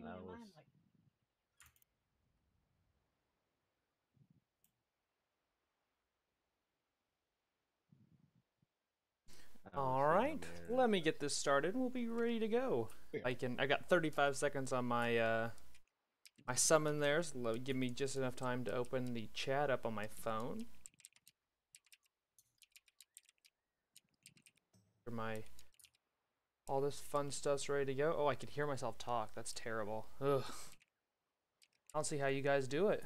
That was. All right, let me get this started. We'll be ready to go. Yeah. I got 35 seconds on my my summon there, so give me just enough time to open the chat up on my phone. All this fun stuff's ready to go. Oh, I could hear myself talk. That's terrible. Ugh. I don't see how you guys do it.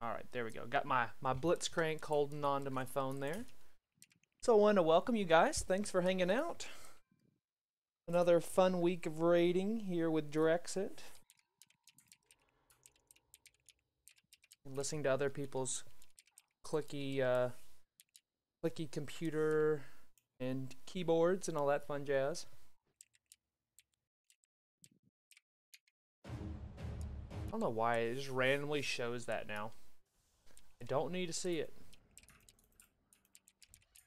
All right, there we go. Got my Blitzcrank holding on to my phone there. So I want to welcome you guys. Thanks for hanging out. Another fun week of raiding here with Draexit. Listening to other people's clicky computer and keyboards and all that fun jazz. I don't know why it just randomly shows that now. I don't need to see it.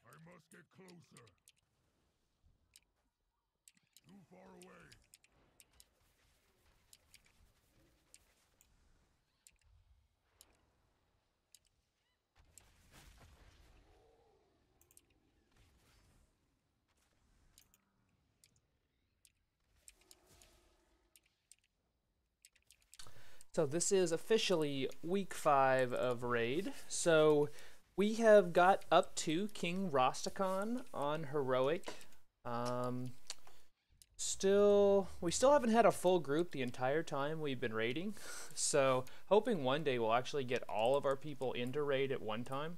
I must get closer. Too far away. So this is officially week 5 of Raid. So we have got up to King Rosticon on Heroic. We still haven't had a full group the entire time we've been raiding. So hoping one day we'll actually get all of our people into raid at one time.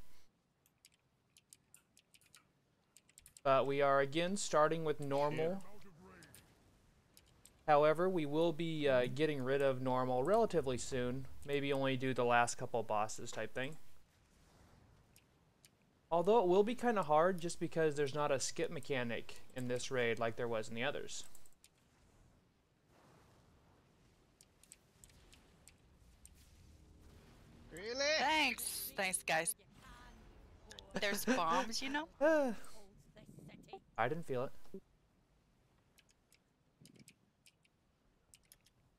But we are again starting with normal. However, we will be getting rid of normal relatively soon. Maybe only do the last couple bosses type thing. Although it will be kind of hard just because there's not a skip mechanic in this raid like there was in the others. Really? Thanks. Thanks, guys. There's bombs, you know? I didn't feel it.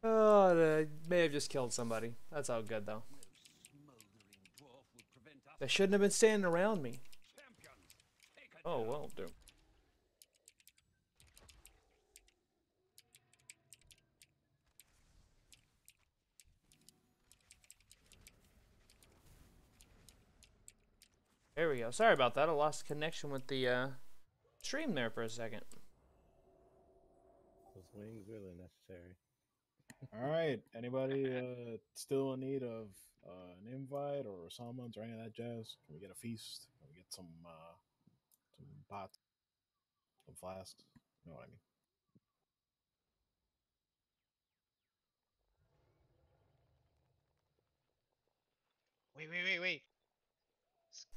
Oh, I may have just killed somebody. That's all good, though. They shouldn't have been standing around me. Oh, well, dude. There we go. Sorry about that. I lost connection with the stream there for a second. Those wings really necessary. All right. Anybody still in need of an invite or summons or any of that jazz? Can we get a feast? Can we get some pots, some flasks? You know what I mean? Wait.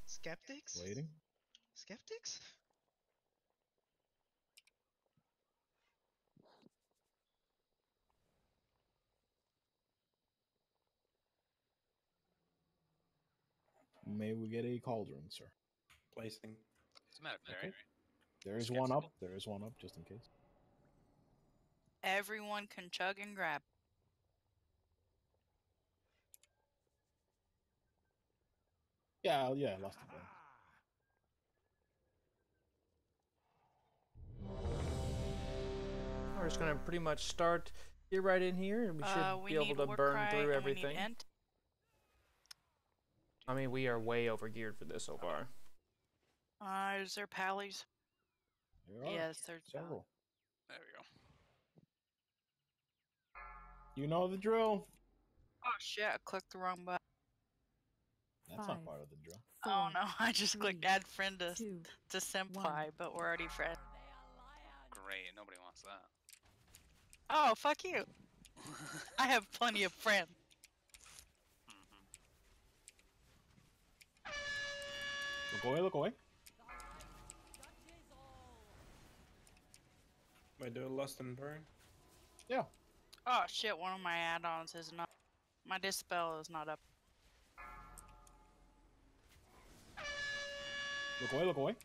Skeptics? Waiting. Skeptics? May we get a cauldron, sir? Placing. What's the matter, Barry? Okay. There is one up. There is one up, just in case. Everyone can chug and grab. Yeah, I lost it. We're just gonna pretty much start get right in here, and we should be able to burn through everything. I mean, we are way over geared for this so far. Is there pallies? Yes, there's several. There we go. You know the drill. Oh shit, I clicked the wrong button. That's not part of the drill. Oh no, I just clicked add friend to Senpai, but we're already friends. Great, nobody wants that. Oh, fuck you. I have plenty of friends. Look away. Am I doing Lust and Burn? Yeah. Oh shit, one of my add-ons is not. My dispel is not up. Look away.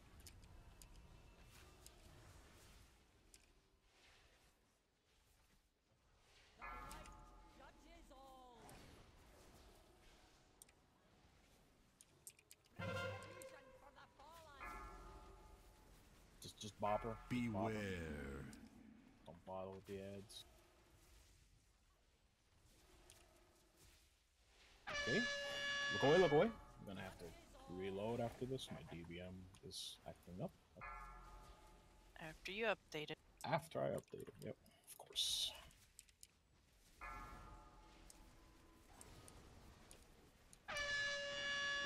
Just bopper. Beware. Don't bother with the ads. Okay. Look away, look away. I'm gonna have to reload after this. My DBM is acting up. After you update it. After I update it. Yep, of course.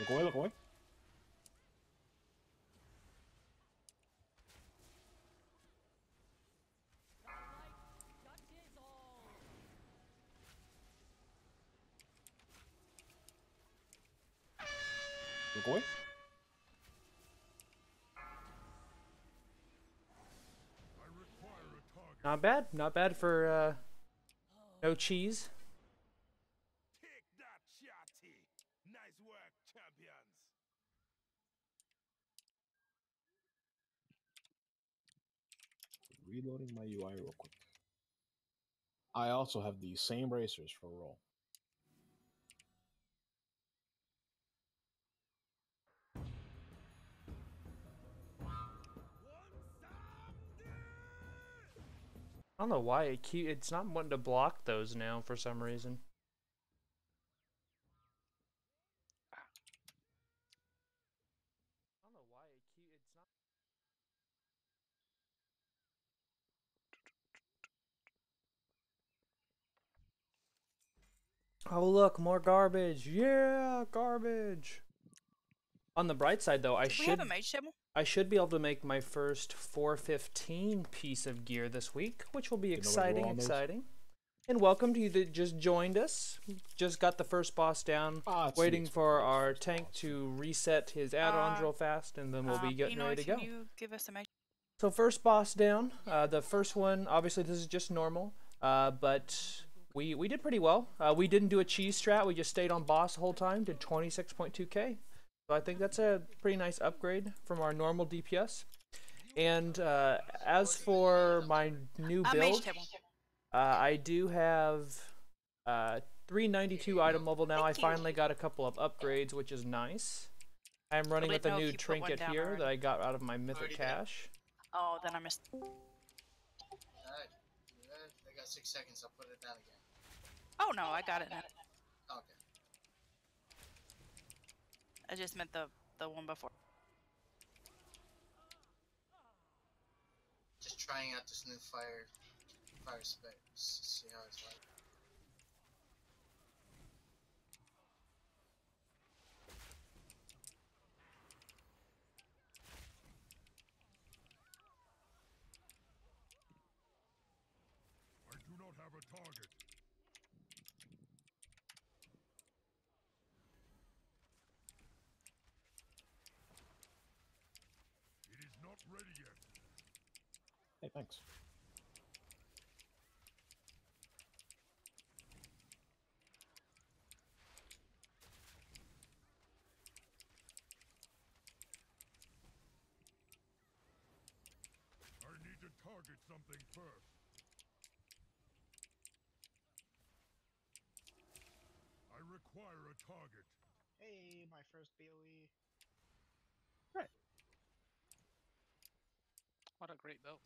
Look away, look away. Look away. I require a target. Not bad. Not bad for no cheese. Take that, Chatty. Nice work, champions. Reloading my UI real quick. I also have the same bracers for roll. I don't know why it's not wanting to block those now for some reason. I don't know why it's not. Oh look, more garbage. Yeah, garbage. On the bright side though, Do we have a mage table? I should be able to make my first 415 piece of gear this week, which will be You know what we're on those? exciting. And welcome to you that just joined us. Just got the first boss down, It's waiting the for experience our first tank boss. to reset his add-ons real fast, and then we'll be getting ready to go. Can you give us a mage? So first boss down. The first one, obviously this is just normal, but we did pretty well. We didn't do a cheese strat. We just stayed on boss the whole time. Did 26.2k. So I think that's a pretty nice upgrade from our normal DPS. And as for my new Mage build, table. I do have 392 item level now. I Thank you. finally got a couple of upgrades, which is nice. I'm running Let with a know if new you put one trinket down here already. that I got out of my mythic Already did. cache. Oh, then I missed. Alright. I got 6 seconds. I'll put it down again. Oh no, I got it now. Okay. I just meant the one before. Just trying out this new fire spec. See how it's like. I do not have a target. It is not ready yet. Hey, thanks. I need to target something first. I require a target. Hey, my first BOE. What a great build.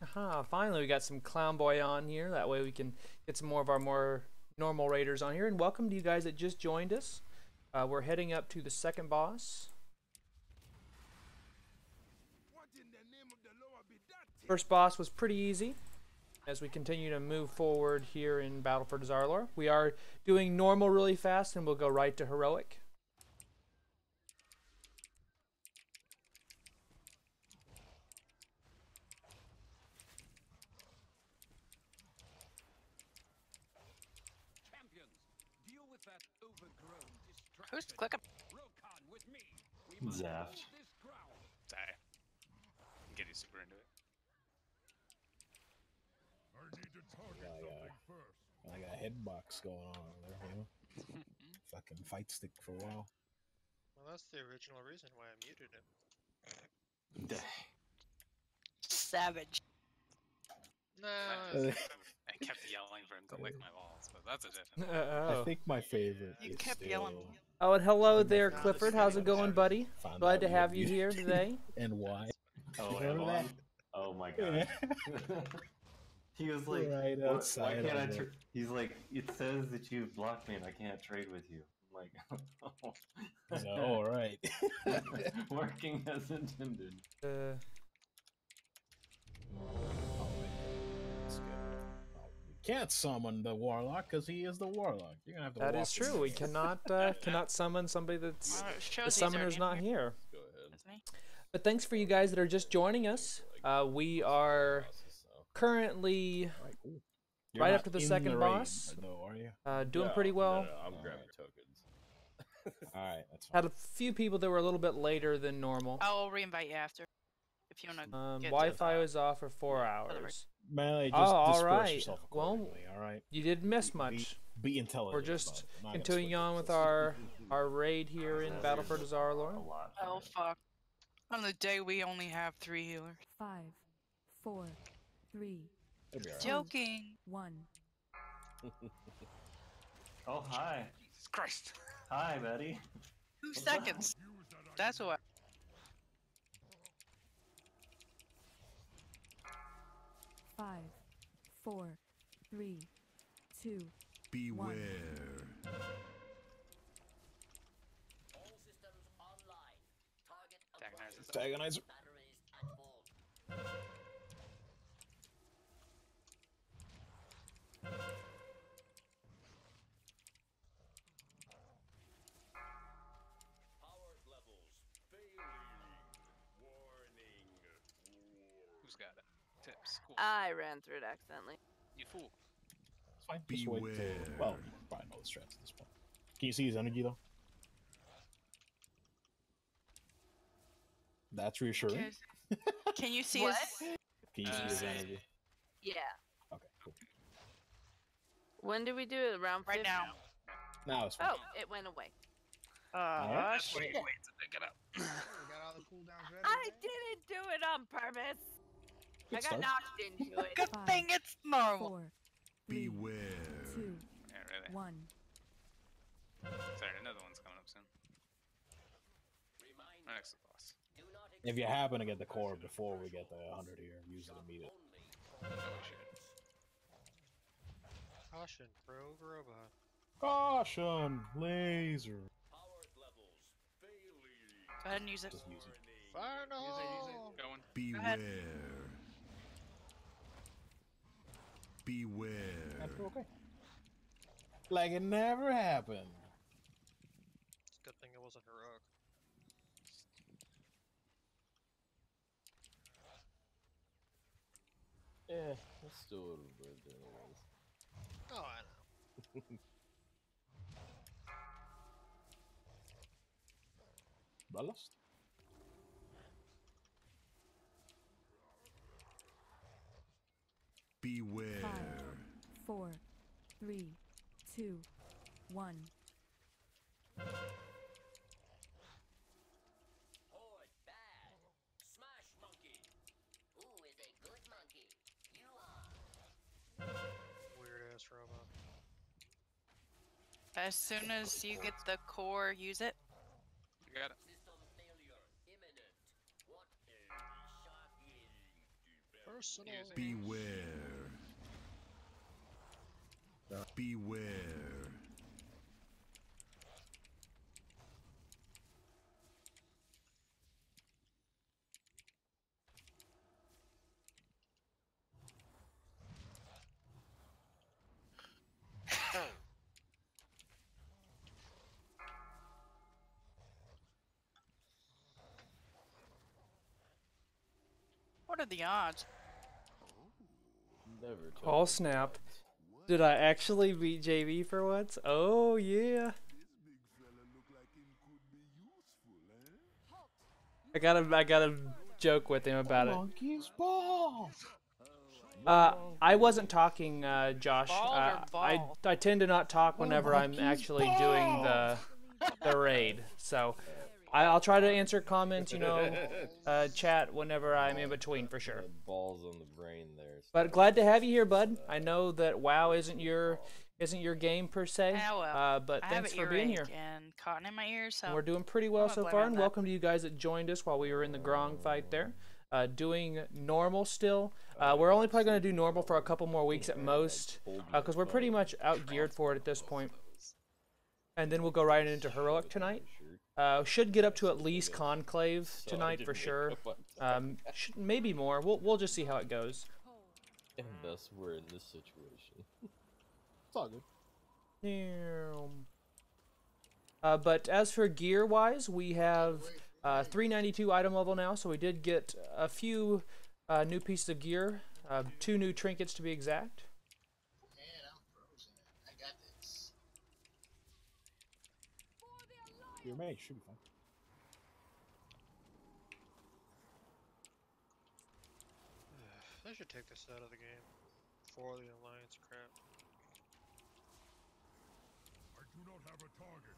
Aha, finally we got some Clown Boy on here. That way we can get some more of our more normal raiders on here. And welcome to you guys that just joined us. We're heading up to the second boss. What in the name of the Lord be that? First boss was pretty easy. As we continue to move forward here in Battle for Dazar'alor, we are doing normal really fast, and we'll go right to heroic. Who's clicking? Zaft. Die. I'm getting super into it. I need to target Yeah, something first. I got a headbox going on over there, you know? Fucking fight stick for a while. Well, that's the original reason why I muted him. Savage. No, I kept yelling for him to lick my balls, but that's a different. I think my favorite You is kept still yelling. Oh, and hello there, Clifford. How's it going, buddy? Found Glad out to we have were you here muted. today. And why? Oh, You heard am of I? that? Oh my god. He was like, Right "Why outside can't I?" of it. He's like, "It says that you've blocked me and I can't trade with you." I'm like, He's like, all right. working as intended. Let's go. Oh, we can't summon the warlock because he is the warlock. You're gonna have to. That walk is him true. We through. cannot summon somebody that's Oh, it the shows he's summoner's already not in here. Go ahead. isn't he? But thanks for you guys that are just joining us. We are currently All right, cool. You're right not after the in second raid, boss. though, are you? Doing pretty well. I'm grabbing tokens. All right, that's fine. Had a few people that were a little bit later than normal. I'll reinvite you after. If you want to get Wi-Fi to was off for 4 the hours. Melee, just Oh, all disperse right. yourself Well, accordingly, all right? You didn't miss much. Be intelligent. We're just about it. Not gonna continuing switch on it. with our raid here in Battle for Dazar'alor. Oh fuck. On the day we only have 3 healers. 5, 4, 3, It'll be all right. Joking. 1. Oh, hi. Jesus Christ. Hi, buddy. 2 seconds. That's what. Five, 4, 3, 2. Beware. Antagonizer. Who's got it? Tips. Cool. I ran through it accidentally. You fool. It's fine. Just wait till. Beware. Well, you probably know the strats at this point. Can you see his energy though? That's reassuring. Can you see What? his? Can you see his energy? Yeah. Okay, cool. When did we do it? Around Right 50? now. Now it's fine. Oh, it went away. Alright. Shit. Wait to pick it up. We got all the cooldowns ready. I didn't do it on purpose. Good I got start. knocked into it. Good 5, thing it's normal. 4, 3, Beware. 2, Yeah, really. 1. Sorry, another one's coming up soon. Right next to the boss. If you happen to get the core before we get the 100 here, use it immediately. No, we should. Caution, rogue robot. Caution! Laser! Go ahead and use it. Just use it. Fire no! Going. Beware. That's Beware. okay. Like it never happened. It's a good thing it wasn't heroic. Yeah, let's do what we're doing anyways. Oh, I know. Ballast? Beware. 5, 4, 3, 2, 1. Weird ass robot. As soon as you get the core, use it. You got it. Personal. Beware. Beware. What are the odds? Never. Oh snap! Did I actually beat JV for once? Oh yeah! I gotta joke with him about it. Monkey's ball! I wasn't talking, Josh. Ball or ball? I tend to not talk whenever I'm actually doing the raid. So I'll try to answer comments, chat whenever I'm in between for sure. Balls on the brain there. But glad to have you here, bud. I know that WoW isn't your isn't your game per se. Ah, well. But I have thanks an for being earache here. and cotton in my ears, so We're doing pretty well I'm gonna so blame far, it on and that. welcome to you guys that joined us while we were in the Grong fight there. Doing normal still. We're only probably going to do normal for a couple more weeks at most, because we're pretty much out-geared for it at this point. And then we'll go right into Heroic tonight. Should get up to at least Conclave tonight for sure. Maybe more. We'll just see how it goes. And thus we're in this situation. It's all good. But as for gear-wise, we have 392 item level now, so we did get a few new pieces of gear, 2 new trinkets to be exact. Man, I'm frozen. I got this. Your mate should be fine. They should take this out of the game. For the alliance crap. I do not have a target.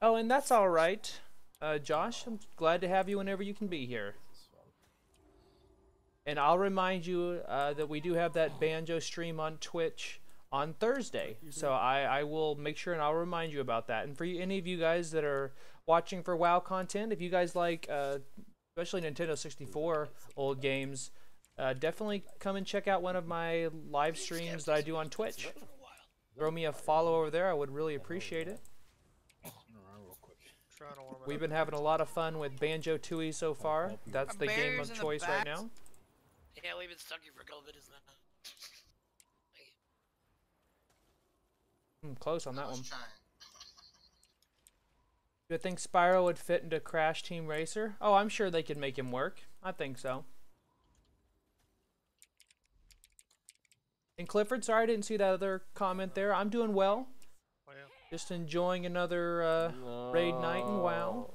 Oh, and that's all right. Josh, I'm glad to have you whenever you can be here. And I'll remind you that we do have that banjo stream on Twitch on Thursday. So I will make sure and I'll remind you about that. And for you, any of you guys that are watching for WoW content, if you guys like, especially Nintendo 64 old games, definitely come and check out one of my live streams that I do on Twitch. Throw me a follow over there. I would really appreciate it. We've been having a lot of fun with banjo-tooie so far. That's the game of choice right now. Yeah, we've been stuck here for a couple minutes now. Close on that one. Do you think Spyro would fit into Crash Team Racer? Oh, I'm sure they could make him work. I think so. And Clifford, sorry I didn't see that other comment there. I'm doing well. Just enjoying another raid night in WoW.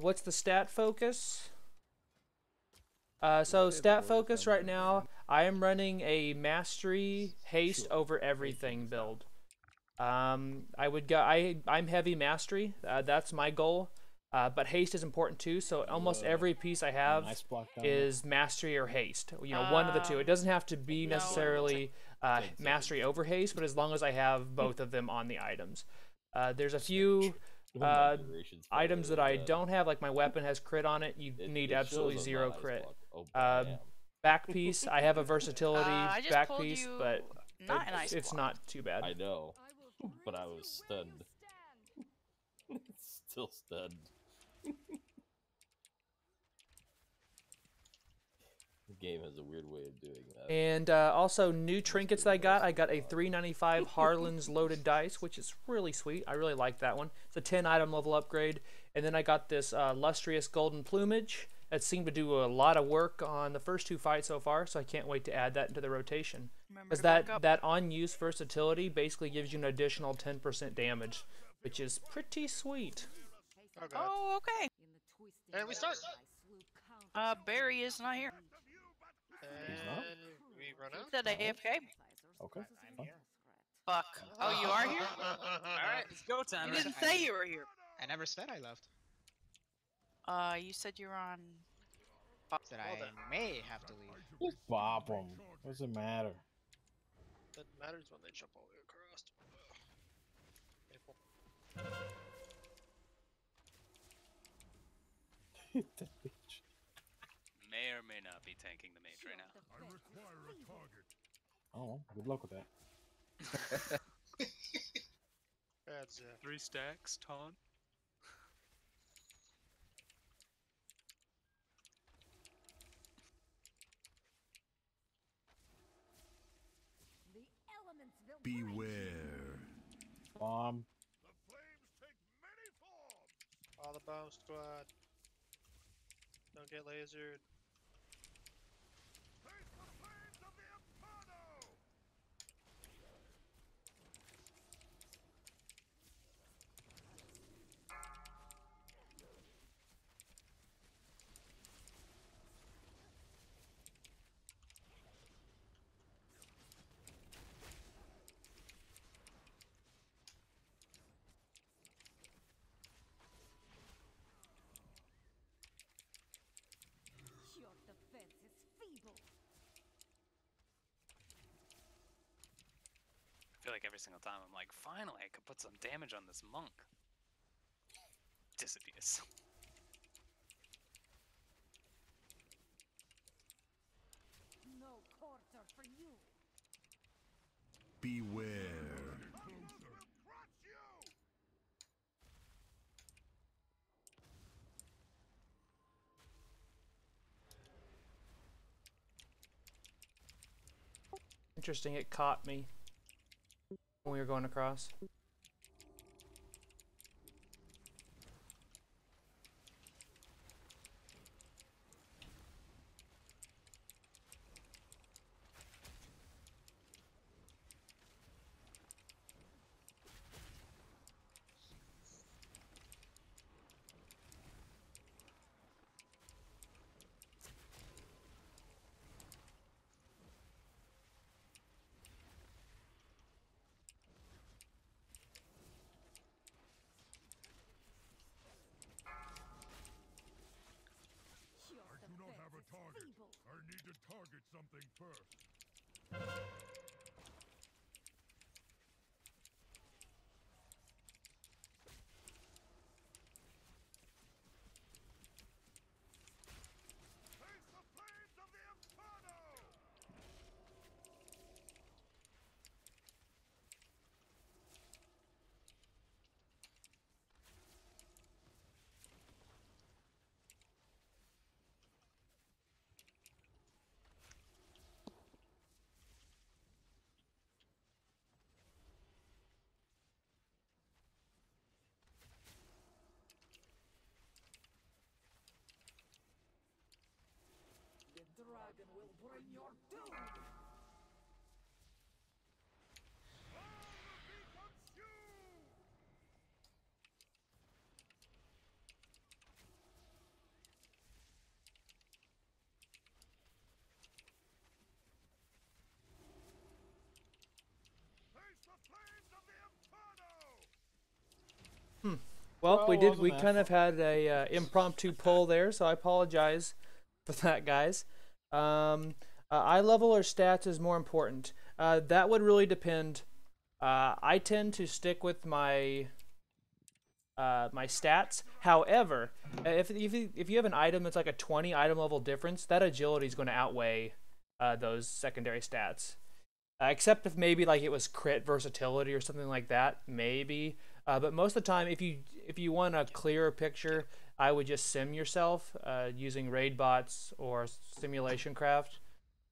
What's the stat focus? So stat focus right now, I am running a mastery haste over everything build. I'm heavy mastery. That's my goal. But haste is important too. So almost every piece I have is mastery or haste. You know, one of the two. It doesn't have to be necessarily mastery over haste, but as long as I have both of them on the items. There's a few items that I don't have, like my weapon has crit on it. You need absolutely 0 crit. Back piece, I have a versatility back piece, but it's not too bad. I know, but I was stunned. Still stunned. The game has a weird way of doing that. And also new trinkets that I got a 395 Harlan's loaded dice, which is really sweet. I really like that one. It's a 10 item level upgrade. And then I got this lustrous golden plumage that seemed to do a lot of work on the first 2 fights so far, so I can't wait to add that into the rotation. Because that on-use versatility basically gives you an additional 10% damage, which is pretty sweet. Oh, okay. And we start. Barry is not here. And we run out. Said AFK. Okay. Fuck. Oh, you are here? Alright, it's go time. You didn't say you were here. I never said I left. You said you were on. Said I may have to leave. Just bop them. Doesn't matter. That matters when they jump all the way across. Painful. That bitch. May or may not be tanking the mage right now. I require a target. Oh, good luck with that. That's 3 stacks, taunt. Beware. Bomb. The flames take many forms. all the bomb squad. Don't get lasered. Face the flames of the Inferno. feel like every single time I'm like, finally, I could put some damage on this monk. Disappears. No quarter for you. Beware. Interesting, it caught me when we were going across. I do not have a target. I need to target something first. Face the flames of the Inferno! The dragon will bring your doom. Well, we wasn't that kind of had a impromptu poll there, so I apologize for that, guys. Eye level or stats is more important. That would really depend. I tend to stick with my my stats. However, if you have an item that's like a 20 item level difference, that agility is going to outweigh those secondary stats. Except if maybe like it was crit versatility or something like that, maybe. But most of the time, if you want a clearer picture, I would just sim yourself using raid bots or simulation craft.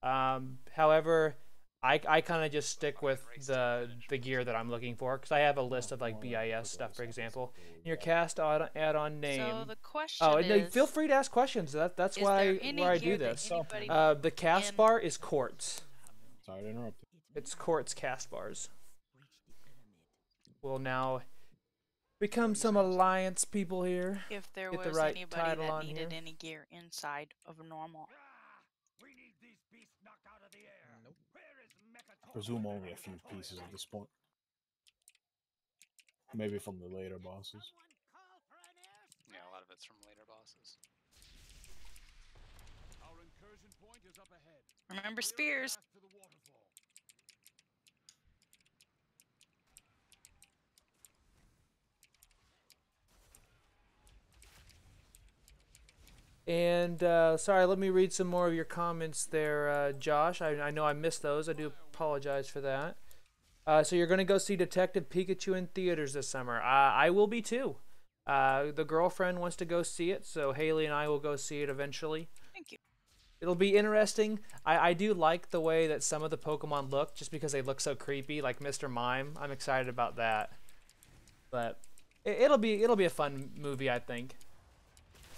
However, I kind of just stick with the gear that I'm looking for because I have a list of like BIS stuff, for example. Your cast add-on name. So the question no, is, feel free to ask questions. That's why I do this. The cast bar is quartz. Sorry to interrupt. It's quartz cast bars. We'll now become some alliance people here. if there Get was the right anybody title that on needed here. any gear inside of normal. We need these beasts knocked out of the air. Nope. Where is Mechator? Presume only a few pieces at this point. Maybe from the later bosses. Yeah, a lot of it's from later bosses. Our incursion point is up ahead. Remember spears. Back to the waterfall. And sorry, let me read some more of your comments there, Josh. I know I missed those. I do apologize for that. So you're going to go see Detective Pikachu in theaters this summer. I will be too. The girlfriend wants to go see it, so Haley and I will go see it eventually. Thank you. It'll be interesting. I do like the way that some of the Pokemon look, just because they look so creepy, like Mr. Mime. I'm excited about that. But it'll be a fun movie, I think.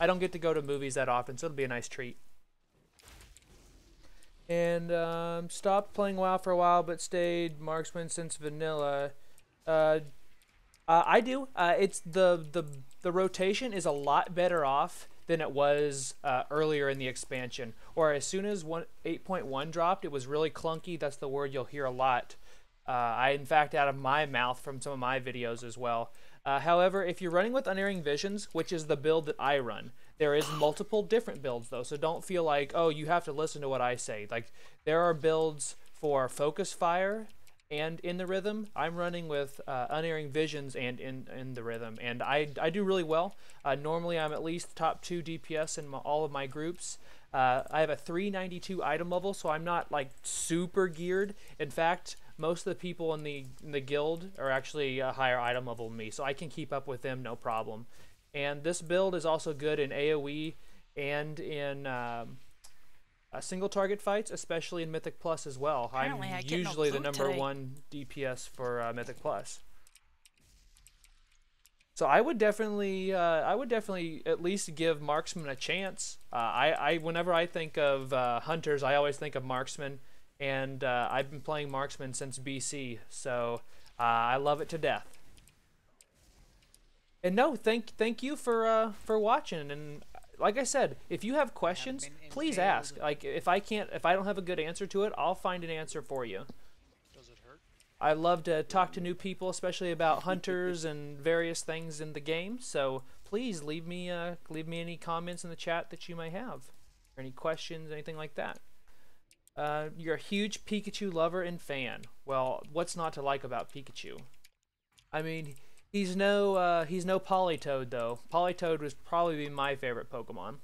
I don't get to go to movies that often, so it'll be a nice treat. And stopped playing WoW for a while, but stayed marksman since vanilla. I do. It's the rotation is a lot better off than it was earlier in the expansion. Or as soon as 8.1 dropped, it was really clunky. That's the word you'll hear a lot. In fact, out of my mouth from some of my videos as well. However, if you're running with Unerring Visions, which is the build that I run, there is multiple different builds though, so don't feel like, oh, you have to listen to what I say. Like, there are builds for Focus Fire and in the rhythm. I'm running with Unerring Visions and in the rhythm, and I do really well. Normally I'm at least top 2 DPS in all of my groups. I have a 392 item level, so I'm not like super geared. In fact, most of the people in the guild are actually a higher item level than me, so I can keep up with them no problem. And this build is also good in AoE and in single target fights, especially in Mythic Plus as well. Apparently I I'm get no usually the food number today. 1 DPS for Mythic Plus. So I would definitely at least give marksman a chance. Whenever I think of hunters, I always think of marksman, and I've been playing marksman since BC, so I love it to death. And no, thank you for watching. And like I said, if you have questions, please ask. Like if I don't have a good answer to it, I'll find an answer for you. Does it hurt? I love to talk to new people, especially about hunters and various things in the game. So please leave me any comments in the chat that you may have, or any questions, anything like that. You're a huge Pikachu lover and fan. Well, what's not to like about Pikachu? I mean, he's no Politoed though. Politoed was probably my favorite Pokemon.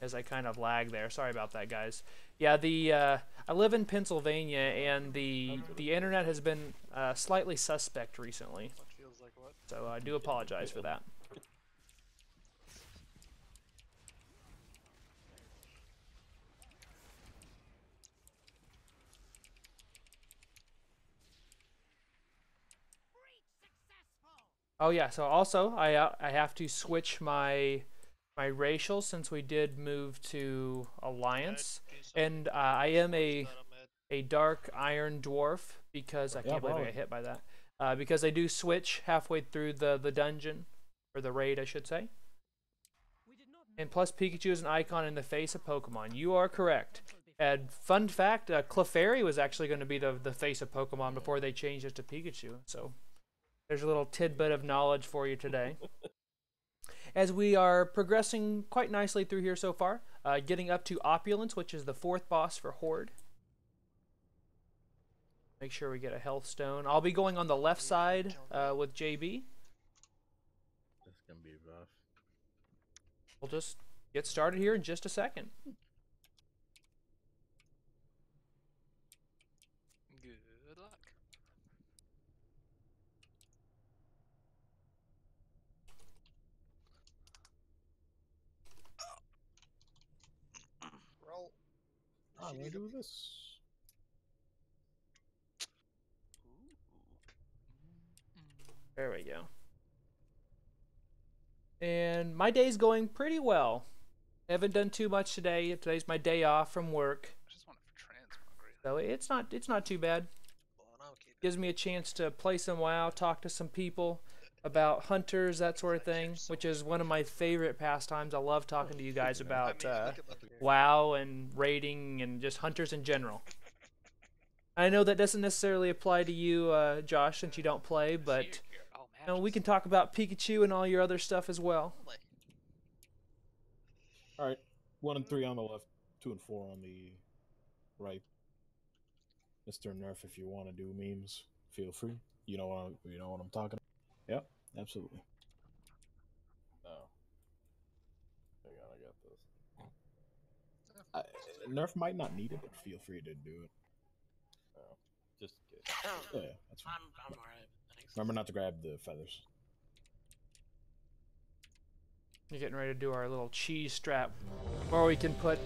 As I kind of lag there, sorry about that, guys. Yeah, I live in Pennsylvania, and the internet has been slightly suspect recently. Feels like what? So I do apologize for that. Oh yeah, so also I have to switch my racial since we did move to Alliance, and I am a dark iron dwarf because I can't believe I got hit by that. Because I do switch halfway through the dungeon, or the raid I should say. And plus Pikachu is an icon in the face of Pokemon. You are correct. And fun fact, Clefairy was actually going to be the face of Pokemon before they changed it to Pikachu. So there's a little tidbit of knowledge for you today. As we are progressing quite nicely through here so far, getting up to Opulence, which is the 4th boss for Horde. Make sure we get a health stone. I'll be going on the left side with JB. That's gonna be rough. We'll just get started here in just a second. Good luck. Roll. I'm gonna do this. There we go. And my day's going pretty well. Haven't done too much today. Today's my day off from work. I just want it for transmogrification. So it's not too bad. Gives me a chance to play some WoW, talk to some people about hunters, that sort of thing, which is one of my favorite pastimes. I love talking to you guys about WoW and raiding and just hunters in general. I know that doesn't necessarily apply to you, Josh, since you don't play, but you know, we can talk about Pikachu and all your other stuff as well. All right, 1 and 3 on the left, 2 and 4 on the right. Mr. Nerf, if you want to do memes, feel free. You know what I'm talking about. Yep, absolutely. Oh. Hang on, I got this. Nerf might not need it, but feel free to do it. Oh, just in case. Yeah, that's fine. I'm alright. Thanks. Remember not to grab the feathers. You're getting ready to do our little cheese strap, where we can put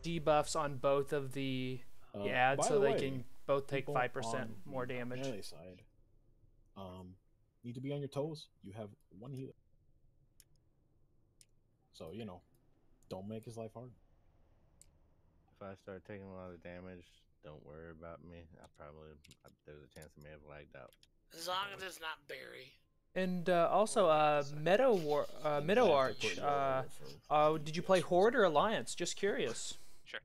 debuffs on both of the ads, so they can both take 5% more damage. Melee side, need to be on your toes. You have 1 healer, so you know, don't make his life hard. If I start taking a lot of damage, don't worry about me. There's a chance I may have lagged out. As long as it's not Barry. And also, Meadow Arch. Did you play Horde or Alliance? Just curious. Sure.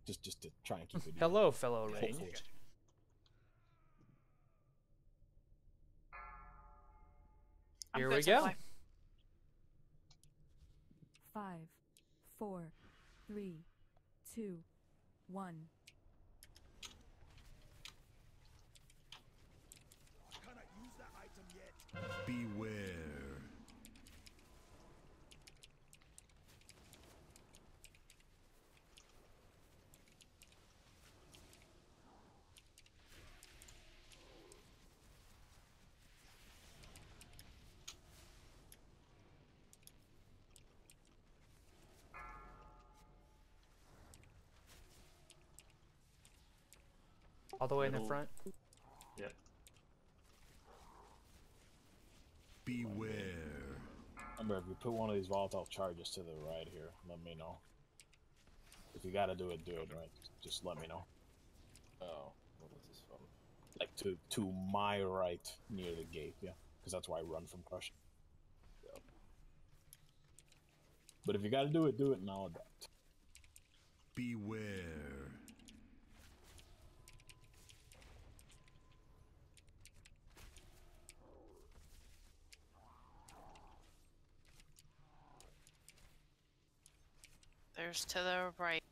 Just to try and keep it. Hello, fellow ranged. Here we go. 5, 4, 3, 2, 1. Cannot use that item yet. Beware. All the way in the Middle. front. Yep. Beware. Remember, if you put one of these volatile charges to the right here, let me know. If you gotta do it, right? Just let me know. Oh, what was this from? Like to my right near the gate, yeah, because that's where I run from crushing. Yep. But if you gotta do it, and I'll adapt. Beware. There's to the right.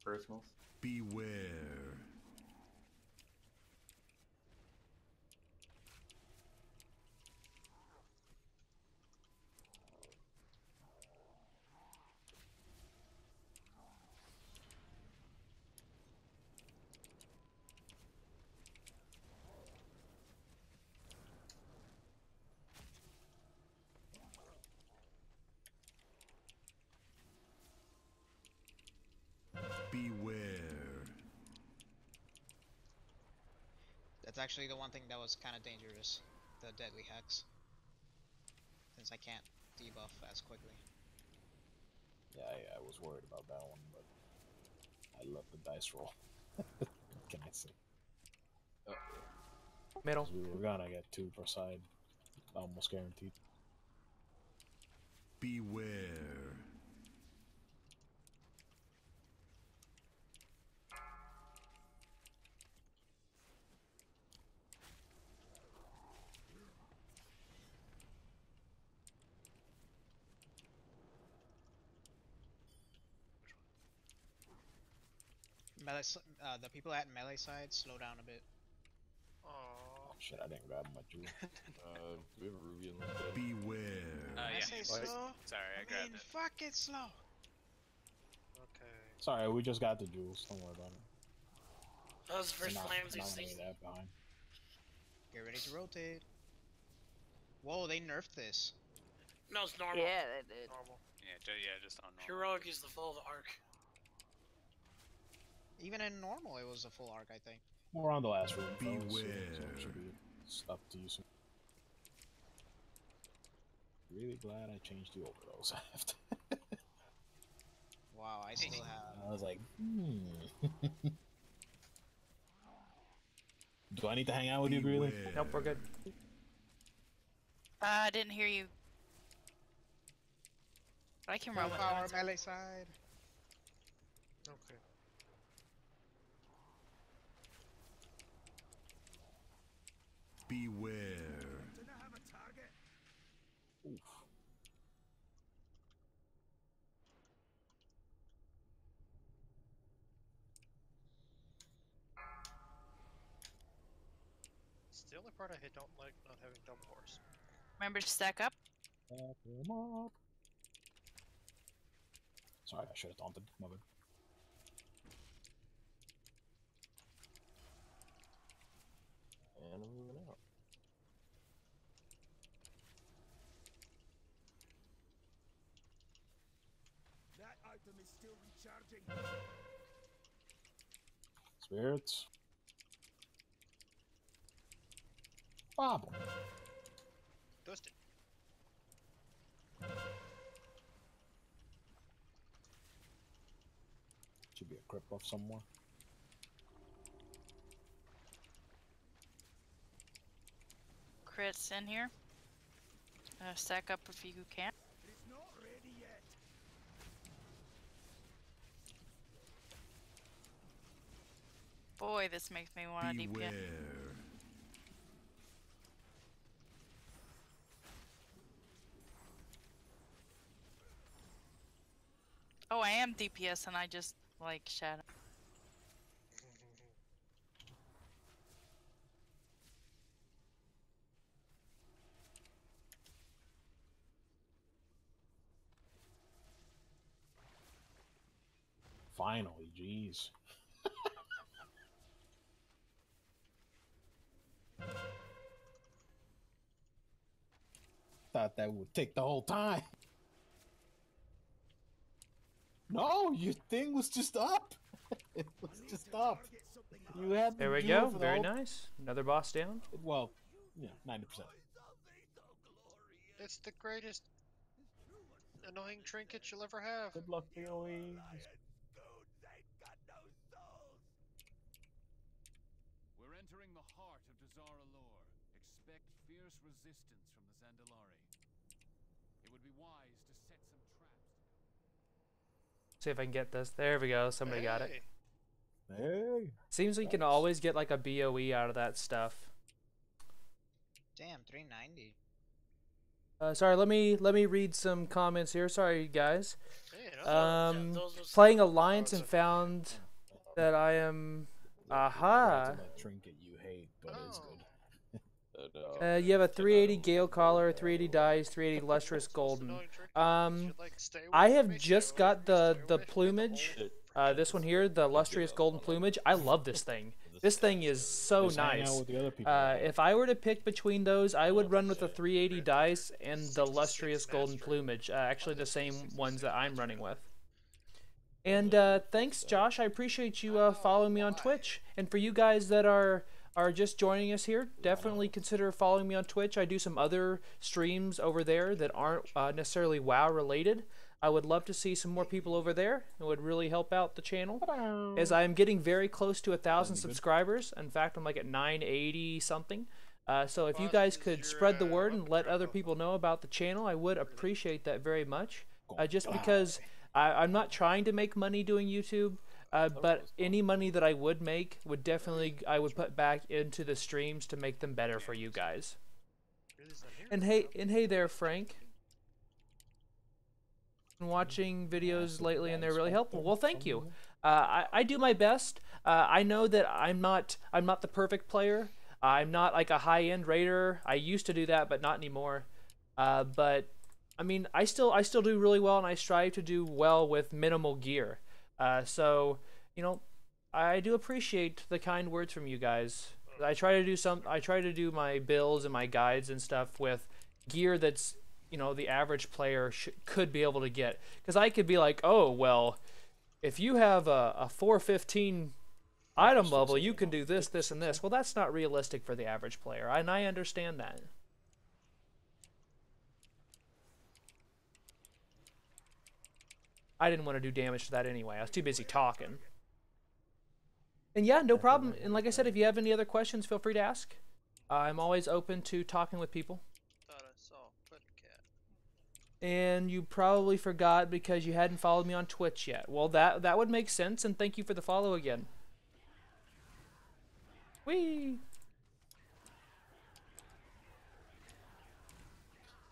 Personals. Beware. Beware. That's actually the one thing that was kind of dangerous. The deadly hex. Since I can't debuff as quickly. Yeah, I was worried about that one, but I love the dice roll. What can I say? Middle. We were gonna get 2 per side, almost guaranteed. Beware. Melee, the people at melee side, slow down a bit. Oh shit! I didn't grab my jewel. Do we have a ruby in this bed? Beware. When I say slow, Sorry, I grabbed it. fuck it slow. Okay. Sorry, we just got the jewels. Don't worry about it. That was the first Not- flames we've not gonna seen. be that behind. Get ready to rotate. Whoa, they nerfed this. No, it's normal. Yeah, they did. Normal. Yeah, just on normal. Heroic is the full arc. Even in normal, it was a full arc, I think. We're on the last room. fellas, so Beware. it should be up to you soon. Really glad I changed the overdose after. Wow, I still have. I was like, Do I need to hang out with you, Greeley? Beware. Nope, we're good. I didn't hear you. I can run with Power that. melee side. Okay. Beware. Do not have a target. Oof. It's the only part I don't like not having double horse. Remember to stack up? Back him up. Sorry, I should have taunted. My bad. And I'm moving out. That item is still recharging. Spirits. Bob. Dusted. Should be a crit buff somewhere. Crits in here. Stack up if you can. It's not ready yet. Boy, this makes me want to DPS. Beware. Oh, I am DPS and I just like shadow. Finally, jeez. Thought that would take the whole time. No, your thing was just up. It was just up. You had. There we go. Very nice. Another boss down. Well, yeah, 90%. It's the greatest annoying trinket you'll ever have. Good luck, POE. We're entering the heart of Dazar'alor. Expect fierce resistance from the Zandalari. It would be wise to set some traps. See if I can get this. There we go. Somebody got it. Hey. Seems like you can always get like a BOE out of that stuff. Damn, 390. Sorry, let me read some comments here. Sorry, guys. Hey, Playing Alliance and found that I am. Aha. That trinket you hate, but it's good. You have a 380 Gale Collar, 380 Dice, 380 Lustrous Golden. I have just got the plumage. This one here, the Lustrous Golden Plumage. I love this thing. This thing is so nice. If I were to pick between those, I would run with the 380 Dice and the Lustrous Golden Plumage. Actually, the same ones that I'm running with. And thanks, Josh. I appreciate you following me on Twitch. And for you guys that are just joining us here, definitely consider following me on Twitch. I do some other streams over there that aren't necessarily WoW related. I would love to see some more people over there. It would really help out the channel. As I am getting very close to 1,000 subscribers. In fact, I'm like at 980 something. So if you guys could spread the word and let other people know about the channel, I would appreciate that very much. Just because I'm not trying to make money doing YouTube. But any money that I would make would definitely I would put back into the streams to make them better for you guys. And hey there, Frank. Been watching videos lately and they're really helpful. Well, thank you. I do my best. I know that I'm not the perfect player. I'm not like a high-end raider. I used to do that, but not anymore. But I mean, I still do really well, and I strive to do well with minimal gear. So, you know, I do appreciate the kind words from you guys. I try to do my builds and my guides and stuff with gear that's, you know, the average player could be able to get. Because I could be like, oh, well, if you have a 415 item level, you can do this, this, and this. Well, that's not realistic for the average player, and I understand that. I didn't want to do damage to that anyway. I was too busy talking. And yeah, no problem. And like I said, if you have any other questions, feel free to ask. I'm always open to talking with people. Thought I saw a pet cat. And you probably forgot because you hadn't followed me on Twitch yet. Well, that would make sense, and thank you for the follow again. Whee!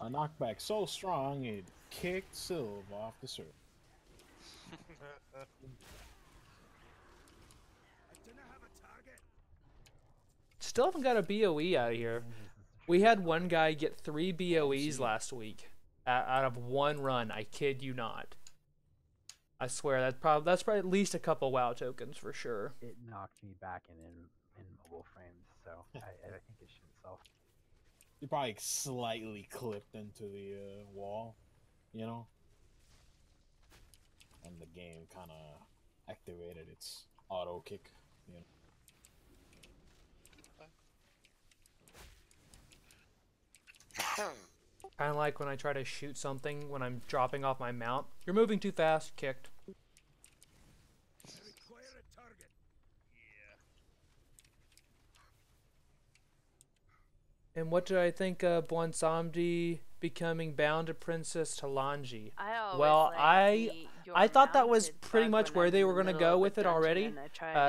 A knockback so strong it kicked Sylve off the server. Still haven't got a BOE out of here. We had one guy get 3 BOEs last week out of one run. I kid you not. I swear that's probably at least a couple WoW tokens for sure. It knocked me back in mobile frames, so I think it shouldn't self. You probably slightly clipped into the wall, you know? And the game kind of activated its auto kick, you know? Kind of like when I try to shoot something when I'm dropping off my mount. You're moving too fast, kicked. And what did I think of Bwansamdi becoming bound to Princess Talanji? I always well, like I thought that was pretty much where they were going to go with it already.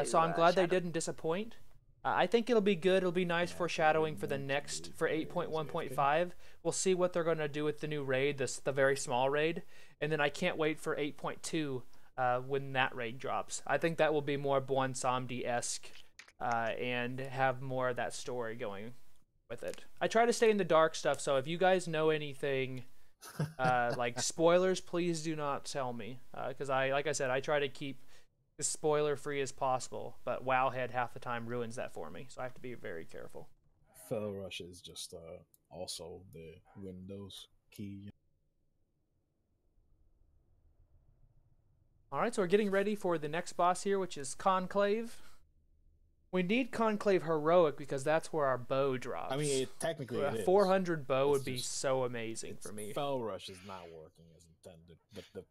So I'm glad they didn't disappoint. I think it'll be good. It'll be nice foreshadowing for the next, for 8.1.5. We'll see what they're going to do with the new raid, the very small raid. And then I can't wait for 8.2 when that raid drops. I think that will be more Bwansamdi-esque and have more of that story going with it. I try to stay in the dark stuff, so if you guys know anything, like spoilers, please do not tell me. Because like I said, I try to keep as spoiler free as possible, but Wowhead half the time ruins that for me, so I have to be very careful. Fellow Rush is just also the Windows key. Alright, so we're getting ready for the next boss here, which is Conclave. We need Conclave Heroic because that's where our bow drops. I mean, technically it is. 400 bow would be so amazing for me. Fellow Rush is not working as intended, but the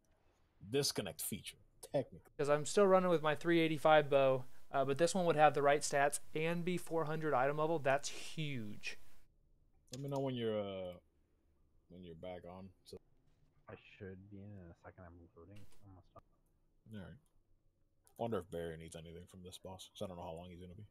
disconnect feature, technically. Because I'm still running with my 385 bow, but this one would have the right stats and be 400 item level. That's huge. Let me know when you're back on. So I should be in a second. I'm loading. Almost done. all right. Wonder if Barry needs anything from this boss, so I don't know how long he's gonna be.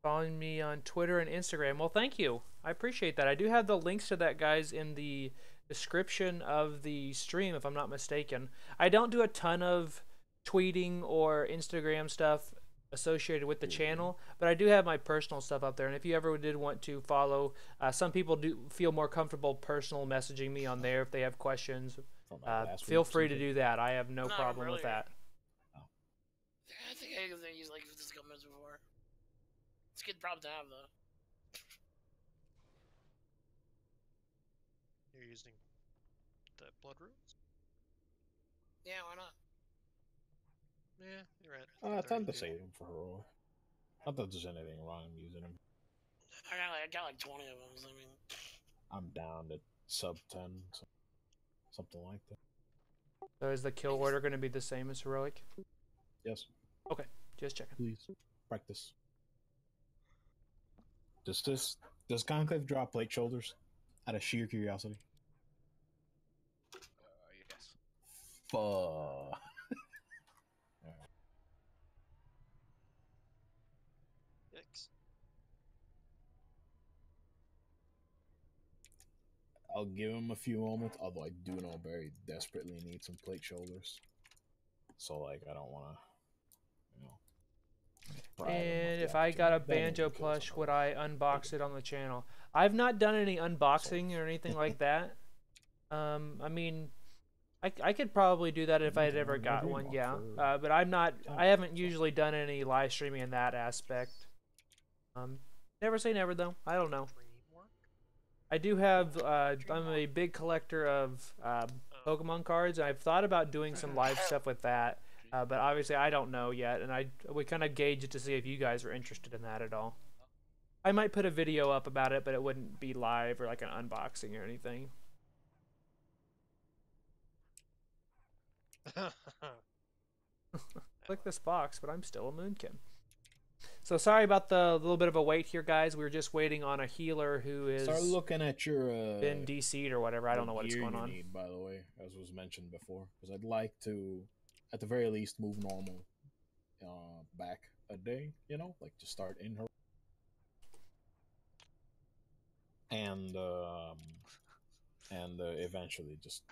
Following me on Twitter and Instagram. Well, thank you. I appreciate that. I do have the links to that, guys, in the description of the stream, if I'm not mistaken. I don't do a ton of tweeting or Instagram stuff associated with the channel, but I do have my personal stuff up there, and if you ever did want to follow, some people do feel more comfortable personal messaging me on there if they have questions. Feel free to do that. I have no problem with that. I think I used like this comments before. It's a good problem to have, though. You're using the blood runes? Yeah, why not? Yeah, you're right. I tend to save them for heroic. Not that there's anything wrong in using them. I got like 20 of them. So I mean, I'm down to sub 10, so something like that. So is the kill order going to be the same as heroic? Yes. Okay, just checking. Please practice. Does Conclave drop plate shoulders? Out of sheer curiosity. Yes. Fuck. Yikes. I'll give him a few moments, although I do know Barry desperately needs some plate shoulders. So, like, I don't want to, And if I got a banjo plush, would I unbox it on the channel? I've not done any unboxing or anything like that. I mean, I could probably do that if I had ever got one, yeah. But I haven't usually done any live streaming in that aspect. Never say never, though. I don't know. I do have, I'm a big collector of Pokemon cards. I've thought about doing some live stuff with that. But obviously I don't know yet, and we kind of gauge it to see if you guys are interested in that at all. I might put a video up about it, but it wouldn't be live or like an unboxing or anything. Click this box, but I'm still a Moonkin. So sorry about the little bit of a wait here, guys. We were just waiting on a healer who is start looking at your been DC'd or whatever. I don't know what's going on. Need, by the way, as was mentioned before, because I'd like to, at the very least, move normal back a day. You know, like to start in her, and eventually just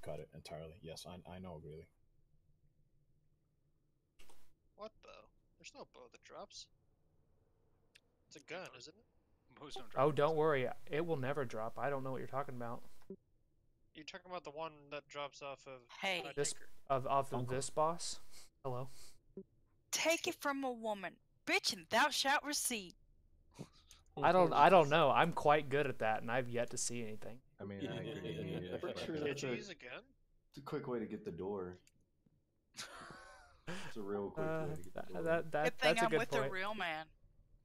cut it entirely. Yes, I know, really. What bow? There's no bow that drops. It's a gun, isn't it? Bows don't drop. Oh, don't worry. It will never drop. I don't know what you're talking about. You're talking about the one that drops off of this off of this boss? Hello? Take it from a woman. Bitch, and thou shalt receive. I don't know. I'm quite good at that, and I've yet to see anything. I mean, I agree. Did you use a gun? It's a quick way to get the door. It's a real quick way to get the door. Good thing I'm with a real man.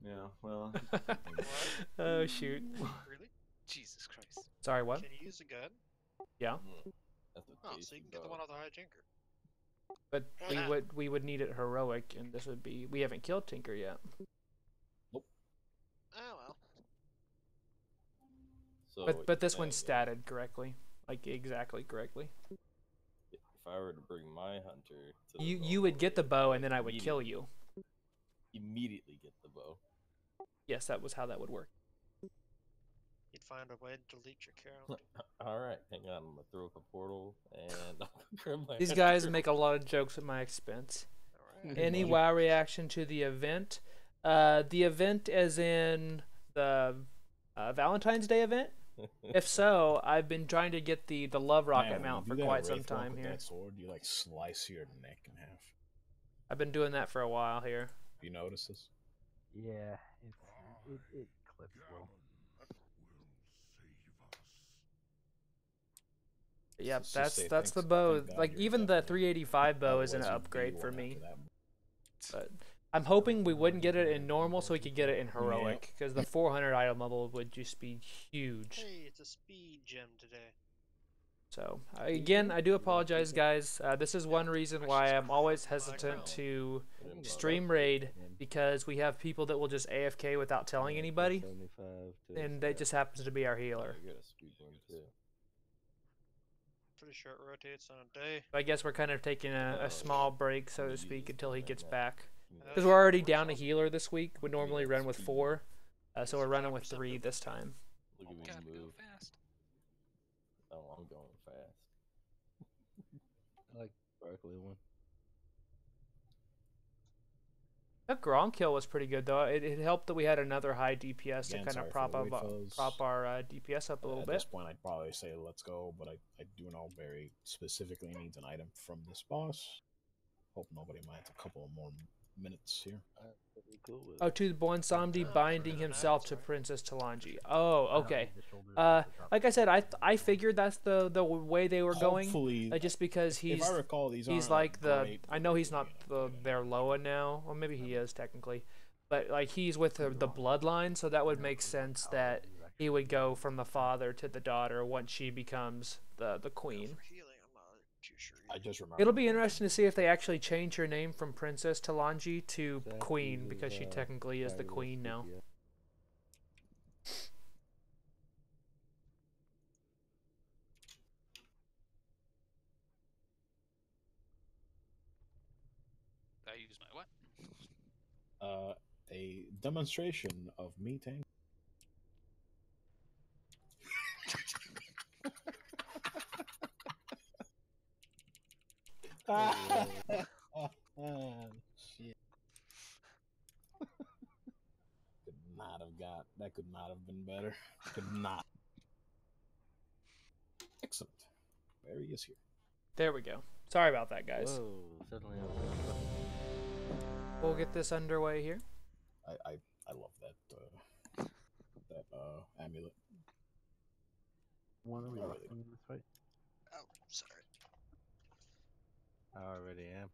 Yeah, well. Oh, shoot. Really? Jesus Christ. Sorry, what? Can you use a gun? Yeah. Oh, so you can get the one off the high jinker. But we would need it heroic, and this would be, we haven't killed Tinker yet. Oh well. So But this one's saying is, statted correctly, like exactly correctly. if I were to bring my hunter to the You would get the bow, and then I would kill you. Immediately get the bow. Yes, that was how that would work. You'd find a way to delete your character. Alright, hang on, I'm gonna throw up a portal and I'll grab my These hunter. guys make a lot of jokes at my expense. Alright. Any WoW reaction to the event? The event as in the Valentine's Day event? If so, I've been trying to get the love rocket Man, mount when for you do that quite some wraith walk time with here. That sword, you like slice your neck in half. I've been doing that for a while here. You notice this? Yeah, it clips well. Yeah, Let's just say that's the thank bow. God Like you're even the definitely- 385 bow is an Otherwise you'd be upgrade for one me. after that. But I'm hoping we wouldn't get it in normal, so we could get it in heroic, because the 400 item level would just be huge. Hey, it's a speed gem today. So again, I do apologize, guys. This is one reason why I'm always hesitant to stream raid, because we have people that will just AFK without telling anybody, and that just happens to be our healer. I got a speed one too. Pretty sure it rotates on a day. I guess we're kind of taking a small break, so to speak, until he gets back. Because Because we're already down a healer this week. We normally run with 4, so we're running with 3 this time. Look at me Gotta go move. fast. Oh, I'm going fast. I like sparkly one. That Gronk kill was pretty good, though. It helped that we had another high DPS to Again, kind sorry of for the wait, prop fellas. our DPS up a little At bit. this point, I'd probably say let's go, but I do know very specifically needs an item from this boss. Hope nobody minds a couple more minutes here. Oh, to Bonsamdi binding himself to Princess Talanji. Oh, okay. Like I said, I figured that's the way they were going. Hopefully, Just because he's if I recall, these he's aren't like the great, I know he's not their Loa now, or maybe he is technically, but like he's with the bloodline, so that would make sense that he would go from the father to the daughter once she becomes the queen. for healing, I'm not too sure. I just remember. It'll be interesting to see if they actually change her name from Princess Talanji to Queen, because she technically is the queen now. I use my what? A demonstration of me tank. Shit. Could not have got that. Could not have been better. Could not. Excellent. There he is here. There we go. Sorry about that, guys. Whoa, suddenly We'll get this underway here. I love that amulet. One of I the really in this fight. Oh, sorry. I already am.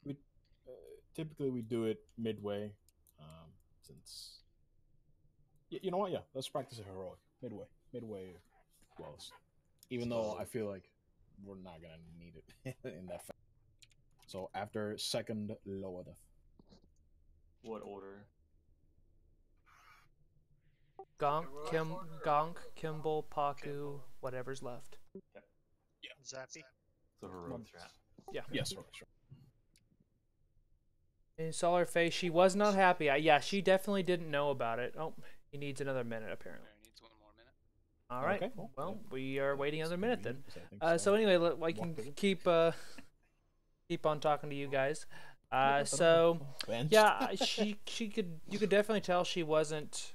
We typically we do it midway, since you know what? Yeah, let's practice a heroic midway. Well, even though I feel like we're not gonna need it in that. So after second lower death. What order? Gonk, Kimball, Paku, whatever's left. Zappy. So heroic strat. Yeah. Yes, right. And saw her face. She was not happy. Yeah, she definitely didn't know about it. Oh, he needs another minute, apparently. Needs one more minute. All right. Okay, cool. Well, Yeah. we are waiting another minute then. Because I think So anyway, I can keep on talking to you guys. So yeah, you could definitely tell she wasn't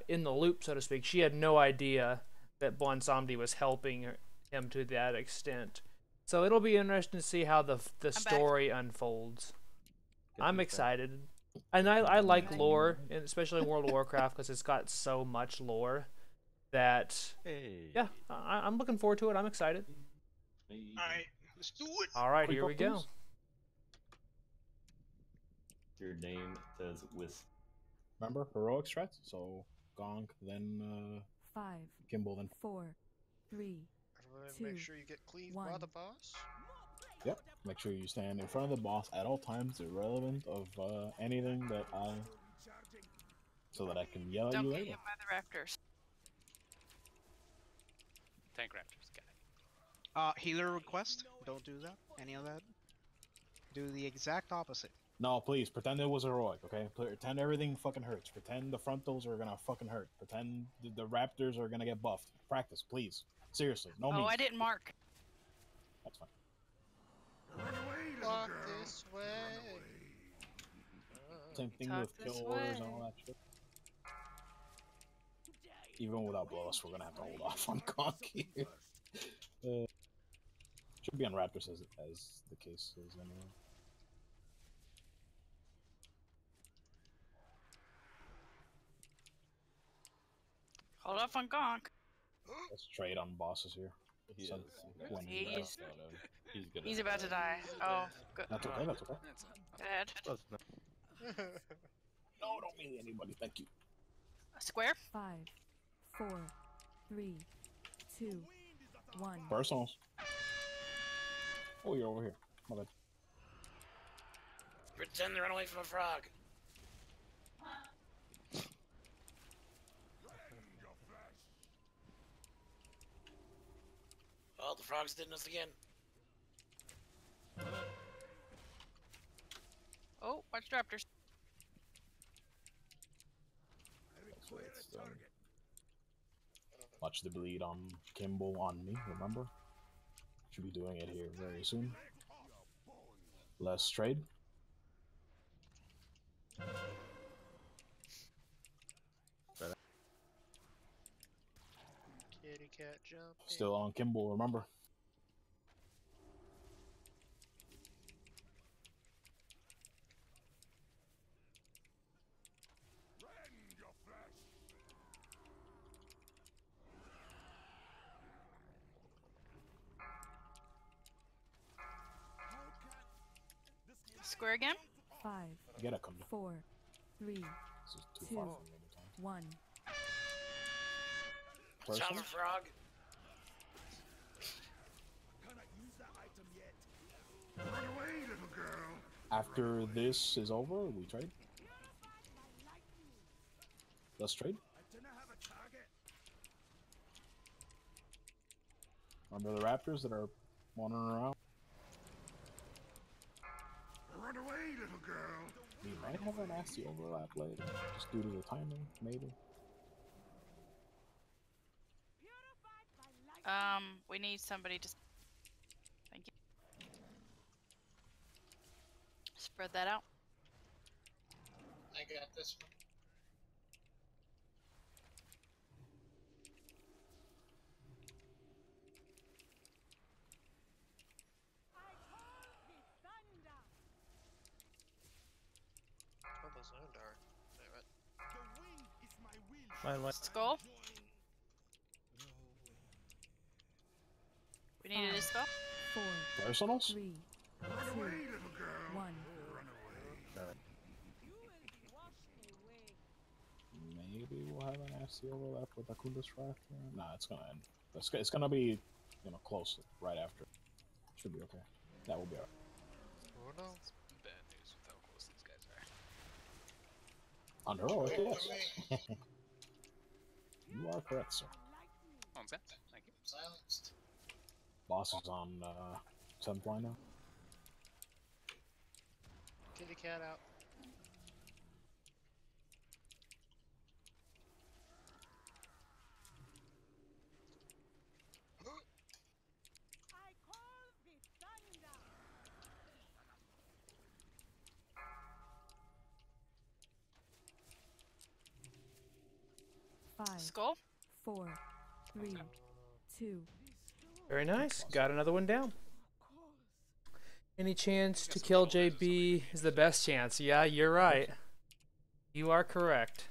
in the loop, so to speak. She had no idea that Bonsamdi was helping him to that extent. So it'll be interesting to see how the story unfolds. I'm excited, and I like lore, and especially in World of Warcraft, because it's got so much lore that yeah, I'm looking forward to it. I'm excited. Alright, let's do it. All right, here we go. Your name says Wisp. Remember heroic strats? So Gonk, then 5, Kimball, then 4, 3, Make sure you get cleaved by the boss. Yep. Make sure you stand in front of the boss at all times, irrelevant of anything that so that I can yell at Don't you get later. hit by the raptors. Tank raptors, got it. Healer request? Don't do that. Any of that? Do the exact opposite. No, please, pretend it was heroic, okay? Pretend everything fucking hurts. Pretend the frontals are gonna fucking hurt. Pretend the raptors are gonna get buffed. Practice, please. Seriously, no memes. I didn't mark. That's fine. Walk this way. Same thing Talk with kill this orders and way. all that shit. Even without blow-ups, we're gonna have to hold off on Conk here. Should be on Raptors as the case is anyway. Hold off on Gonk. Let's trade on bosses here. He's He's about to die. Oh, good. That's okay, that's okay. Bad. No, don't melee anybody, thank you. A square? 5, 4, 3, 2, 1. Personals. Oh, you're over here. My bad. Pretend to run away from a frog. Oh, the frog's did us again. Oh, watch raptors. Watch the bleed on Kimball on me, remember? Should be doing it here very soon. Less trade. Kitty cat jump. Still on Kimball, remember? Square again? 5, Get it, come 4, 3, This is too 2, far from me every time. 1. Shot a frog. After this is over, we trade. Let's trade. Remember the raptors that are wandering around? Run away, little girl. We might have a nasty overlap later, just due to the timing, maybe. We need somebody to. Thank you. Spread that out. I got this one. Oh, the Zandar. Mine went. Skull. We needed a skull. 4, Personals? 3, 2, 1. Maybe we'll have a nasty overlap with Akunda's Wrath. Nah, it's gonna end. It's gonna be, close right after. Should be okay. That will be alright. Oh no. Bad news with how close these guys are. On heroic, yes. You are correct, sir. Oh, okay. Thank you. Silenced. Boss is on 7th line now. Kitty cat out. Skull. 4, 3, 2. Very nice. Got another one down. Any chance to kill JB is the best chance. Yeah, you're right. You are correct.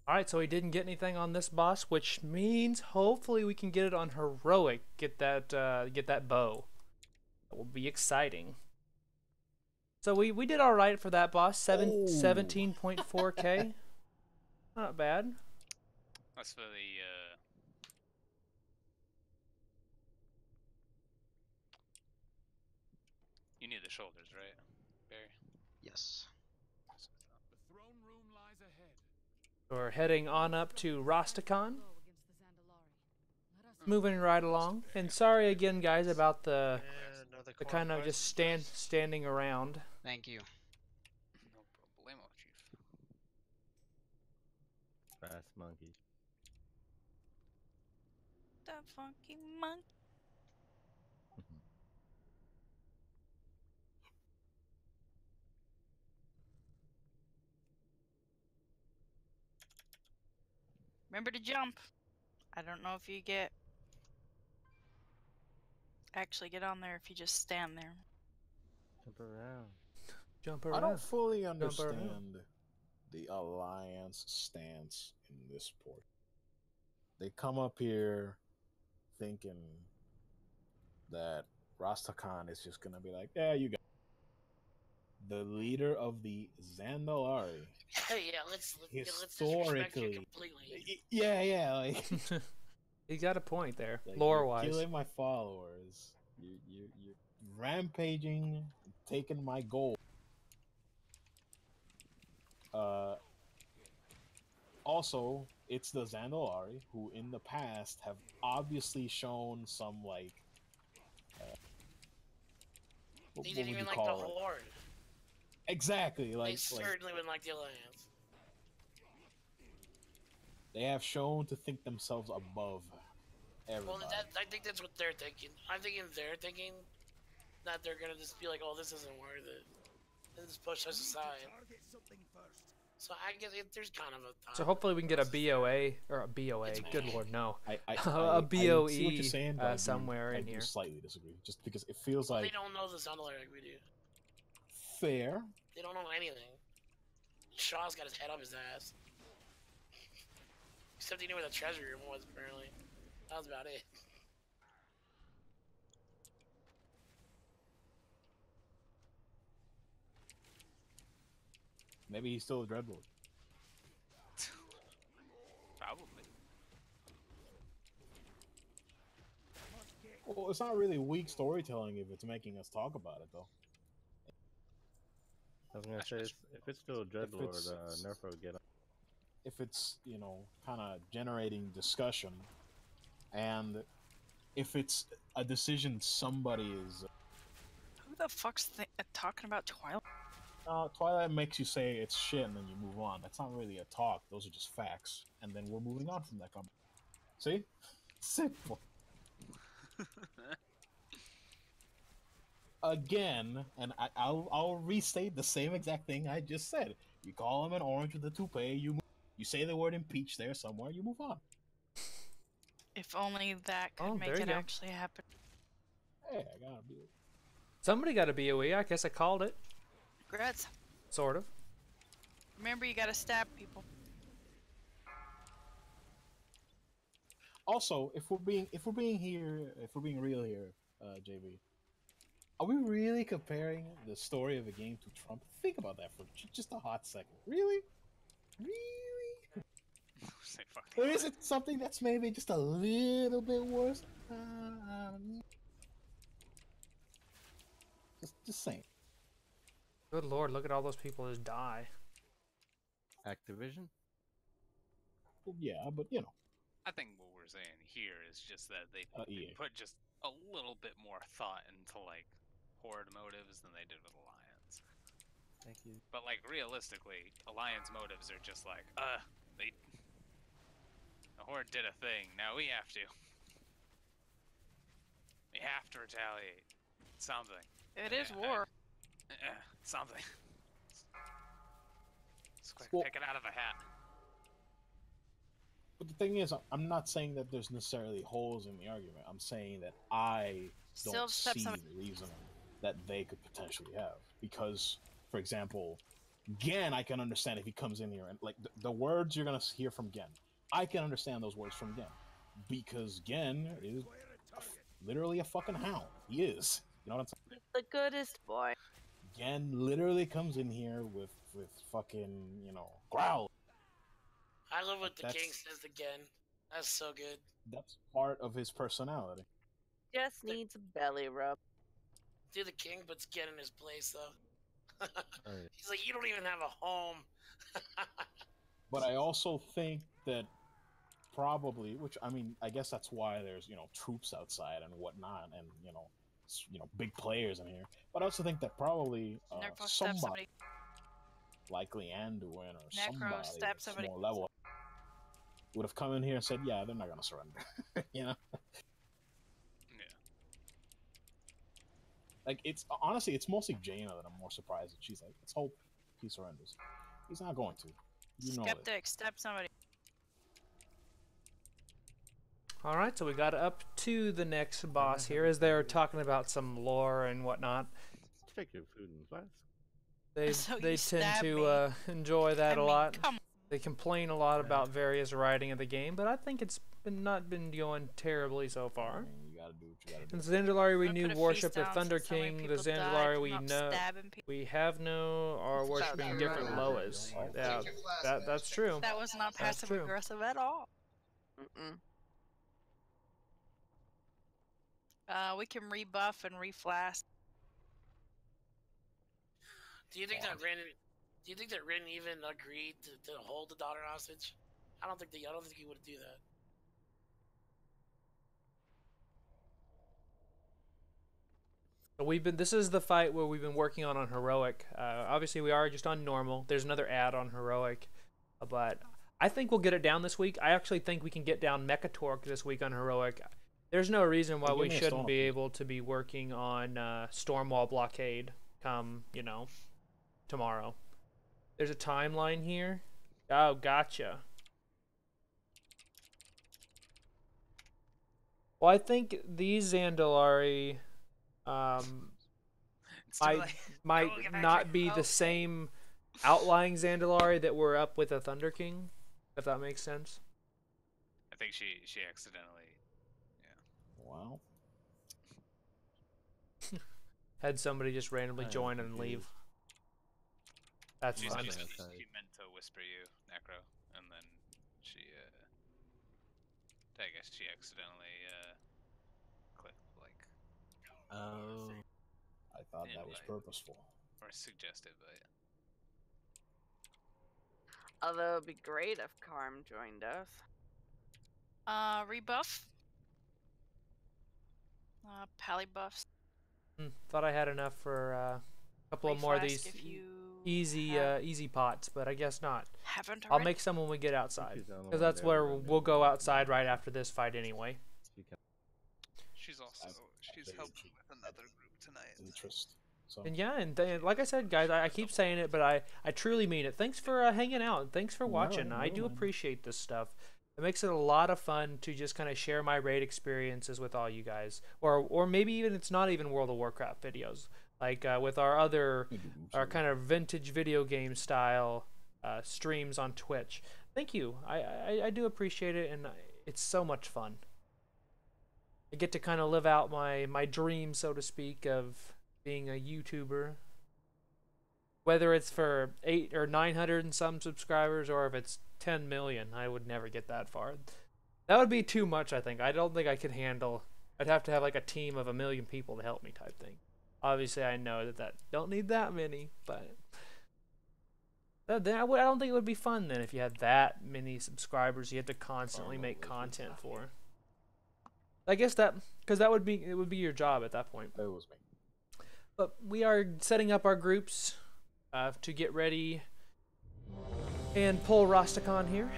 Alright, so he didn't get anything on this boss, which means hopefully we can get it on heroic. Get that bow. That will be exciting. So we did alright for that boss. 17.4k. Not bad. That's for the you need the shoulders, right, Barry? Yes. The throne room lies ahead. We're heading on up to Rastakhan. Moving right along. And sorry again, guys, about the kind of just standing around. Thank you. No problemo, chief. Fast monkey. The funky monkey. Remember to jump. I don't know if you actually get on there if you just stand there. Jump around. Jump I around. don't fully Jump understand around. the Alliance stance in this port. They come up here thinking that Rastakhan is just gonna be like, yeah, you got the leader of the Zandalari. Yeah, let's disrespect Historically, you completely. yeah, like You got a point there, like, lore-wise. you're killing my followers. You're rampaging, taking my gold. Also, it's the Zandalari who, in the past, have obviously shown some like. What They would didn't you even like call the it? Horde. Exactly, They like certainly wouldn't like the Alliance. they have shown to think themselves above everybody. Well, I think that's what they're thinking. I'm thinking they're thinking that they're gonna just be like, "Oh, this isn't worth it," and just push us aside. So I guess there's kind of a. So hopefully we can get a BOA or a BOA. Good lord, no. I A see what you're BOE saying, but somewhere I in do here. slightly disagree, just because it feels Well, like they don't know the Zandalor like we do. fair. They don't know anything. Shaw's got his head up his ass. Except he knew where the treasure room was, apparently. That was about it. Maybe he's still a Dreadlord. Probably. Well, it's not really weak storytelling if it's making us talk about it, though. I was gonna say, if it's still a Dreadlord, Nerf will get on. If it's, kind of generating discussion, and if it's a decision somebody is... Who the fuck's talking about Twilight? Twilight makes you say it's shit and then you move on. That's not really a talk. Those are just facts. And then we're moving on from that comment. See? Simple. Again, and I'll restate the same exact thing I just said. You call him an orange with a toupee, you say the word impeach there somewhere, you move on. If only that could make it actually happen. Hey, I gotta be... Somebody got a BOE. I guess I called it. Congrats. Sort of. Remember, you gotta stab people. Also, if we're being real here, JB, are we really comparing the story of a game to Trump? Think about that for just a hot second. Really? Or is it something that's maybe just a little bit worse? Just saying. Good lord, look at all those people just die. Activision? Well, yeah, but I think what we're saying here is just that they EA. put just a little bit more thought into like Horde motives than they did with Alliance. Thank you. But like realistically, Alliance motives are just like, the Horde did a thing. Now we have to. We have to retaliate. Something. It is war. Something. Just quick, Well, pick it out of a hat. But the thing is, I'm not saying that there's necessarily holes in the argument. I'm saying that I don't see the reason that they could potentially have. Because, for example, Gen, I can understand if he comes in here and like the words you're gonna hear from Gen. I can understand those words from Gen because Gen is literally a fucking hound. He is. You know what I'm saying? The goodest boy. Gen literally comes in here with fucking growl. I love what the That's- king says again. That's so good. That's part of his personality. Just needs a belly rub. Do the king puts Gen in his place though. Right. He's like, you don't even have a home. But I also think that probably, which I mean, I guess that's why there's troops outside and whatnot, and big players in here. But I also think that probably Necro stab somebody, somebody. likely Anduin or Necro somebody stab that's somebody. more level, would have come in here and said, "Yeah, they're not gonna surrender." Yeah. Like it's honestly, it's mostly Jaina that I'm more surprised that she's like, "Let's hope he surrenders." He's not going to. You know it. Skeptic, stab somebody. All right, so we got up to the next boss here as they're talking about some lore and whatnot. Take your food and flask. They So you they tend stab to me. enjoy that I a mean, lot. come on. They complain a lot about various writing of the game, but I think it's not been going terribly so far. You gotta do what you gotta do. In Zandalari, we I'm knew gonna put a worship feast the down Thunder since so many King. The people died Zandalari we from know stabbing people. we have no are It's worshiping about different that. Loas. Yeah, Take your flask, that's true. That was not That's passive true. aggressive at all. Mm-mm. We can rebuff and reflask. Do you think that Rin even agreed to hold the daughter hostage? I don't think he would do that. This is the fight where we've been working on heroic. Obviously we are just on normal. There's another ad on heroic, but I think we'll get it down this week. I actually think we can get down Mechatorque this week on heroic. There's no reason why Give we me a shouldn't be Storm. able to be working on Stormwall Blockade come, tomorrow. There's a timeline here. Oh, gotcha. Well, I think these Zandalari might not be the same outlying Zandalari that were up with the Thunder King, if that makes sense. I think she accidentally. Wow. Had somebody just randomly I'm join and leave. That's She fine. meant to whisper you, Necro, and then she, I guess she accidentally, clicked, like... Oh. I thought that was invite. purposeful. Or suggested, but... Although it'd be great if Karm joined us. Rebuff. Pally buffs. Thought I had enough for a couple of more of these Reflask if you easy pots, but I guess not. haven't I'll already. make some when we get outside, She's the only because one that's that where ever did we'll it. go outside right after this fight anyway. She's also, she's helping with another group tonight. Interest. So And yeah, and like I said, guys, I keep saying it, but I truly mean it. Thanks for hanging out, and thanks for watching. I do appreciate this stuff. It makes it a lot of fun to just kind of share my raid experiences with all you guys, or maybe even it's not even World of Warcraft videos, like with our kind of vintage video game style streams on Twitch. Thank you. I do appreciate it, and it's so much fun. I get to kind of live out my dream, so to speak, of being a YouTuber. Whether it's for 800 or 900 and some subscribers, or if it's 10 million, I would never get that far. That would be too much, I think. I don't think I could handle. I'd have to have like a team of 1 million people to help me, type thing. Obviously, I know that don't need that many, but then I don't think it would be fun then if you had that many subscribers you had to constantly make content for. I guess because it would be your job at that point. It was me. But we are setting up our groups to get ready and pull Rastakhan here.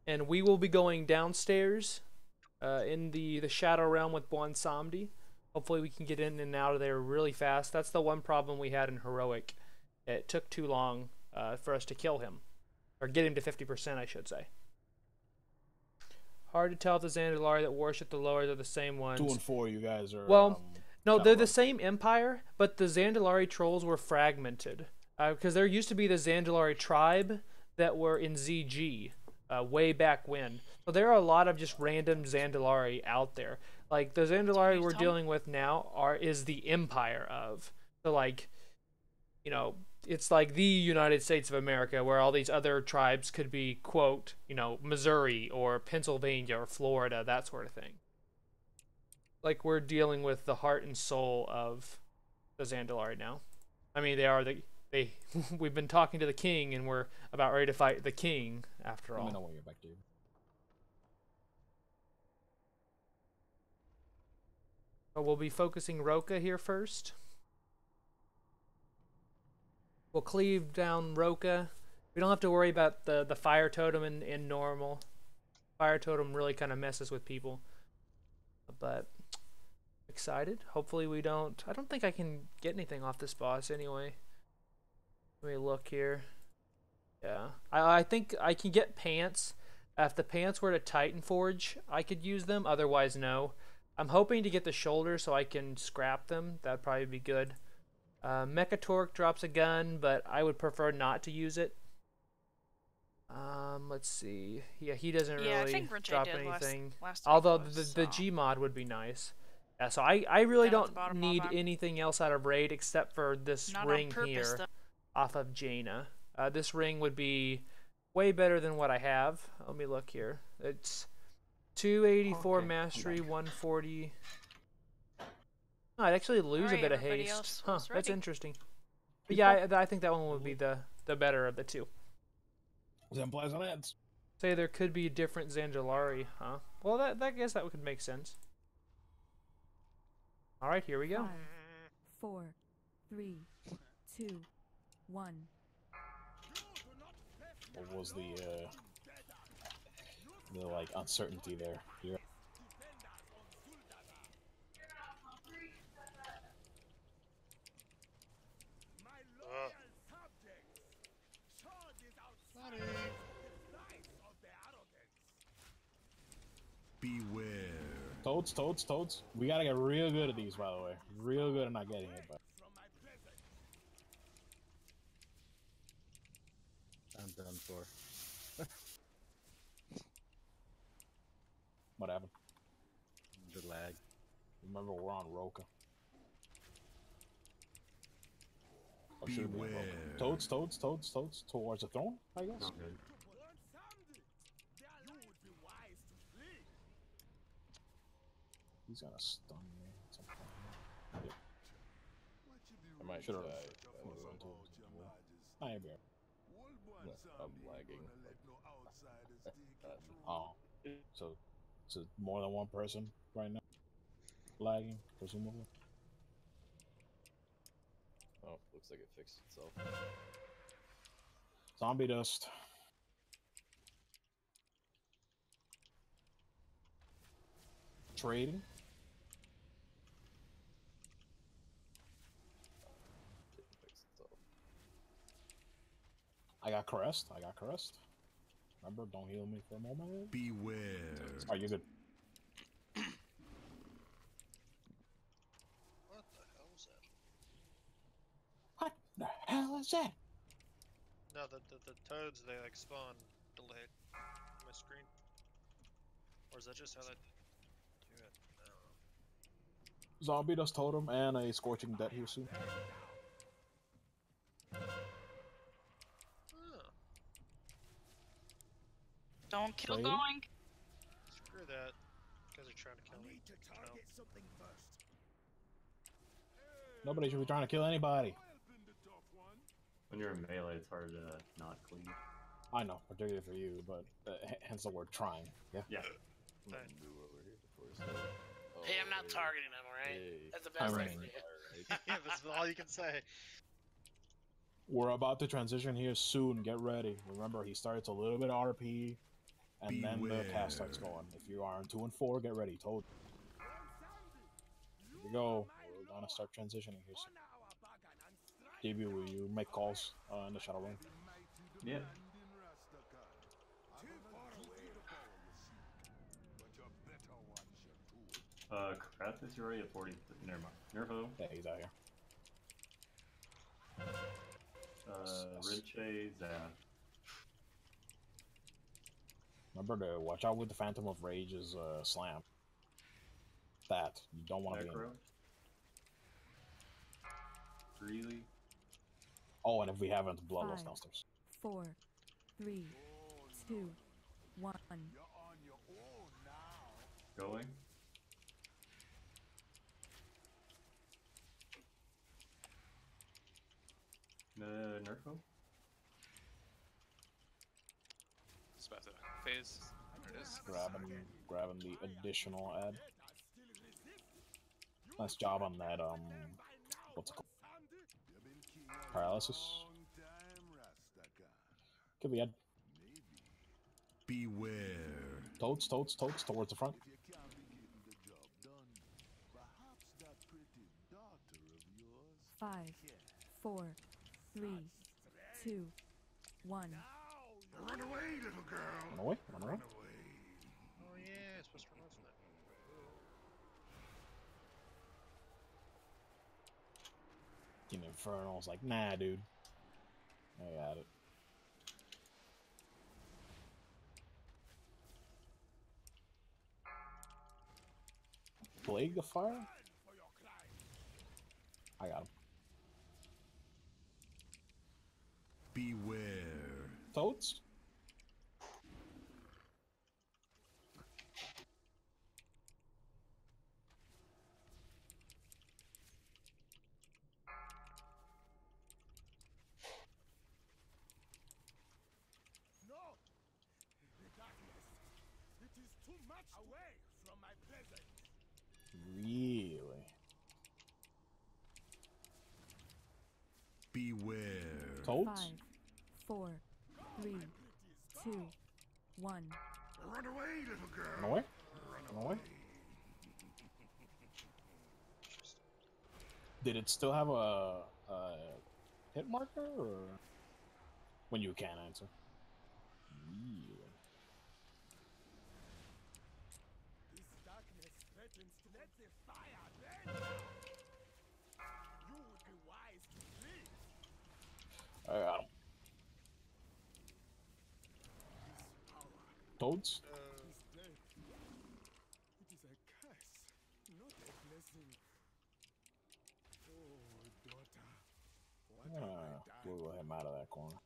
And we will be going downstairs in the Shadow Realm with Bwansamdi. Hopefully we can get in and out of there really fast. That's the one problem we had in Heroic. It took too long for us to kill him. Or get him to 50%, I should say. Hard to tell if the Zandalari that worship the lords are the same ones. 2 and 4, you guys are. Well, no, they're Shadow the same empire, but the Zandalari trolls were fragmented. Because there used to be the Zandalari tribe that were in ZG way back when. So there are a lot of just random Zandalari out there. Like, the Zandalari we're dealing with now is the empire of. So, like, it's like the United States of America, where all these other tribes could be, quote, you know, Missouri or Pennsylvania or Florida, that sort of thing. Like, we're dealing with the heart and soul of the Zandalari now. I mean, we've been talking to the king, and we're about ready to fight the king, after all. Let me know when you're back, dude. So we'll be focusing Roka here first. We'll cleave down Roka. We don't have to worry about the fire totem in normal. Fire totem really kind of messes with people. But excited. Hopefully we don't... I don't think I can get anything off this boss anyway. Let me look here. Yeah. I think I can get pants. If the pants were to Titan Forge, I could use them. Otherwise, no. I'm hoping to get the shoulder so I can scrap them. That'd probably be good. Mechatorque drops a gun, but I would prefer not to use it. Let's see. Yeah, he doesn't really drop anything. Although the G mod would be nice. Yeah, so I really don't need anything else out of Raid except for this ring here off of Jaina. This ring would be way better than what I have. Let me look here. It's 284 mastery, 140. Oh, I'd actually lose a bit of haste. Huh, that's interesting. But yeah, I think that one would be the better of the two. Say there could be a different Zandalari, huh? Well, that guess that could make sense. All right, here we go. 5, 4, 3, 2, 1. What was the like uncertainty there? You're Beware. Toads. We gotta get real good at these, by the way. Real good at not getting it, but. I'm done for. What happened? The lag. Remember, we're on Roka. Beware. Toads towards the throne, I guess. Okay. He's gonna stun me at some point. Yep. I might Should've try. I ain't bad. I'm lagging. Oh, so more than one person right now lagging, presumably. Oh, looks like it fixed itself. Zombie dust. Trading. Didn't fix itself. I got caressed. Remember, don't heal me for a moment. Beware. Are you good? What the hell was that? What the hell is that? No, the toads, they like spawn delayed on my screen. Or is that just how they do it? I don't know. Zombie dust totem and a scorching death here soon. Don't kill Trading? going. Screw that. You guys are trying to kill me. Nobody should be trying to kill anybody. When you're in melee, it's hard to not clean. I know, particularly for you, but hence the word trying. Yeah. Yeah. Hey, I'm not targeting him, alright? That's the best I can do. Yeah, that's all you can say. We're about to transition here soon. Get ready. Remember, he starts a little bit RP, and then the cast starts going. If you are on 2 and 4, get ready. Told you. Here we go. We're gonna start transitioning here soon. DB, will you make calls in the Shadow Room? Yeah. Kratos, you're already at 40. Never mind. Nervo. Yeah, he's out here. Rinche, Zap. Remember to watch out with the Phantom of Rage's slam. That you don't want to be in. Freely. Oh, and if we haven't, bloodlust 5, downstairs. 4, 3, 2, 1. Going. Nerfo? It's about to phase. There it is. Grabbing the additional ad. Nice job on that. What's it called? Paralysis. Give the ad. Beware. Toads towards the front. 5, 4, 3, 2, 1. Run away, little girl. Run away. Oh yeah, it's supposed to run from that. Team Infernal's like, nah, dude. I got it. Plague of Fire? I got him. Beware. Toads? No! The darkness. It is too much away from my presence. Really? Beware. Toads? 5, 4, 3, 2, 1. Run away, little girl. Run away? Run away? Did it still have a hit marker, or when you can answer? Really? This darkness threatens to let the fire burn. You would be wise to flee. I got him. Toads? It is a curse, not a blessing. Oh, daughter. What have I done? Wiggle him out of that corner.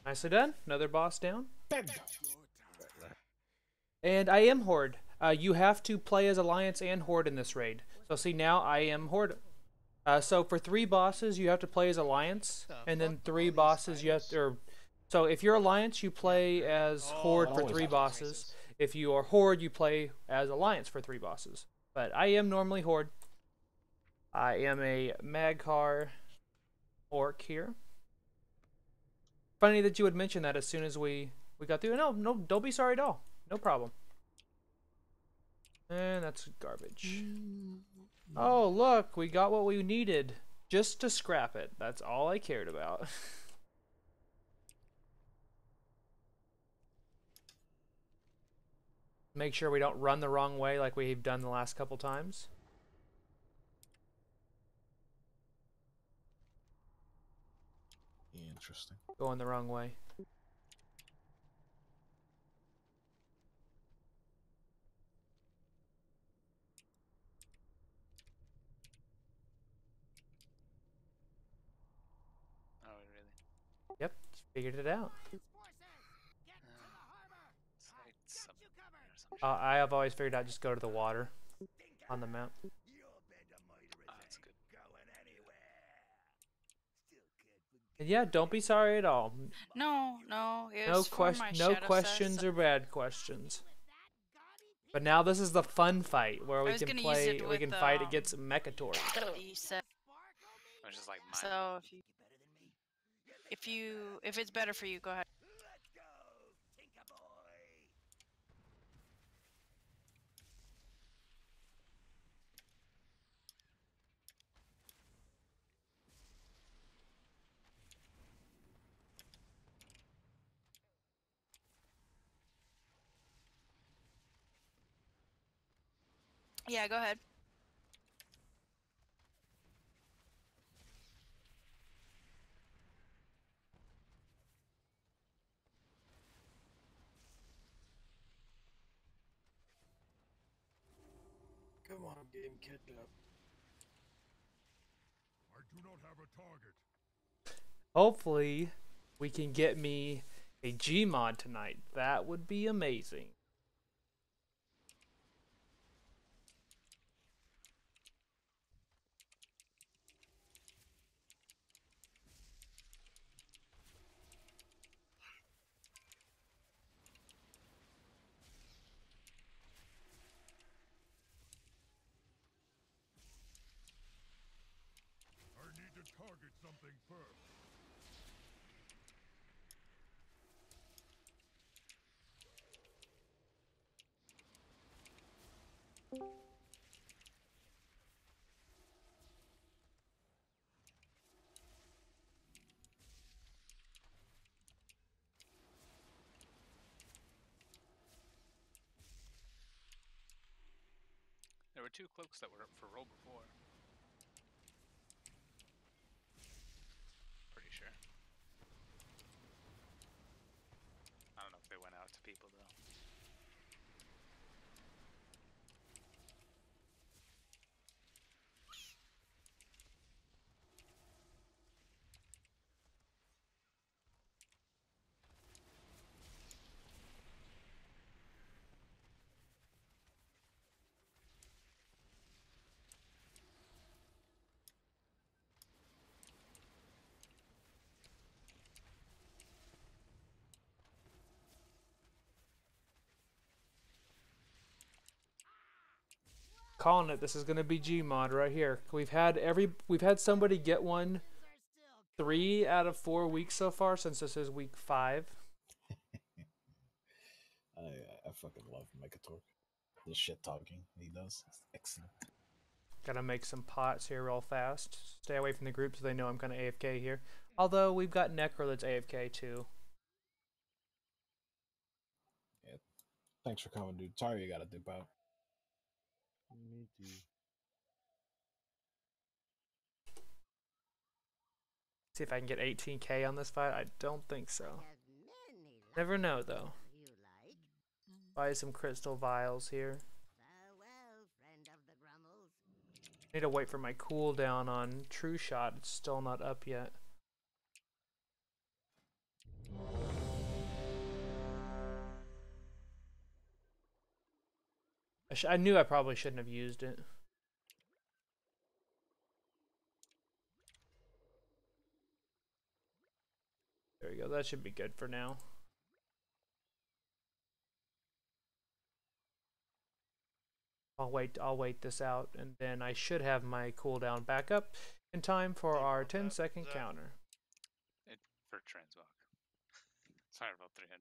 Nicely done. Another boss down. And I am Horde. You have to play as Alliance and Horde in this raid. So see, now I am Horde. So for 3 bosses, you have to play as Alliance, and then 3 bosses you have to... So if you're Alliance, you play as Horde for 3 bosses. If you are Horde, you play as Alliance for 3 bosses. But I am normally Horde. I am a Magcar Orc here. Funny that you would mention that as soon as we got through. No, don't be sorry at all. No problem. And that's garbage. Oh, look, we got what we needed just to scrap it. That's all I cared about. Make sure we don't run the wrong way like we've done the last couple times. Interesting. Going the wrong way. Oh, really? Yep, figured it out. I have always figured out just go to the water on the map. Oh, that's good. And yeah, don't be sorry at all. No, it was No questions or bad questions. But now this is the fun fight where we can play. We can fight against Mechator. Which is like mine. So if it's better for you, go ahead. Yeah, go ahead. Come on, Game catch up. I do not have a target. Hopefully, we can get me a Gmod tonight. That would be amazing. I need to target something first. There were 2 cloaks that were up for roll before. Pretty sure. I don't know if they went out to people though. Calling it. This is gonna be Gmod right here. We've had somebody get one 3 out of 4 weeks so far since this is week 5. I fucking love Megatork. The shit talking he does. It's excellent. Gotta make some pots here real fast. Stay away from the group so they know I'm kind of AFK here. Although we've got Necro that's AFK too. Yeah. Thanks for coming, dude. Sorry you gotta dip out. Me too. See if I can get 18k on this fight. I don't think so. Never know though. Buy some crystal vials here. Need to wait for my cooldown on True Shot. It's still not up yet. I knew I probably shouldn't have used it. There we go. That should be good for now. I'll wait this out, and then I should have my cooldown back up in time for our 10-second counter. For transmog. Sorry about 300.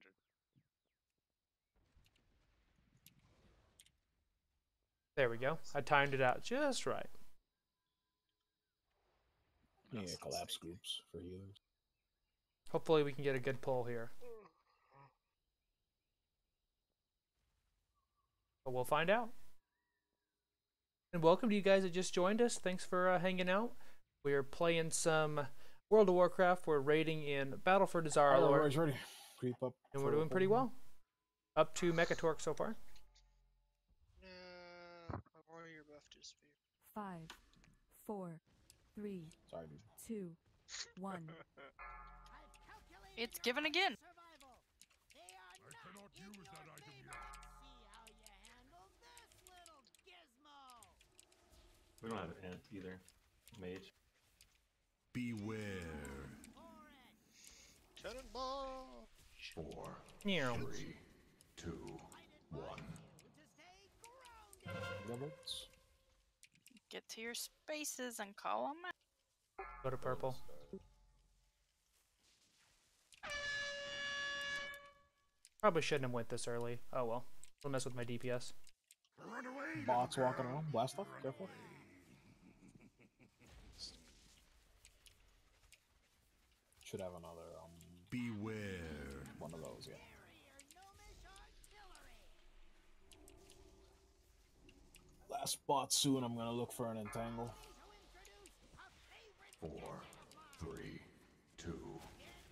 There we go. I timed it out just right. Yeah, collapse groups for healers. Hopefully we can get a good pull here. But we'll find out. And welcome to you guys that just joined us. Thanks for hanging out. We are playing some World of Warcraft. We're raiding in Battle for Dazar'alor. Ready. Creep up. And we're doing pretty well. Up to Mechatork so far. My warrior buff just be. 5, 4, 3, Sorry, dude. 2, 1. It's given again. I cannot use that item yet. We don't have an ant either. Mage. Beware. Cannonball. 4, Yeah. 3, 2, 1. Robots. Get to your spaces and call them out. Go to purple. Probably shouldn't have went this early. Oh well. Don't mess with my DPS. Bots walking around. Blast off. Careful. Should have another Beware. one of those, yeah. Last bot soon. I'm gonna look for an entangle. 4, 3, 2,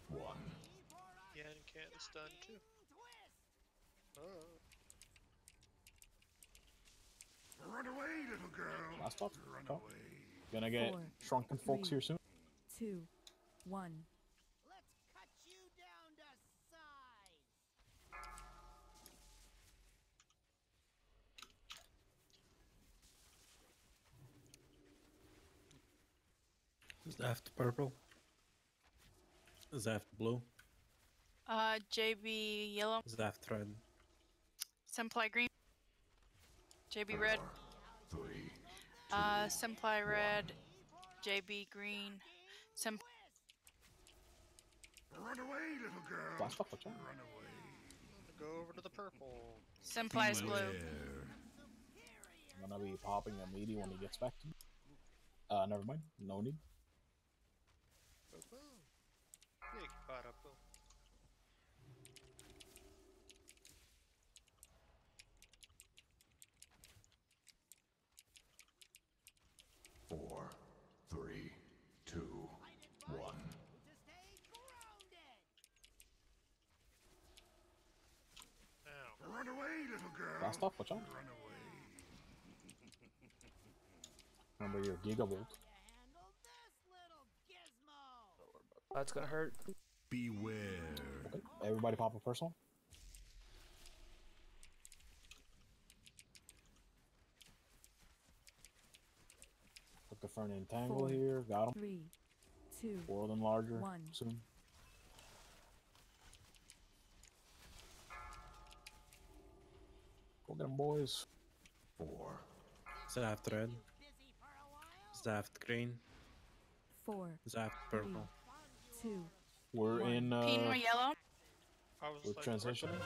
1. Yeah, and can't stun too. Oh. Run away, little girl. Last stop. Run Oh. away. Gonna get 4, shrunken folks 3, here soon. 2, 1. Let's cut you down to size. Zaft purple. Zaft blue. JB yellow. Zaft red. Simply green. JB red. 3. Simply red. JB green. Simply. Run away, little girl. Last stop. Watch out. Run away. Go over to the purple. Simply's blue. I'm gonna be popping a meaty when he gets back to me. Never mind. No need. Four, 3, 2, 1. Run away, little girl. Last stop. Watch out. Run away. Remember your gigavolt. That's gonna hurt. Beware. Okay. Everybody pop a personal. Looking for an entangle 4, here. Got him. 3, 2, World Enlarger 1. soon. Go get them, boys. 4. Zaft red. Zaft green. 4, Zaft purple. 2. We're in. Pinot yellow. We're transitioning.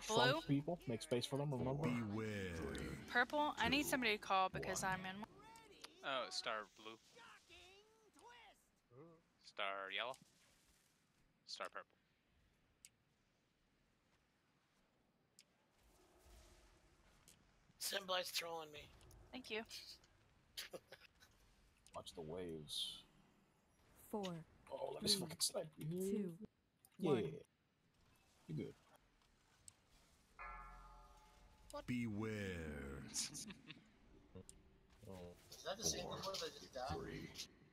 Blue. Shrunk people. Make space for them. Remember. Beware. Purple. I need somebody to call because I'm in. Oh, star blue. Star yellow. Star purple. Simply's trolling me. Thank you. Watch the waves. 4, Oh, let me 3, fucking snipe you. 2, Yeah. 1. You good. Beware. Oh. Is that the same one that just died? 3,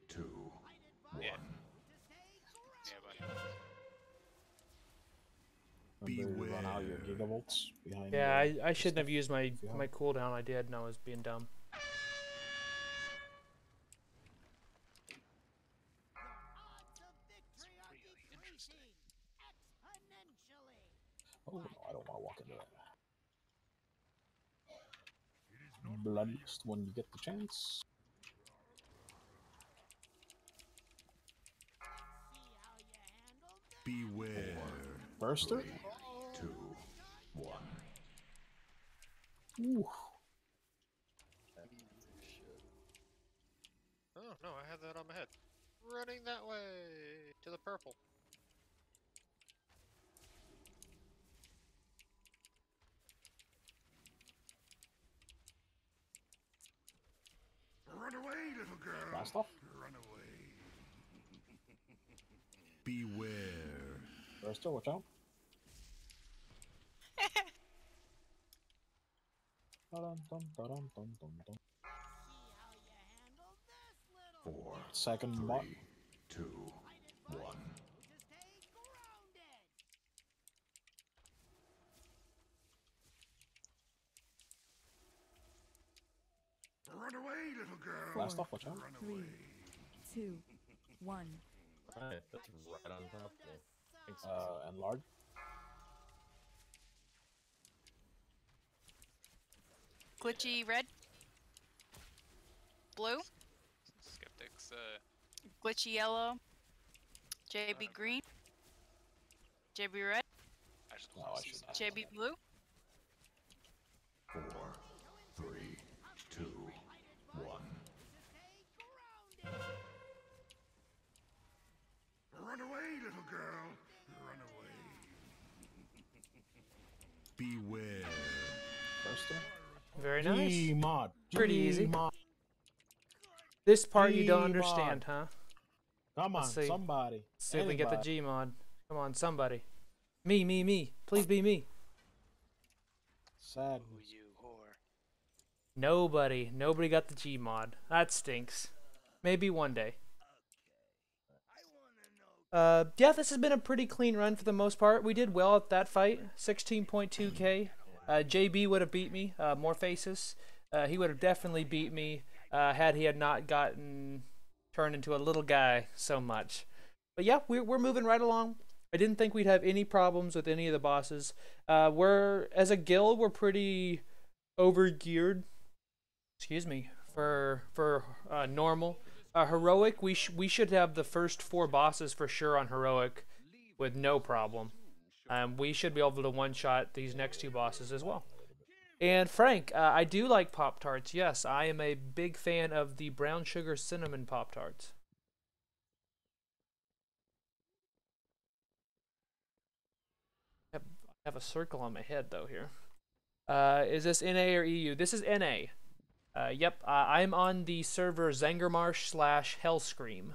2, 1. Yeah. Yeah, buddy. Remember to run out your gigavolts behind. Yeah, I shouldn't have used my Yeah. my cooldown. I did, and I was being dumb. Oh no, I don't want to walk into that. Bloodiest when you get the chance. Beware. Burster. 3, 2, 1. Ooh. Oh no, I had that on my head. Running that way to the purple. Run away, little girl. Last off. Run away. Beware. Burster, watch out. Dum-dum-dum-dum-dum-dum. 4, Second 3, bot. 2, 1. Run away, little girl. Last off, watch out. Run 3, away. 2, 1. Alright, that's right on top there. Thanks. And large. Glitchy red. Blue. Skeptics. Glitchy yellow. JB green. JB red. No, I should not. JB blue. 4, 3, 2, 1. Run away, little girl. Run away. Beware. Burster. Very nice. G-mod. Pretty easy. G-mod. This part you don't G-mod. understand, huh? Come on, Let's see. somebody. See if we get the Anybody. Gmod. Come on, somebody. Me. Please be me. Sad. you whore. Nobody got the Gmod. That stinks. Maybe one day. Yeah, this has been a pretty clean run for the most part. We did well at that fight. 16.2k. JB would have beat me. More faces. He would have definitely beat me had he had not gotten turned into a little guy so much. But yeah, we're moving right along. I didn't think we'd have any problems with any of the bosses. As a guild, we're pretty overgeared. Excuse me, for normal. Heroic, we should have the first 4 bosses for sure on heroic with no problem. We should be able to one-shot these next 2 bosses as well. And Frank, I do like Pop-Tarts. Yes, I am a big fan of the brown sugar cinnamon Pop-Tarts. I have a circle on my head though here. Is this NA or EU? This is NA. Yep, I'm on the server Zangermarsh/Hellscream.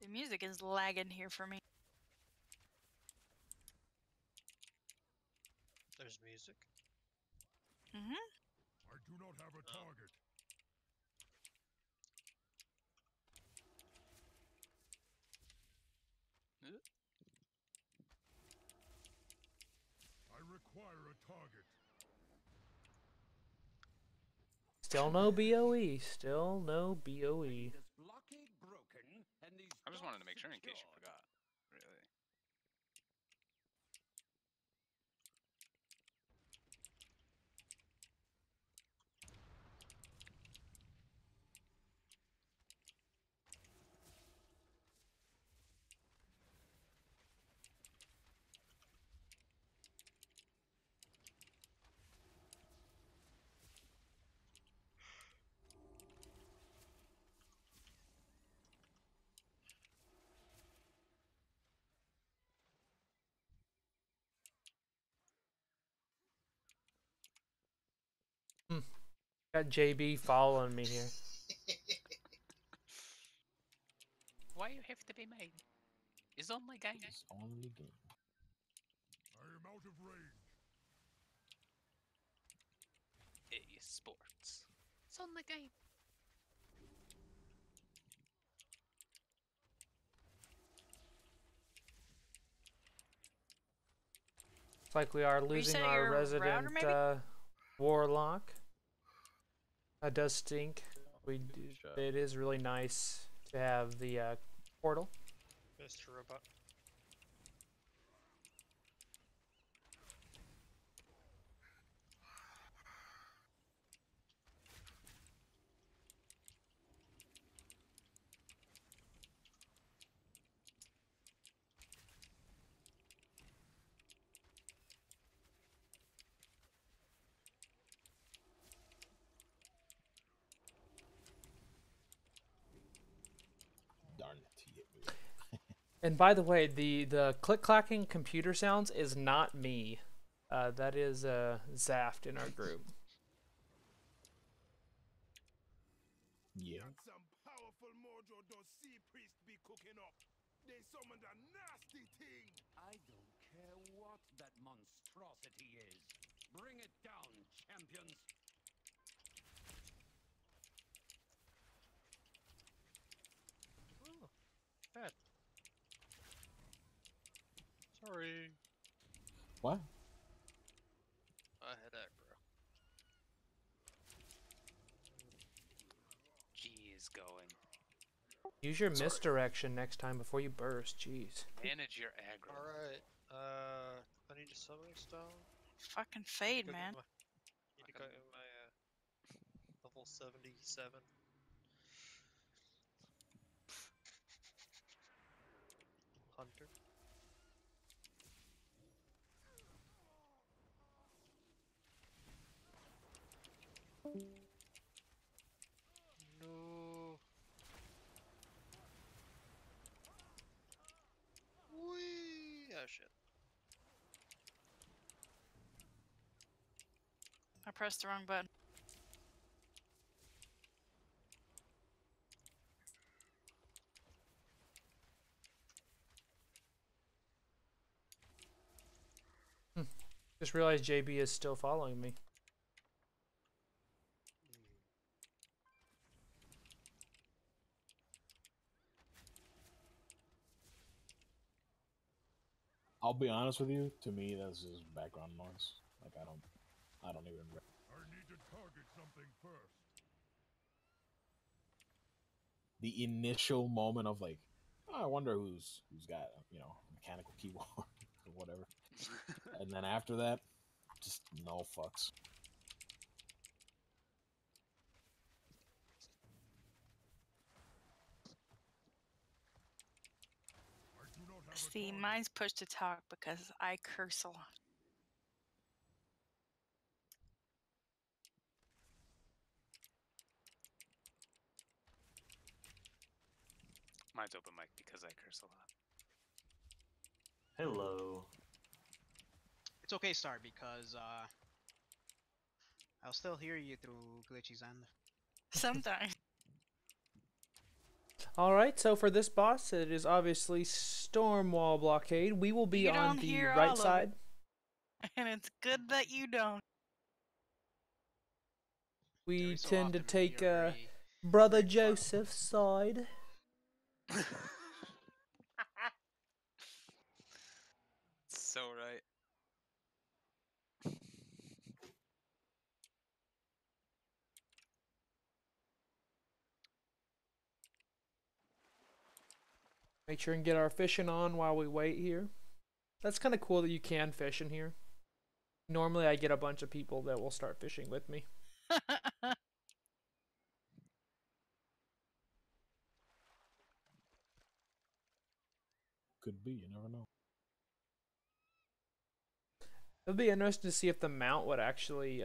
The music is lagging here for me. There's music. Mm-hmm. I do not have a target. I require a target. Still no BOE. Still no BOE. I just wanted to make sure in case you forgot. Really. Got JB following me here. Why you have to be made? It's only game. It's only game. I am out of range. It's sports. It's only game. Looks like we are losing our resident warlock. That does stink. It is really nice to have the portal. Mr. Robot. Darn it, he hit me. And by the way, the click-clacking computer sounds is not me. That is Zaft in our group. Yeah. Got some powerful mojo those sea priests be cooking up. They summoned a nasty thing. I don't care what that monstrosity is. Bring it down, champions. Oh, bad. Sorry. What? I had that, bro. G is going. Use your misdirection next time before you burst. Jeez. Manage your aggro. Alright, I need a summoning stone. Fucking fade, man. Need to go in my, level 77. Hunter. No. shit. I pressed the wrong button. Just realized JB is still following me. I'll be honest with you. To me, that's just background noise. Like I don't even. I need to target something first. The initial moment of like, oh, I wonder who's got a mechanical keyboard or whatever, and then after that, just no fucks. See, mine's push to talk because I curse a lot. Mine's open mic because I curse a lot. Hello. It's okay, Star, because I'll still hear you through Glitchy's end. Sometimes. Alright, so for this boss, it is obviously Storm Wall Blockade. We will be You on don't the hear all right of side. it. And it's good that you don't. We so tend to often when take you're very- Brother Joseph's side. So right. Make sure and get our fishing on while we wait here. That's kind of cool that you can fish in here. Normally I get a bunch of people that will start fishing with me. Could be, you never know. It'll be interesting to see if the mount would actually,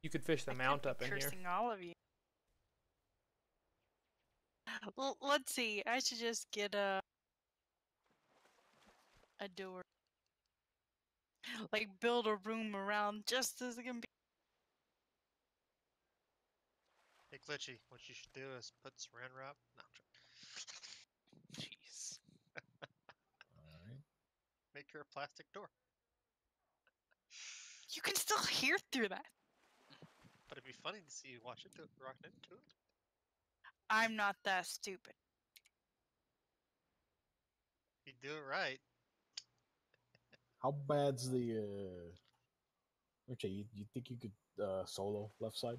you could fish the mount up in here. Cursing all of you. Well, let's see. I should just get a door. Like build a room around just as it can be. Hey, Glitchy, what you should do is put saran wrap. No, I'm joking. Jeez. Alright. Make her a plastic door. You can still hear through that. But it'd be funny to see you watch it rock into it. I'm not that stupid. If you do it right. How bad's the okay, you think you could solo left side?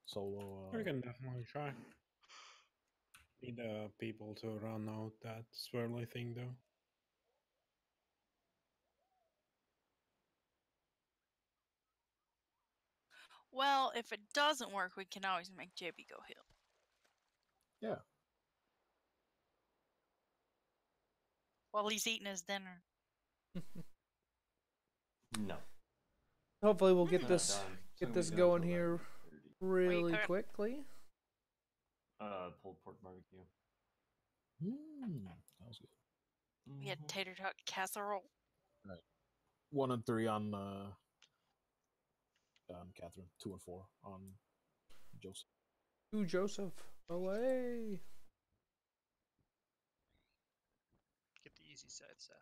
Solo We can definitely try. Need people to run out that swirly thing though. Well, if it doesn't work, we can always make JB go heal. Yeah. While he's eating his dinner. No. Hopefully we'll Not get this done. So we go going till here 11:30. really quickly. Pulled pork barbecue. That was good. We had tater tot casserole. Right. 1 and 3 on Catherine. 2 and 4 on Joseph. Ooh, Joseph, away. Get the easy side, Saft.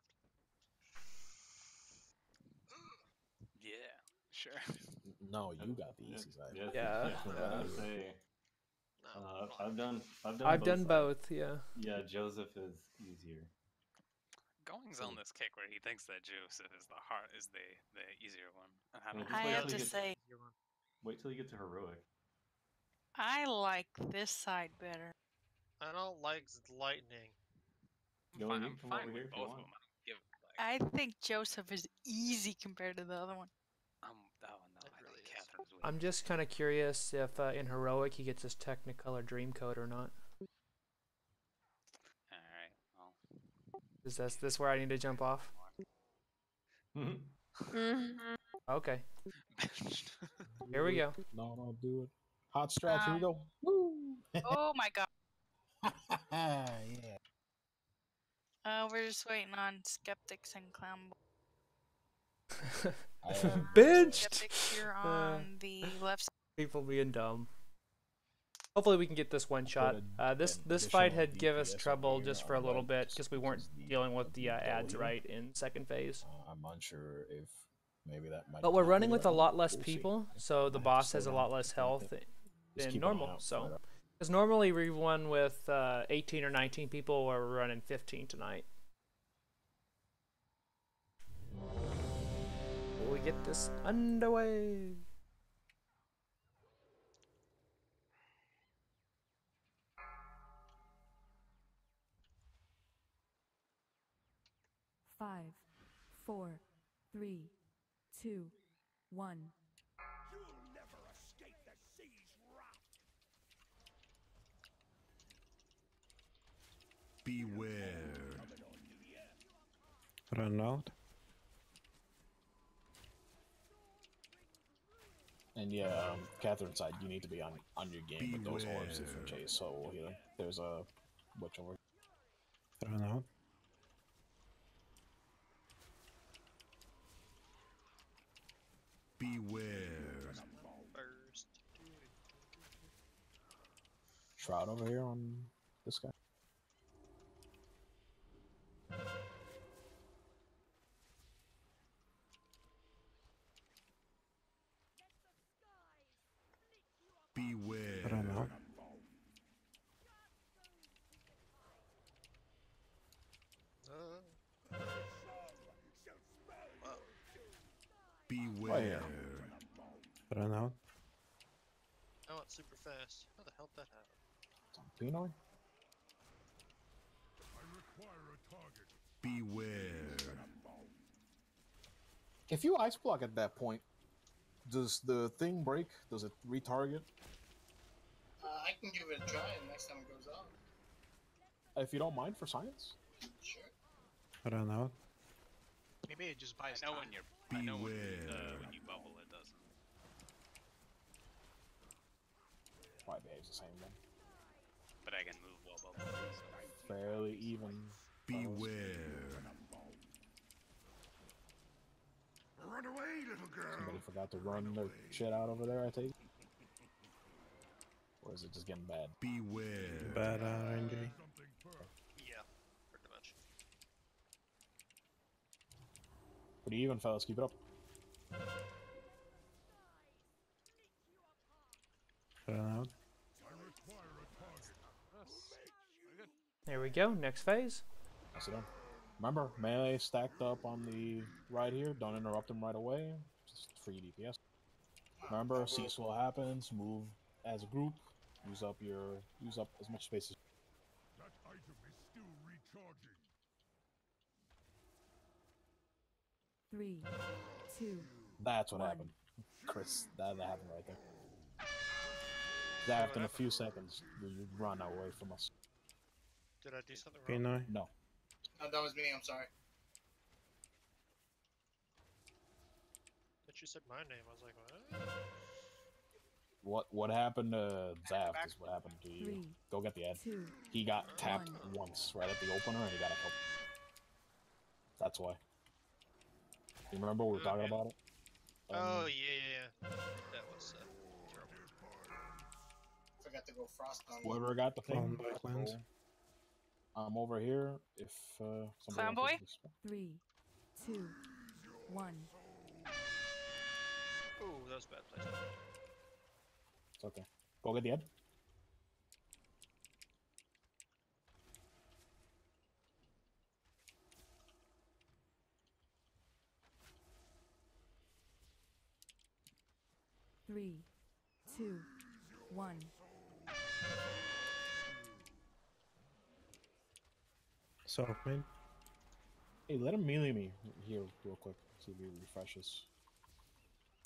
Yeah, sure. No, you got the easy side. Yeah. I would say, I've done both. Yeah. Yeah, Joseph is easier. Going's on this kick where he thinks that Joseph is the easier one. I have to say, Wait till you get to heroic. I like this side better. I don't like lightning. I'm fine with both of them. I think Joseph is easy compared to the other one. Oh no, I think Catherine's weak. I'm just kind of curious if in heroic he gets his Technicolor Dreamcoat or not. Alright, well. Is this where I need to jump off? Okay. Here we go. No, don't do it. Hot stretch. Here we go. Woo! Oh my god. Yeah. We're just waiting on skeptics and clown. Benched. Skeptics, you're on the left side. People being dumb. Hopefully we can get this one shot. This fight had give us trouble just for a little bit because we weren't dealing with the ads right in second phase. I'm unsure if maybe that might. But we're running with a lot less people, so the boss has a lot less health than normal. So, because normally we run with 18 or 19 people, or we're running 15 tonight. Will we get this underway? Five, 4, 3, 2, 1. You'll never escape the sea's wrath. Beware. Run out. And yeah, Catherine's side, you need to be on your game with those orbs if you chase. So yeah, there's a witch over. Run out. Beware. Shroud over here on this guy. Beware. Run out. Beware. Run out. I went super fast. How the hell did that happen? Pinoy? Beware. If you ice block at that point, does the thing break? Does it retarget? I can give it a try next time it goes off. If you don't mind for science? Sure. Run out. Maybe it just buys I know time. when you're. I know when you bubble, it doesn't. Probably behaves the same then. But I can move while bubbling. So. Fairly even. Beware. Run away, little girl. Somebody forgot to run their shit out over there, I take it? Or is it just getting bad? Beware. Bad RNG. Yeah, pretty much. Pretty even, fellas. Keep it up. Run out. There we go. Next phase. Nice done. Remember, melee stacked up on the right here. Don't interrupt them right away. Just free DPS. Remember, cease what happens. Move as a group. Use up as much space as. That item is still recharging. 3, 2. That's what happened, Chris. That happened right there. After a few seconds, you run away from us. Did I do something wrong? No. Oh, that was me. I'm sorry. But you said my name. I was like, what? What happened to Zaft is what happened to you. 3, Go get the ad. 2, He got tapped once right at the opener and he got a help. That's why. You remember we were talking about it? Oh yeah. That was terrible. Forgot to go frost on. Whoever got the thing. Clowns. I'm over here. If somebody Clown boy? 3, 2, 1. Ooh, that was bad placement. It's okay. Go get the ad. Three, 2, 1. Soft mid. Hey, let him melee me here real quick. See if he refreshes.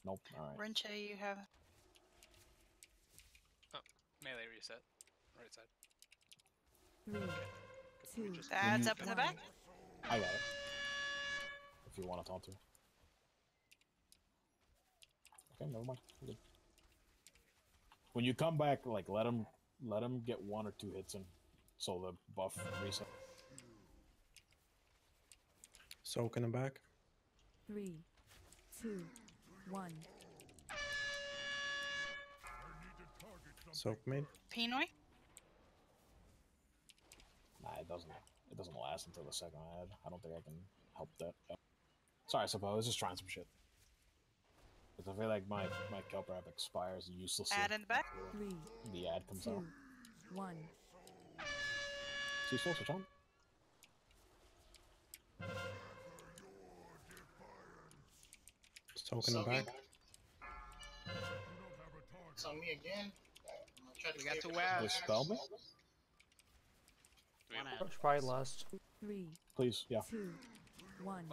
Nope. Alright. Renche, you have. Oh, melee reset. Right side. 3, 2. That's up in the back. I got it. If you want to talk to. Okay, never mind. We're good. When you come back, like let him get 1 or 2 hits in, so the buff reset. Soak in the back. 3, 2, 1. Soak mid. Pinoy? Nah, it doesn't. It doesn't last until the second ad. I don't think I can help that. Sorry, I suppose. Just trying some shit. Because I feel like my kelp wrap expires uselessly. Ad in the back. 3, The ad comes 2, out. 1. See, switch on. Soak in the back. It's on me again. We got 2 ads. Dispel me? One ad. It's probably last. 3, Please, yeah. 2, 1.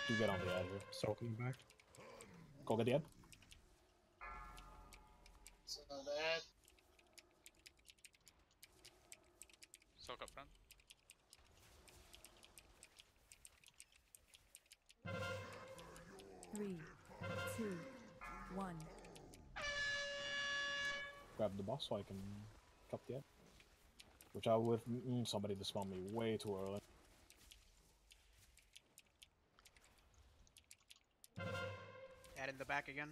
Do get on the ad here. Soak in the back. Go get the ad. So that. Soak up front. Three, 2, 1. Grab the boss so I can cup the ad. Which I would. Somebody dispelled me way too early. Ad in the back again.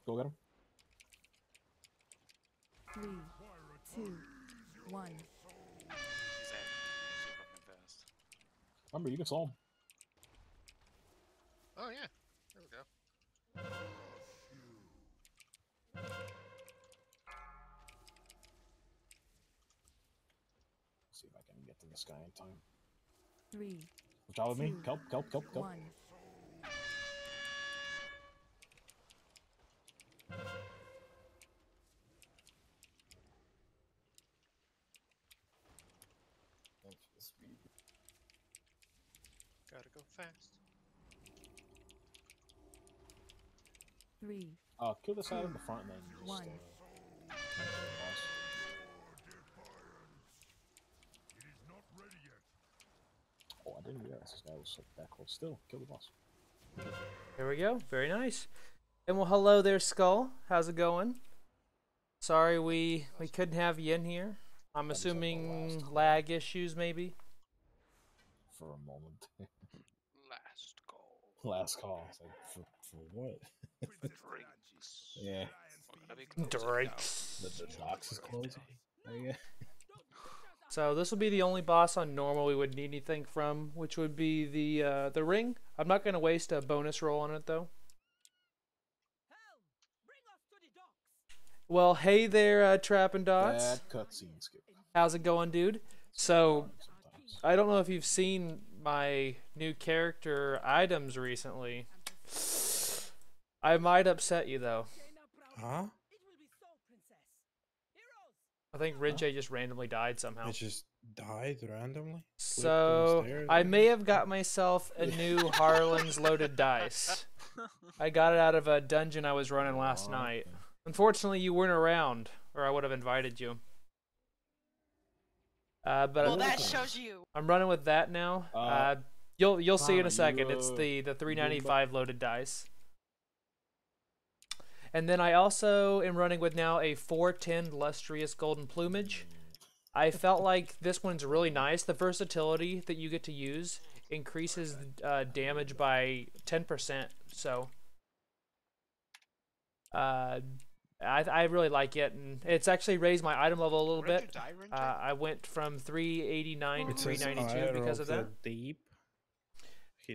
Go get him. 3, 2, 1. He's at super fucking fast. Remember, you can solve him. Oh yeah, there we go. See if I can get to this guy in time. 3, Watch out with me. 2, Kelp. 1. Gotta go fast. 3, Kill this guy in the front and then just. 1. Oh, I didn't realize this guy was so that close. Still, kill the boss. There we go. Very nice. And well, hello there, Skull. How's it going? Sorry we couldn't have you in here. I'm assuming lag issues, maybe. For a moment. Last call. Last call. It's like, for what? Yeah. Draexit. The docks is closing. Oh, yeah. So this will be the only boss on normal we would need anything from, which would be the ring. I'm not going to waste a bonus roll on it though. Well, hey there, Trappin' Dots. Bad cutscene skip. How's it going, dude? So, I don't know if you've seen my new character items recently. I might upset you though. Huh? I think Rinjay just randomly died somehow. It just died randomly? So, I may have got myself a new Harlan's loaded dice. I got it out of a dungeon I was running last night. Unfortunately, you weren't around, or I would have invited you. But Well, that shows you. I'm running with that now. You'll see in a second. It's the 395 loaded dice. And then I also am running with now a 410 lustrous golden plumage. I felt like this one's really nice. The versatility that you get to use increases damage by 10%. So I really like it, and it's actually raised my item level a little bit. I went from 389 to 392 because of that. Deep.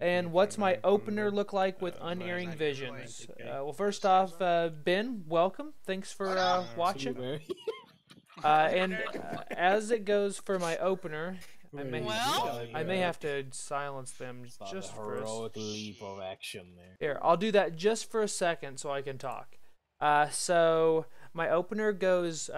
And what's my opener look like with Unerring Visions? Well, first off, Ben, welcome. Thanks for watching. And as it goes for my opener, I may have to silence them just for a heroic leap of action there. Here, I'll do that just for a second so I can talk. So my opener goes,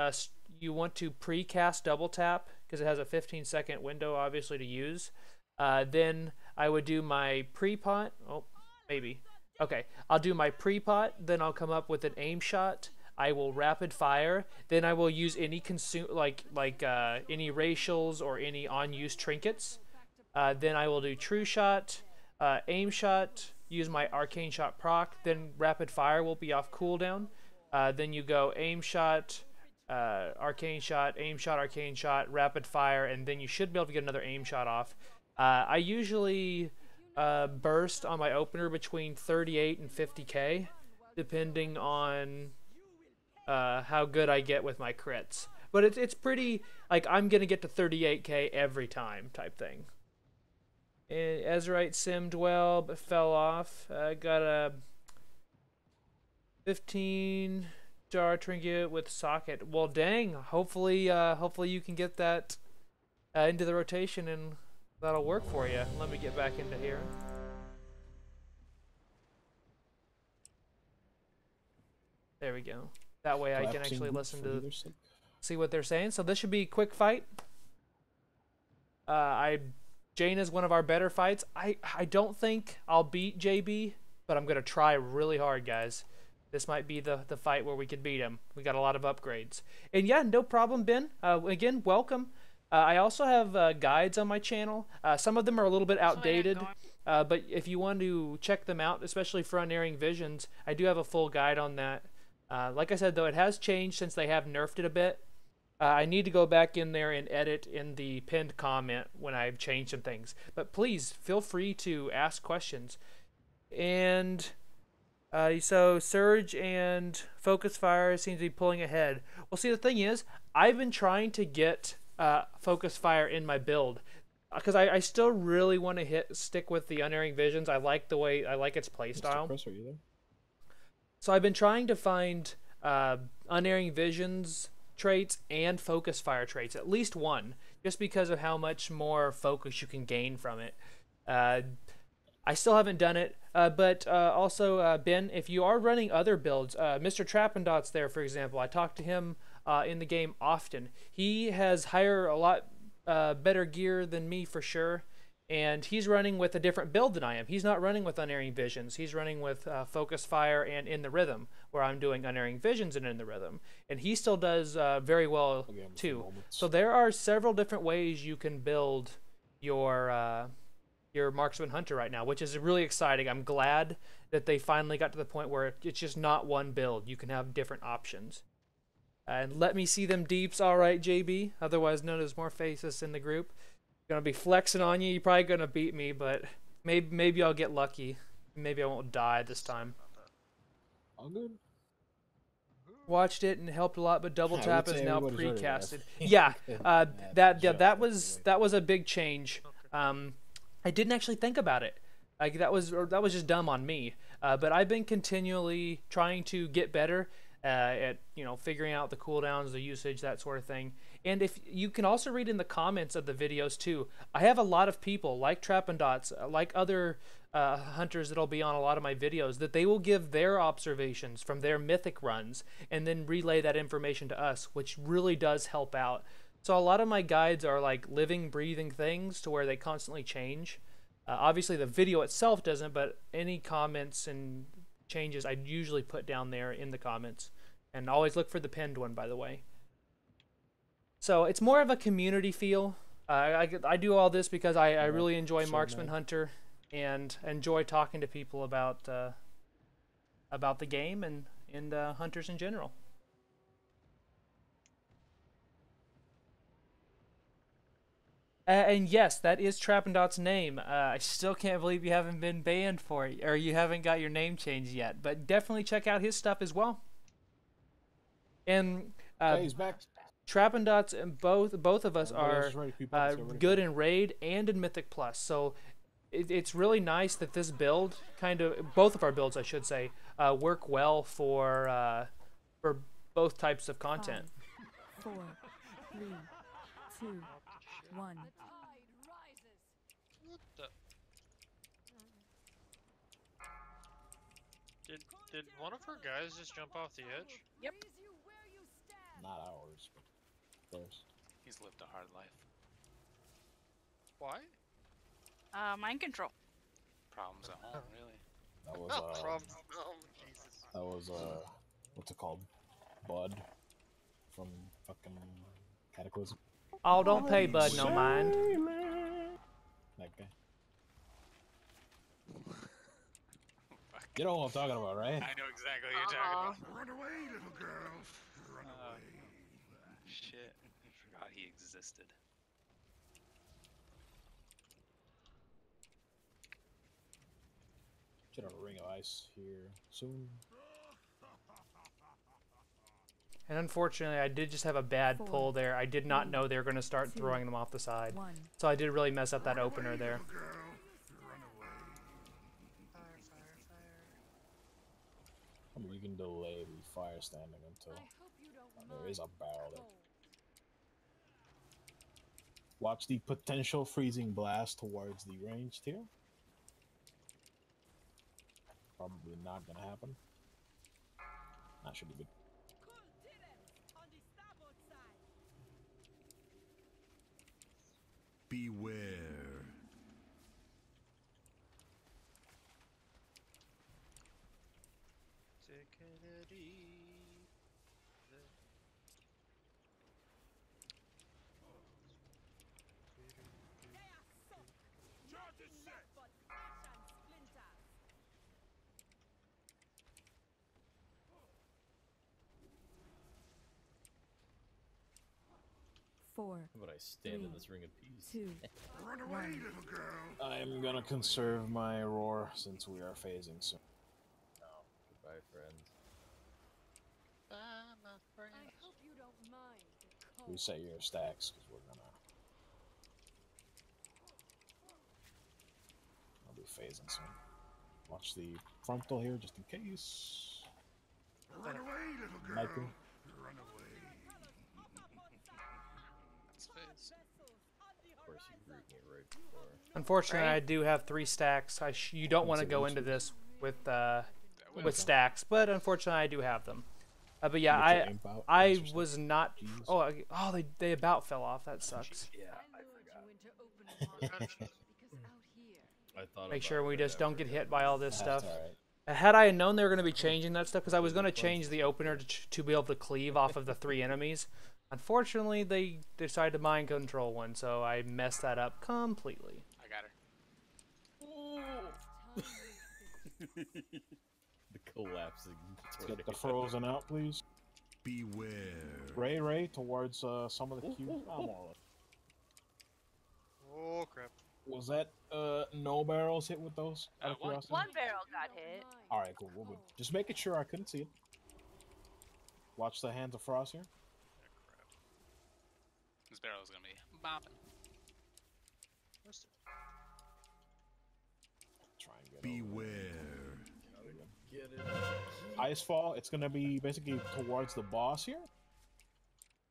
you want to pre-cast double tap because it has a 15-second window obviously to use. Then I would do my pre-pot. Oh, maybe. Okay, I'll do my pre-pot. Then I'll come up with an aim shot. I will rapid fire. Then I will use any any racials or any on-use trinkets. Then I will do true shot, aim shot. Use my arcane shot proc. Then rapid fire will be off cooldown. Then you go aim shot, arcane shot, aim shot, arcane shot, rapid fire, and then you should be able to get another aim shot off. I usually burst on my opener between 38 and 50k, depending on how good I get with my crits. But it's pretty, like, I'm going to get to 38k every time type thing. Ezraite simmed well, but fell off. Got a 15 jar trinket with socket. Well, dang. Hopefully you can get that into the rotation and that'll work for you. Let me get back into here. There we go. That way I can actually listen to see what they're saying. So this should be a quick fight. Jane is one of our better fights. I don't think I'll beat JB, but I'm gonna try really hard, guys. This might be the fight where we could beat him. We got a lot of upgrades. And yeah, no problem, Ben. Again, welcome. I also have guides on my channel. Some of them are a little bit outdated, but if you want to check them out, especially for Unerring Visions, I do have a full guide on that. Like I said, though, it has changed since they have nerfed it a bit. I need to go back in there and edit in the pinned comment when I've changed some things. But please, feel free to ask questions. And so Surge and Focus Fire seem to be pulling ahead. Well, see, the thing is, I've been trying to get Focus Fire in my build because I still really want to stick with the Unerring Visions. I like its playstyle. Chris, are you there? So I've been trying to find Unerring Visions traits and Focus Fire traits, at least one, just because of how much more focus you can gain from it. I still haven't done it, but also, Ben, if you are running other builds, Mr. Trappendot's there, for example. I talk to him in the game often. He has a lot better gear than me for sure, and he's running with a different build than I am. He's not running with Unerring Visions. He's running with Focus Fire and In the Rhythm, where I'm doing Unerring Visions and In the Rhythm. And he still does very well, too. So there are several different ways you can build your Marksman Hunter right now, which is really exciting. I'm glad that they finally got to the point where it's just not one build. You can have different options. And let me see them deeps. All right, JB, otherwise known as More Faces in the group. Gonna be flexing on you. You're probably gonna beat me, but maybe I'll get lucky. Maybe I won't die this time. All good. Watched it and helped a lot, but double tap is now precasted. Yeah, that was a big change. I didn't actually think about it. Like that was just dumb on me. But I've been continually trying to get better at figuring out the cooldowns, the usage, that sort of thing. And if you can also read in the comments of the videos too, I have a lot of people like Trappendots, like other hunters that'll be on a lot of my videos, that they will give their observations from their mythic runs and then relay that information to us, which really does help out. So a lot of my guides are like living, breathing things to where they constantly change. Obviously the video itself doesn't, but any comments and changes I usually put down there in the comments. And always look for the pinned one, by the way. So it's more of a community feel. I do all this because I really enjoy Marksman Hunter and enjoy talking to people about the game and hunters in general. And yes, that is Trappendot's name. I still can't believe you haven't been banned for it, or you haven't got your name changed yet. But definitely check out his stuff as well. And he's back. Trappendots and both of us are good in Raid and in Mythic Plus. So it's really nice that this build, both of our builds, I should say, work well for both types of content. 5, 4, 3, 2, 1. Did one of her guys just jump off the edge? Yep. Not ours, but theirs. He's lived a hard life. Why? Mind control. Problems at home, really. That was Problems. Oh, Jesus. That was what's it called? Bud from fucking Cataclysm. Oh, don't pay Bud no mind. That guy. You know what I'm talking about, right? I know exactly what you're talking about. Run away, little girl. Run away. Shit, I forgot he existed. Should have a ring of ice here soon. And unfortunately, I did just have a bad pull there. I did not know they were going to start throwing them off the side. So I did really mess up that opener there. I mean, you can delay the fire standing until there is a barrel there. Watch the potential freezing blast towards the ranged here. Probably not going to happen. That should be good. Beware. How about I stand in this ring of peace? 2, Run away, little girl. I'm gonna conserve my roar since we are phasing soon. Goodbye, friends. Bye, my friend. I hope you don't mind the cold. Reset your stacks because we're gonna. I'll be phasing soon. Watch the frontal here just in case. Run away, little girl. Might be. Run away. That's phase. Of course, you grouped me right before. Unfortunately, I do have 3 stacks. You don't want to go into this with stacks, but unfortunately, I do have them. But yeah, I was not. Oh, they about fell off. That sucks. Yeah, I forgot. I thought Make about sure we it, just don't get hit by all this stuff. Alright. Had I known they were going to be changing that stuff, because I was going to change the opener to be able to cleave off of the 3 enemies. Unfortunately, they decided to mind control one, so I messed that up completely. I got her. The collapsing. Get the frozen out, please. Beware. Ray, towards some of the cubes. Oh crap. Was that no barrels hit with those? Out of curiosity? One barrel got hit. Alright, cool. We're good. Just making sure I couldn't see it. Watch the hands of frost here. This barrel is gonna be bopping. Try and get Beware. Get it. Icefall, it's gonna be basically towards the boss here.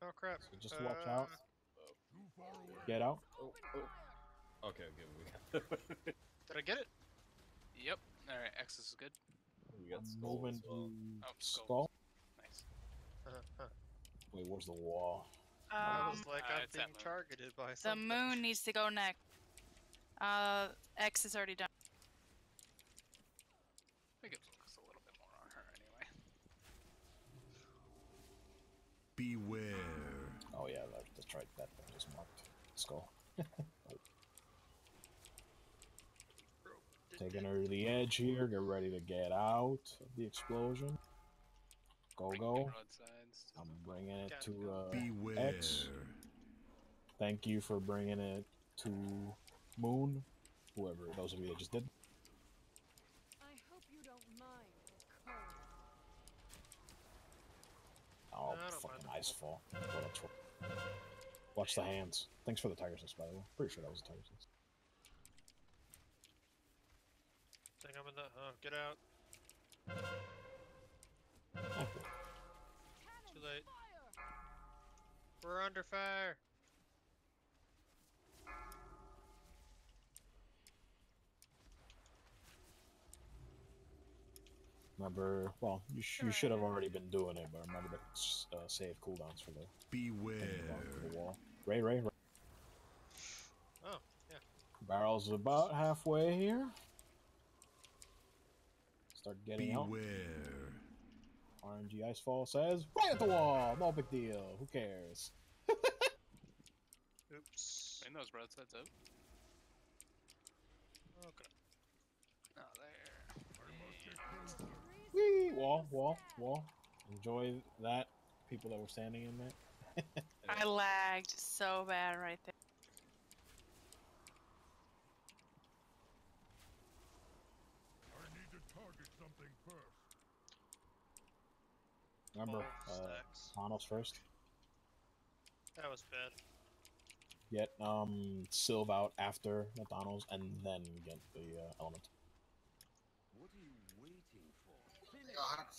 Oh crap. So just watch out. Get out. Okay, we got Did I get it? Yep. Alright, X is good. We got skull Moving as well. Oh, skull. Nice. Wait, where's the wall? I was like, I'm it's being that moon. targeted by The something. moon needs to go next. X is already done. We could focus a little bit more on her anyway. Beware. Oh yeah, that's right. That thing just marked skull. Taking her to the edge here. Get ready to get out of the explosion. Go. I'm bringing it to X. Thank you for bringing it to Moon. Whoever, those of you that just did. I hope you don't mind the Oh, cold. fucking icefall. What a Watch the hands. Thanks for the tiger sense, by the way. Pretty sure that was a tiger sense. Think I'm in the. Oh, get out. Too late. We're under fire. Remember, well, you should have already been doing it, but remember to save cooldowns for the wall. Ray. Oh, yeah. Barrel's about halfway here. Start getting out. RNG Icefall says, right at the wall! No big deal. Who cares? Oops. Bring those broadsides out. Okay. Oh, there. Whee! Wall. Enjoy that, people that were standing in there. I lagged so bad right there. I need to Remember, stacks. Thanos first. That was bad. Get Sylve out after the Thanos, and then get the element. What are you waiting for?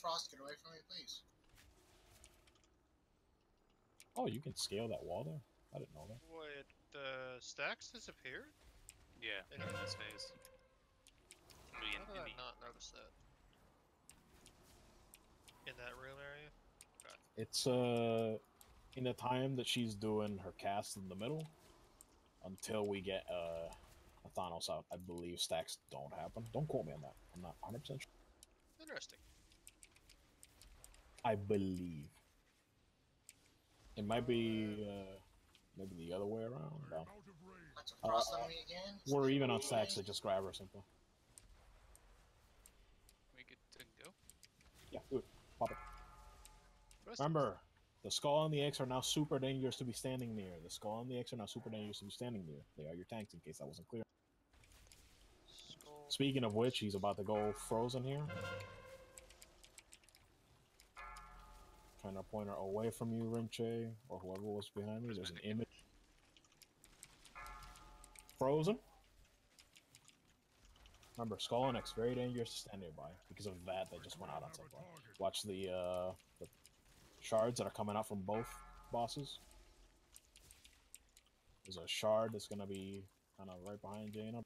Frost, get away from me, please. Oh, you can scale that wall there? I didn't know that. Wait, the stacks disappeared? Yeah, in this phase. How did I not notice that? In that room area? Okay. It's in the time that she's doing her cast in the middle, until we get a Thanos out, I believe stacks don't happen. Don't quote me on that. I'm not 100% sure. Interesting. I believe. It might be maybe the other way around. No. Frost on me again? We're even on stacks, so just grab her simply. We good to go? Yeah, do it. Pop it. Remember, the skull and the X are now super dangerous to be standing near. The skull and the X are now super dangerous to be standing near. They are your tanks, in case that wasn't clear. Speaking of which, he's about to go frozen here. Trying to point her away from you, Rinche, or whoever was behind me. There's an image. Frozen. Remember, skull and X very dangerous to stand nearby because of that. They just went out on something. Watch the shards that are coming out from both bosses. There's a shard that's gonna be kind of right behind Jaina.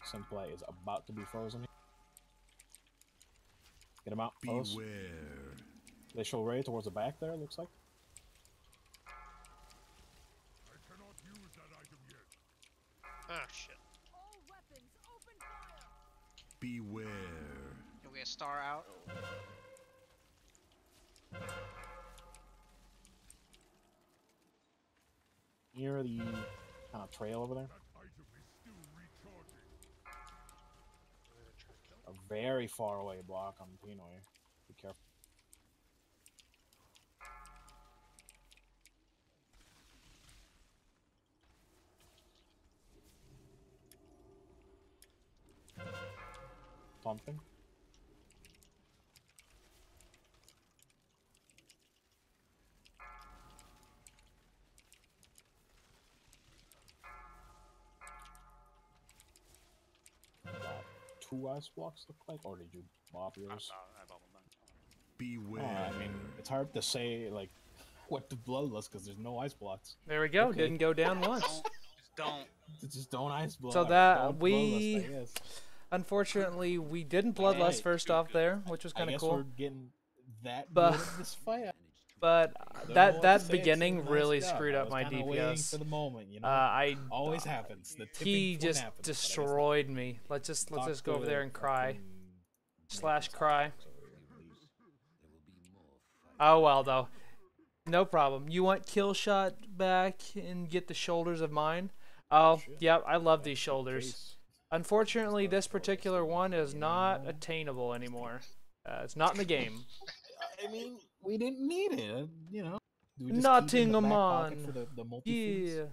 Senpai is about to be frozen. Get him out. Close. Beware. They show Ray towards the back there, looks like. Ah, shit. Beware. Can we get a star out? Near the kind of trail over there. A very far away block on Pinoy. Be careful. Pumpkin. Two ice blocks look like, or did you bop yours? I bobbled mine. Beware. I mean, it's hard to say like what the bloodless because there's no ice blocks. There we go. Okay. Didn't go down once. Just don't ice block. So that Don't we, bloodlust, I guess. unfortunately, we didn't bloodlust Alright. first off there, which was kind I of guess cool. we're getting that But- good at this fight. But Don't know that what that to say, it's beginning a nice really job. screwed I up was my kinda waiting DPS. for the moment, you know? I Always happens. The tipping he point just happens, but I guess destroyed me. Let's just Talk go over to there and cry. fucking Slash Nathan's cry. Xbox over here, please. Oh well though, no problem. You want kill shot back and get the shoulders of mine? Oh yep, I love these shoulders. Unfortunately, this particular one is not attainable anymore. It's not in the game. I mean, we didn't need it, you know. We just Nothing keep it in the back pocket on. for the multi-feeds. Yeah.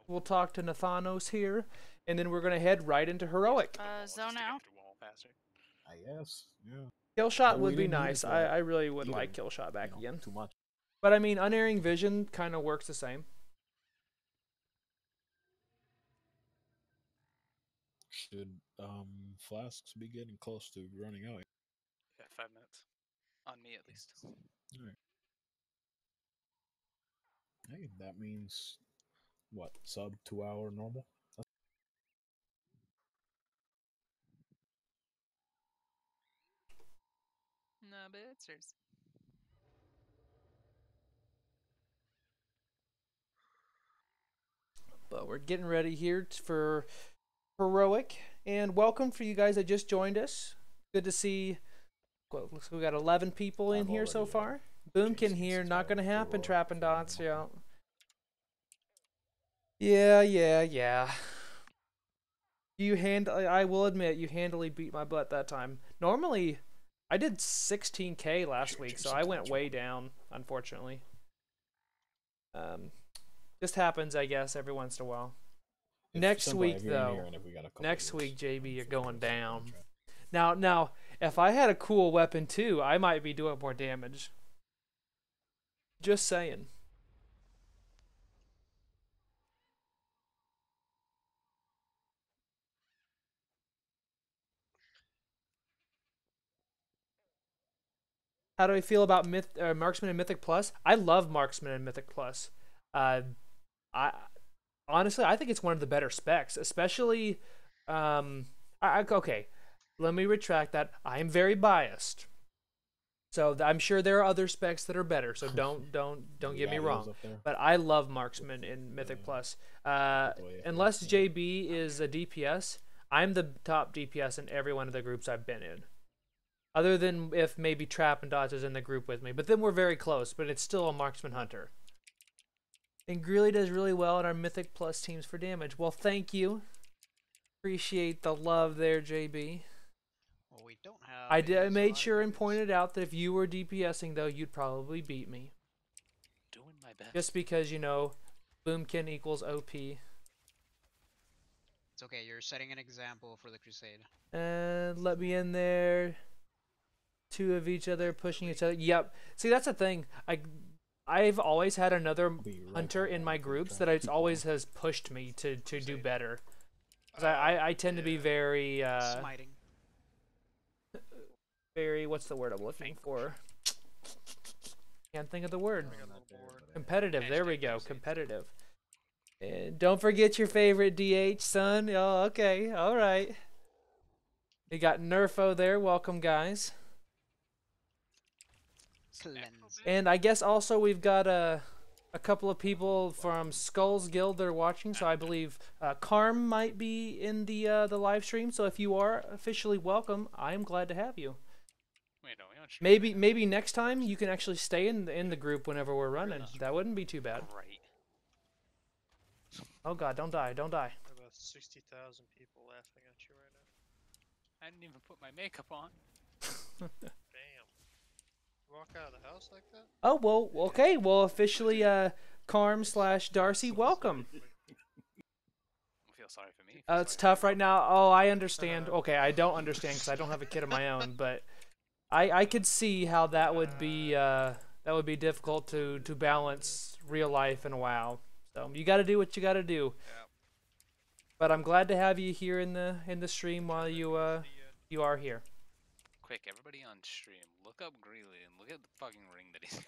We'll talk to Nathanos here, and then we're gonna head right into heroic. Zone out. I guess, yeah. Kill shot But we would be didn't need it nice. for I really would either, like kill shot back again. Too much. But I mean, unerring vision kind of works the same. Should flasks be getting close to running out? Yeah, 5 minutes. On me at least. Alright. Hey, that means what? Sub 2 hour normal? No, but it's yours. But we're getting ready here for heroic, and welcome for you guys that just joined us. Good to see. Well, looks like we got 11 people in here so far. Boomkin here, not gonna happen. Trapping dots, yeah. Yeah. I will admit, you handily beat my butt that time. Normally, I did 16k last week, so I went way down, unfortunately. Just happens, I guess, every once in a while. Next Senpai, week if you're in though, here and if we got a couple next of week, these, JB, you're going down. Now, if I had a cool weapon too, I might be doing more damage. Just saying. How do I feel about Marksman and Mythic Plus? I love Marksman and Mythic Plus. I honestly, I think it's one of the better specs, especially. Okay, let me retract that. I am very biased, so I'm sure there are other specs that are better. So don't get me wrong. But I love Marksman in Mythic Plus. Unless JB is a DPS, I'm the top DPS in every one of the groups I've been in. Other than if maybe Trap and Dodge is in the group with me. But then we're very close, but it's still a Marksman Hunter. And Greeley does really well in our Mythic Plus teams for damage. Well, thank you. Appreciate the love there, JB. Well, we don't have... I made sure and pointed out that if you were DPSing, though, you'd probably beat me. Doing my best. Just because, you know, Boomkin equals OP. It's okay, you're setting an example for the Crusade. And let me in there. Two of each other pushing each other. Yep. See, that's the thing. I've always had another hunter in my groups that it's always has pushed me to do better. 'Cause I tend to be very smiting. Very, what's the word I'm looking for? Can't think of the word. Competitive. There we go. Competitive. And don't forget your favorite DH, son. Oh, okay. All right. We got Nerfo there. Welcome, guys. And I guess also we've got a couple of people from Skulls Guild that are watching. So I believe Karm might be in the live stream. So if you are officially welcome, I am glad to have you. Wait, no, we don't Maybe next time you can actually stay in the group whenever we're running. That wouldn't be too bad. Right. Oh God, don't die, don't die. About 60,000 people laughing at you right now. I didn't even put my makeup on. Damn. Walk out of the house like that? Oh, well, okay. Well, officially, Karm/Darcy, welcome. I feel sorry for me. It's tough right now. Oh, I understand. Okay, I don't understand because I don't have a kid of my own, but I could see how that would be difficult to balance real life and WoW. So you got to do what you got to do. Yeah. But I'm glad to have you here in the stream while you are here. Quick, everybody on stream, look up Greeley and look at the fucking ring that he's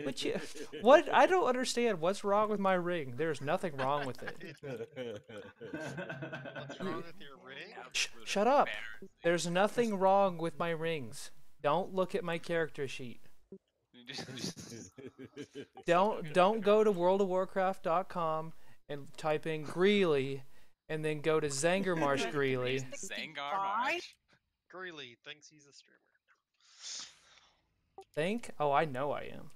But you, what? I don't understand. What's wrong with my ring? There's nothing wrong with it. What's wrong with your ring? Shut up. There's nothing wrong with my rings. Don't look at my character sheet. Don't go to worldofwarcraft.com and type in Greeley and then go to Zangarmarsh Greeley. Zangarmarsh. Greeley thinks he's a streamer. Think? Oh, I know I am.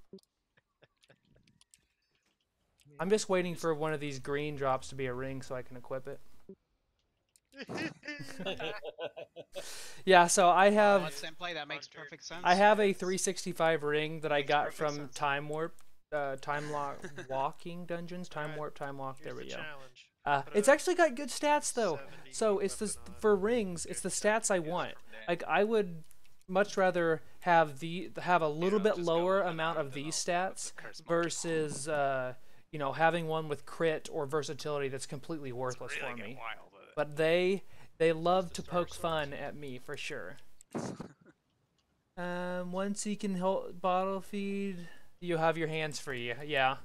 I'm just waiting for one of these green drops to be a ring so I can equip it. Yeah, so I have. That makes perfect sense. I have a 365 ring that I got from Time Warp, Time Walking Dungeons, Time Warp, Time Walk. There we go. It's actually got good stats though. So it's this for rings. It's the stats I want. Like I would much rather have a little bit lower amount of these stats versus you know, having one with crit or versatility that's completely worthless for me. But they love to poke fun at me for sure. Once you can hold bottle feed, you have your hands free. Yeah.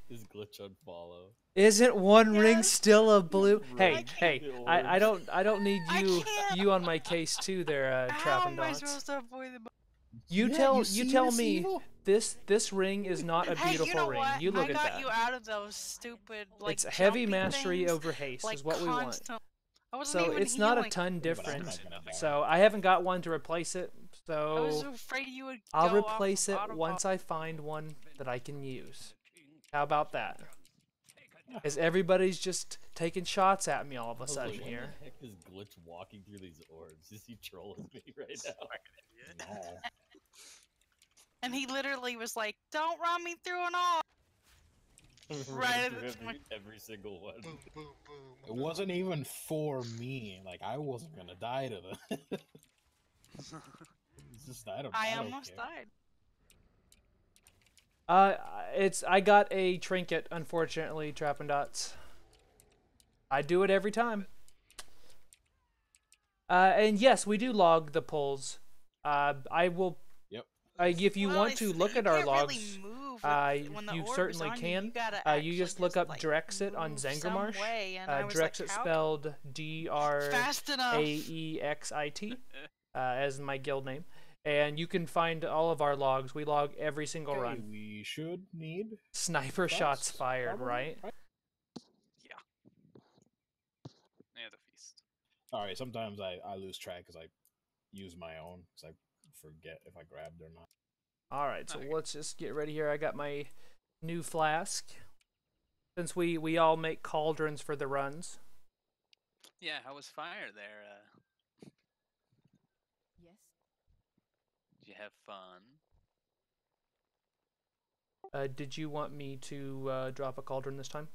This glitch on follow. Isn't one ring still a blue? Hey, I don't need you on my case too there, Trap and Dots. You tell me this ring is not a beautiful you know ring. What? You look at I that. got you out of those stupid like It's heavy jumping mastery things, over haste like is what we want. constant- I wasn't So even it's not a healing. ton different. So I haven't got one to replace it. I was So afraid you would I'll go off replace of it auto once I find one that I can use. How about that? As everybody's just taking shots at me all of a sudden What here. the heck is glitch walking through these orbs? Is he trolling me right now? And he literally was like, "Don't run me through an all." Right through at the every single one. Boom, boom, boom. It wasn't even for me. Like I wasn't gonna die to them. It's just I don't almost care. died. I got a trinket, unfortunately, Trappin' Dots. I do it every time. And yes, we do log the pulls. I will. Yep. If you want to look at our logs, when the you orb certainly is on can. You gotta You just look up like, Draexit on move Zangarmarsh. some way, and I was Draexit like, how spelled Draexit, as my guild name. And you can find all of our logs. We log every single run. We should need sniper shots fired, probably, right? Yeah. Yeah, the feast. Alright, sometimes I lose track because I use my own, because I forget if I grabbed or not. Alright, so let's just get ready here. I got my new flask. Since we all make cauldrons for the runs. Yeah, how was fire there? Yes. Did you have fun? Did you want me to drop a cauldron this time?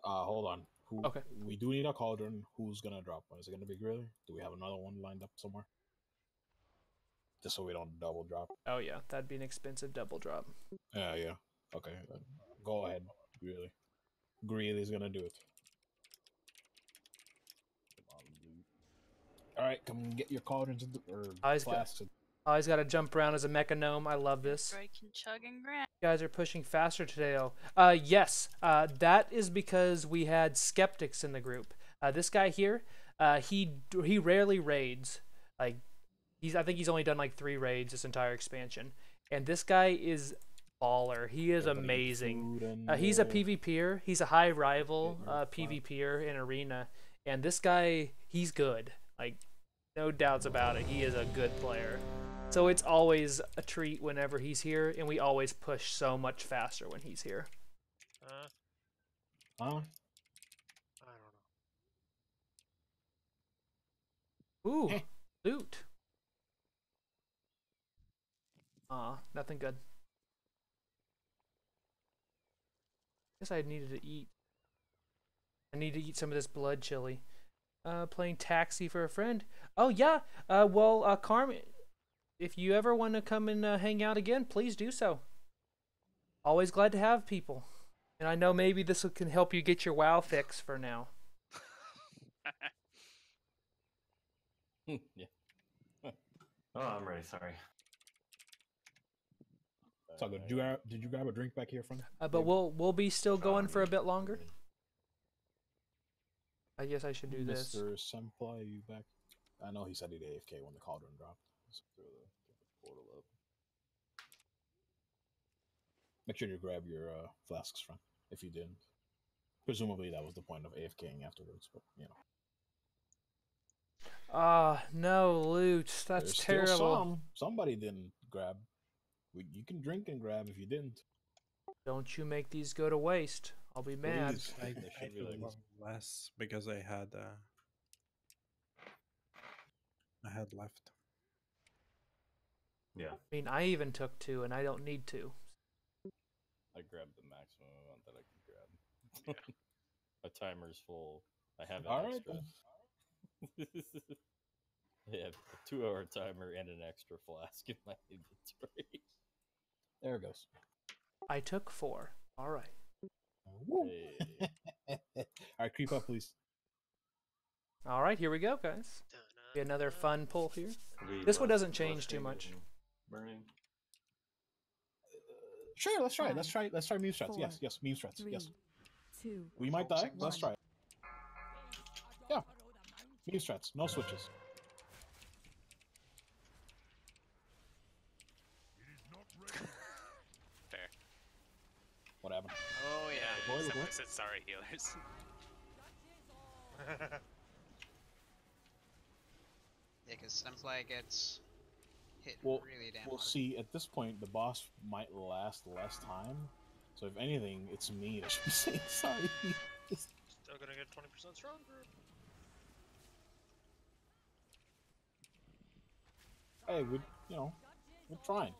Hold on. Okay. We do need a cauldron. Who's gonna drop one? Is it gonna be Grilly? Do we have another one lined up somewhere? Just so we don't double drop. Oh yeah, that'd be an expensive double drop. Yeah. Okay. Go ahead, Grilly. Greeley's gonna do it. Alright, come get your cauldrons or flasks. Always got to jump around as a mecha gnome. I love this. I can chug and grab. You guys are pushing faster today, though. Yes, that is because we had skeptics in the group. This guy here, he rarely raids. Like, I think he's only done like 3 raids this entire expansion. And this guy is baller. He is amazing. He's a PvPer. He's a high rival PvPer in Arena. And this guy, he's good. Like, no doubts about it. He is a good player. So it's always a treat whenever he's here, and we always push so much faster when he's here. Huh? I don't Ooh, loot. Nothing good. Guess I needed to eat. I need to eat some of this blood chili. Playing taxi for a friend. Oh yeah. Carmen, if you ever want to come and hang out again, please do so. Always glad to have people. And I know maybe this can help you get your WoW fix for now. Yeah. Oh, I'm ready. Sorry. It's all good. Did you grab a drink back here, friend? But we'll be still going for a bit longer. I guess I should do this. Mr. Senpai, you back? I know he said he'd AFK when the cauldron dropped. Let's throw the portal up. Make sure you grab your flasks, friend, if you didn't. Presumably that was the point of AFKing afterwards, but you know. No loot. That's There's terrible. Still somebody didn't grab. You can drink and grab if you didn't. Don't you make these go to waste. I'll be mad. Please, I feel less because I had left. Yeah. I mean, I even took 2, and I don't need to. I grabbed the maximum amount that I could grab. My timer's full. I have an extra. I have a 2-hour timer and an extra flask in my inventory. There it goes. I took 4. All right. Hey. Alright, creep up, please. All right, here we go, guys. Be another fun pull here. This one doesn't change too much. Burning. Sure, let's try it. Let's try move strats. Yes, move strats. Yes. 2. We might die. Let's try it. Yeah. Move strats. No switches. Fair. What happened? Oh yeah. Boy, Someone boy. said sorry, healers. Yeah, because Sunfly gets hit really damn We'll hard. see. At this point, the boss might last less time. So if anything, it's me that should be saying sorry. Still gonna get 20% stronger. Hey, we're trying.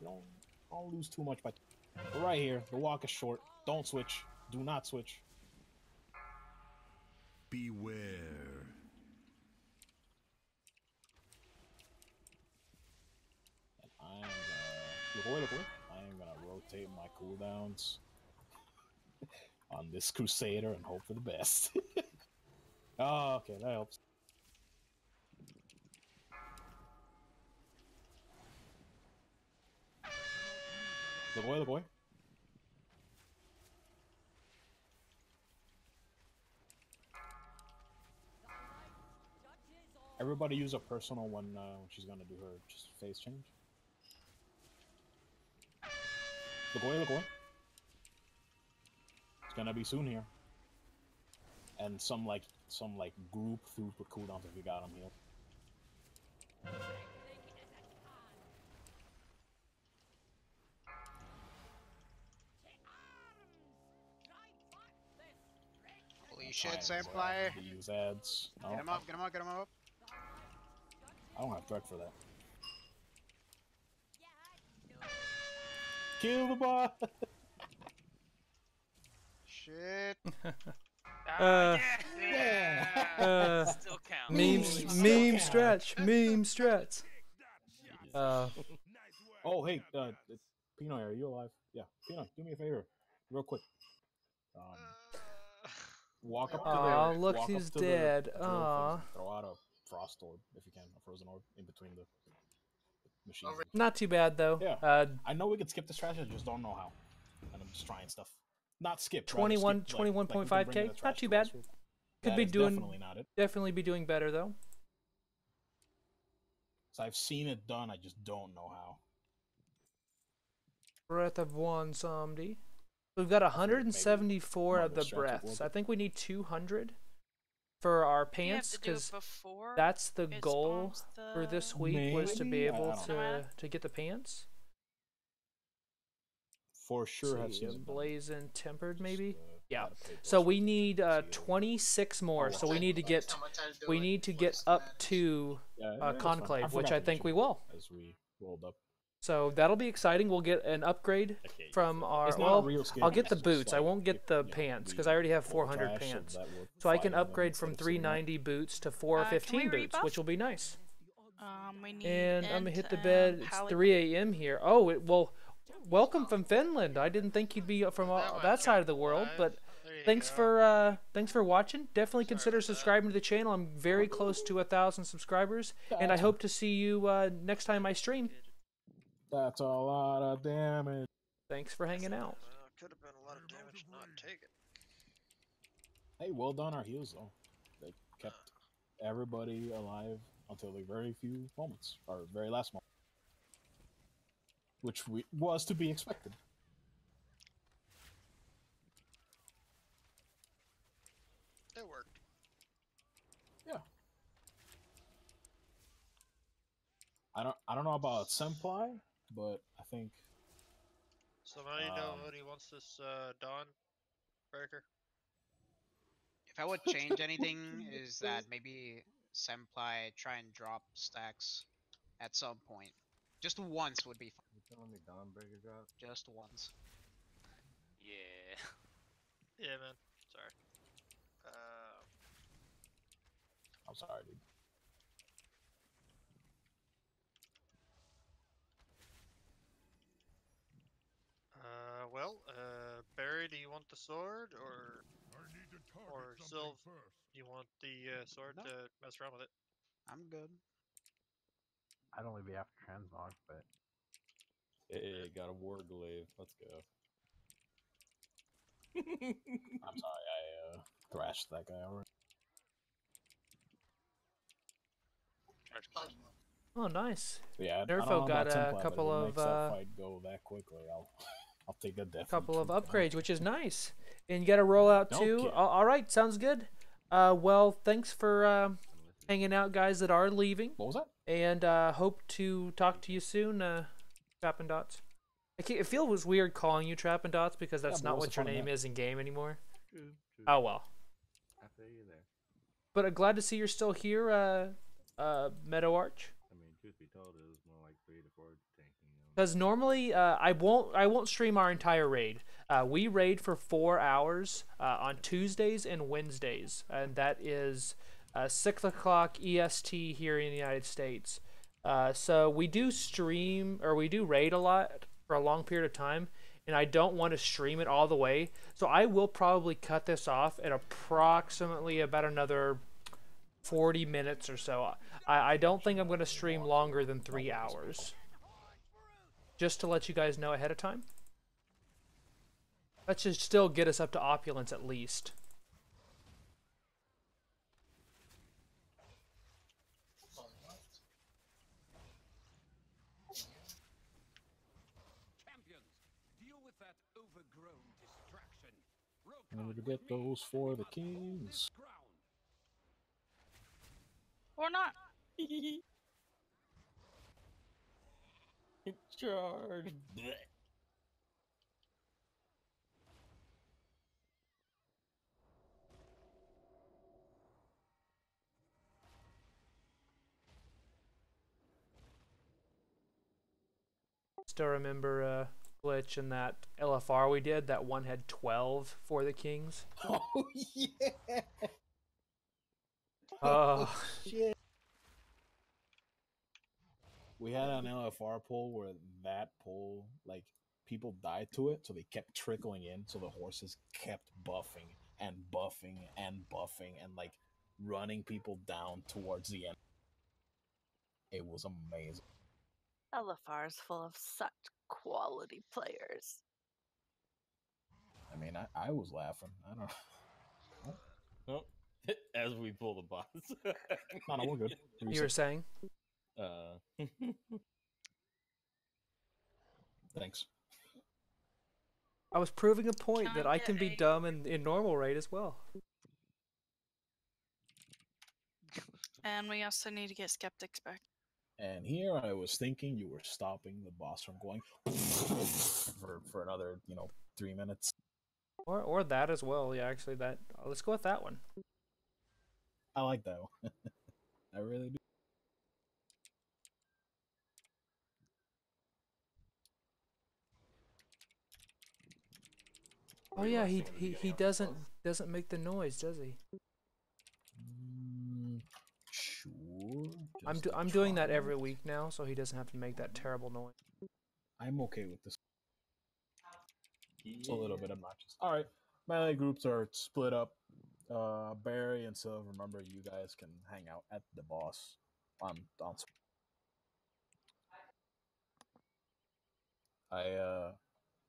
We don't lose too much by. We're right here. The walk is short. Don't switch. Do not switch. Beware. And I'm gonna look away. I am gonna rotate my cooldowns on this Crusader and hope for the best. Oh, okay, that helps. Look away, look away. Everybody use a personal when she's gonna do her just phase change. Look away, look away. It's gonna be soon here. And some group food with cooldowns if you got them here. Holy shit, Sampler! Use ads. Oh, Get him up, get him up, get him up. I don't have Drek for that. Kill the bot! Shit. Still counts. Meme stretch. Oh, hey, Pinoy, are you alive? Yeah, Pinoy, do me a favor, real quick. Walk up to the. Oh, look, walk he's up to dead. The drill Aw. things and throw out a frost orb if you can, a frozen orb in between the machines. Not too bad though. Yeah. I know we could skip the strategy, I just don't know how. And I'm just trying stuff. Not skip. 21.5k. Not too bad. Could be doing. Definitely be doing better though. So I've seen it done. I just don't know how. Breath of one somebody. We've got 174 of the breaths. I think we need 200 for our pants because that's the goal for this week was to be able to get the pants. For sure, have seen blazing tempered maybe. Yeah. So we need 26 more. So we need to get up to conclave, which I think we will. As we rolled up. So that'll be exciting. We'll get an upgrade from our. Well, I'll get the boots. I won't get the pants because I already have 400 pants. So I can upgrade from 390 boots to 415 boots, which will be nice. We need and I'm gonna hit the bed. It's 3 a.m. here. Oh, well, welcome from Finland. I didn't think you'd be from that side of the world, but thanks for watching. Definitely consider subscribing to the channel. I'm very close to 1,000 subscribers, and I hope to see you next time I stream. That's a lot of damage. Thanks for hanging out. Could have been a lot of damage not taken. Hey, well done our heals though. They kept everybody alive until the very few moments, or very last moment, which was to be expected. It worked. Yeah. I don't know about Senpai, but I think. Somebody know what he wants this Dawn Breaker? If I would change anything, is that maybe Senpai try and drop stacks at some point. Just once would be fine. You telling me Dawnbreaker drop? Just once. Yeah. Yeah, man. Sorry. I'm sorry, dude. Barry, do you want the sword or Sylv? You want the sword to mess around with it? I'm good. I'd only be after transmog, but Hey, got a war glaive. Let's go. I'm sorry, I thrashed that guy already. Oh, nice. Yeah, Nerfo got a couple of fight go that quickly. I'll take a death. Couple of upgrades, which is nice. And you got a rollout too. All right, sounds good. Well, thanks for hanging out, guys that are leaving. What was that? And hope to talk to you soon, Trap and Dots. It feels weird calling you Trap and Dots because that's not what your name is in game anymore. True. Oh well. I feel you there. But glad to see you're still here, Meadow Arch. I mean, truth be told, it was more like 3 to 4 tanking. Because normally I won't stream our entire raid. We raid for 4 hours on Tuesdays and Wednesdays, and that is 6 o'clock EST here in the United States. So we do stream, or we do raid a lot for a long period of time, and I don't want to stream it all the way. So I will probably cut this off at approximately about another 40 minutes or so. I don't think I'm going to stream longer than 3 hours. Just to let you guys know ahead of time. That should still get us up to opulence at least. Champions, deal with that overgrown distraction. And we get those for the kings. Or not. Charge. Still remember glitch in that LFR we did. That one had 12 for the kings. Oh yeah. Oh shit. We had an LFR poll where that poll, like, people died to it, so they kept trickling in, so the horses kept buffing and buffing and buffing and, like, running people down towards the end. It was amazing. LFR is full of such quality players. I mean, I was laughing. I don't know. Oh, as we pull the boss. No, we're good. You were saying? Thanks. I was proving a point that I can be dumb in normal raid as well. And we also need to get skeptics back. And here I was thinking you were stopping the boss from going for another, 3 minutes. Or that as well. Yeah, actually, that. Let's go with that one. I like that one. I really do. Oh yeah, he doesn't make the noise, does he? Sure. I'm doing that every week now, so he doesn't have to make that terrible noise. I'm okay with this. It's a little bit obnoxious. All right, melee groups are split up. Barry and Sylv, remember, you guys can hang out at the boss on.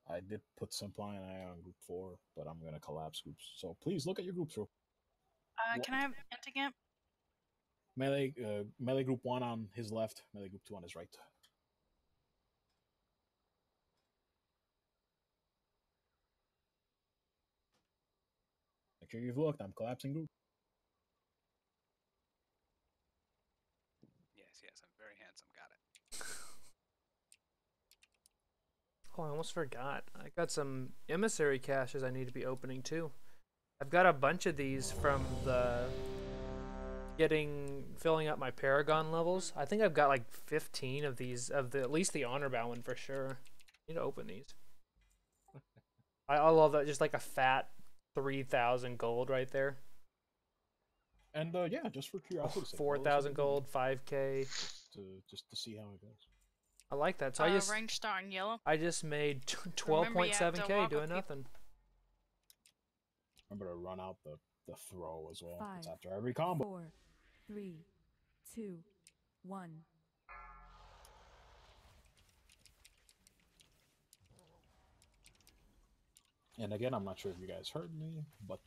I did put Simply and I on group 4, but I'm gonna collapse groups. So please look at your groups real. Can I have Anti-Gamp? Melee group 1 on his left. Melee group 2 on his right. Make sure you've looked. I'm collapsing group. Yes, I'm very handsome. Got it. Oh, I almost forgot. I got some emissary caches I need to be opening too. I've got a bunch of these from the filling up my Paragon levels. I think I've got like 15 of these, at least the honor bound one for sure. I need to open these. I love that, just like a fat 3,000 gold right there. And yeah, just for curiosity, 4,000 gold, 5K. Just to see how it goes. I like that. So I just range star in yellow. I just made 12.7K doing nothing. Remember to run out the throw as well. 5, it's after every combo. 4, 3, 2, 1. And again, I'm not sure if you guys heard me, but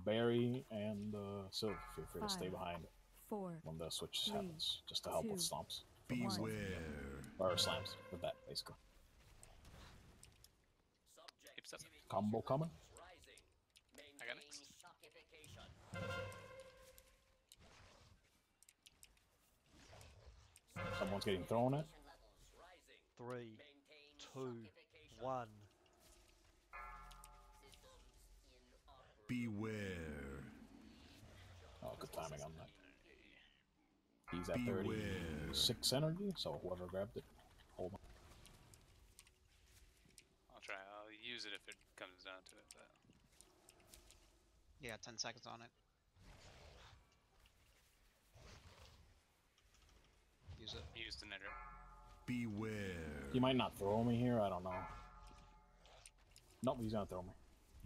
Barry and Sylv, feel free to stay behind 4, when the switch 3, happens, just to help with 2, stomps. Beware. Or slams, with that, basically. Combo coming. I got next. Someone's getting thrown at. 3, 2, 1. Beware. Oh, good timing on that. He's at 36 energy, so whoever grabbed it, hold on. use it if it comes down to it, but Yeah, 10 seconds on it. Use it. use the knitter. Beware. He might not throw me here. I don't know. Nope, he's gonna throw me.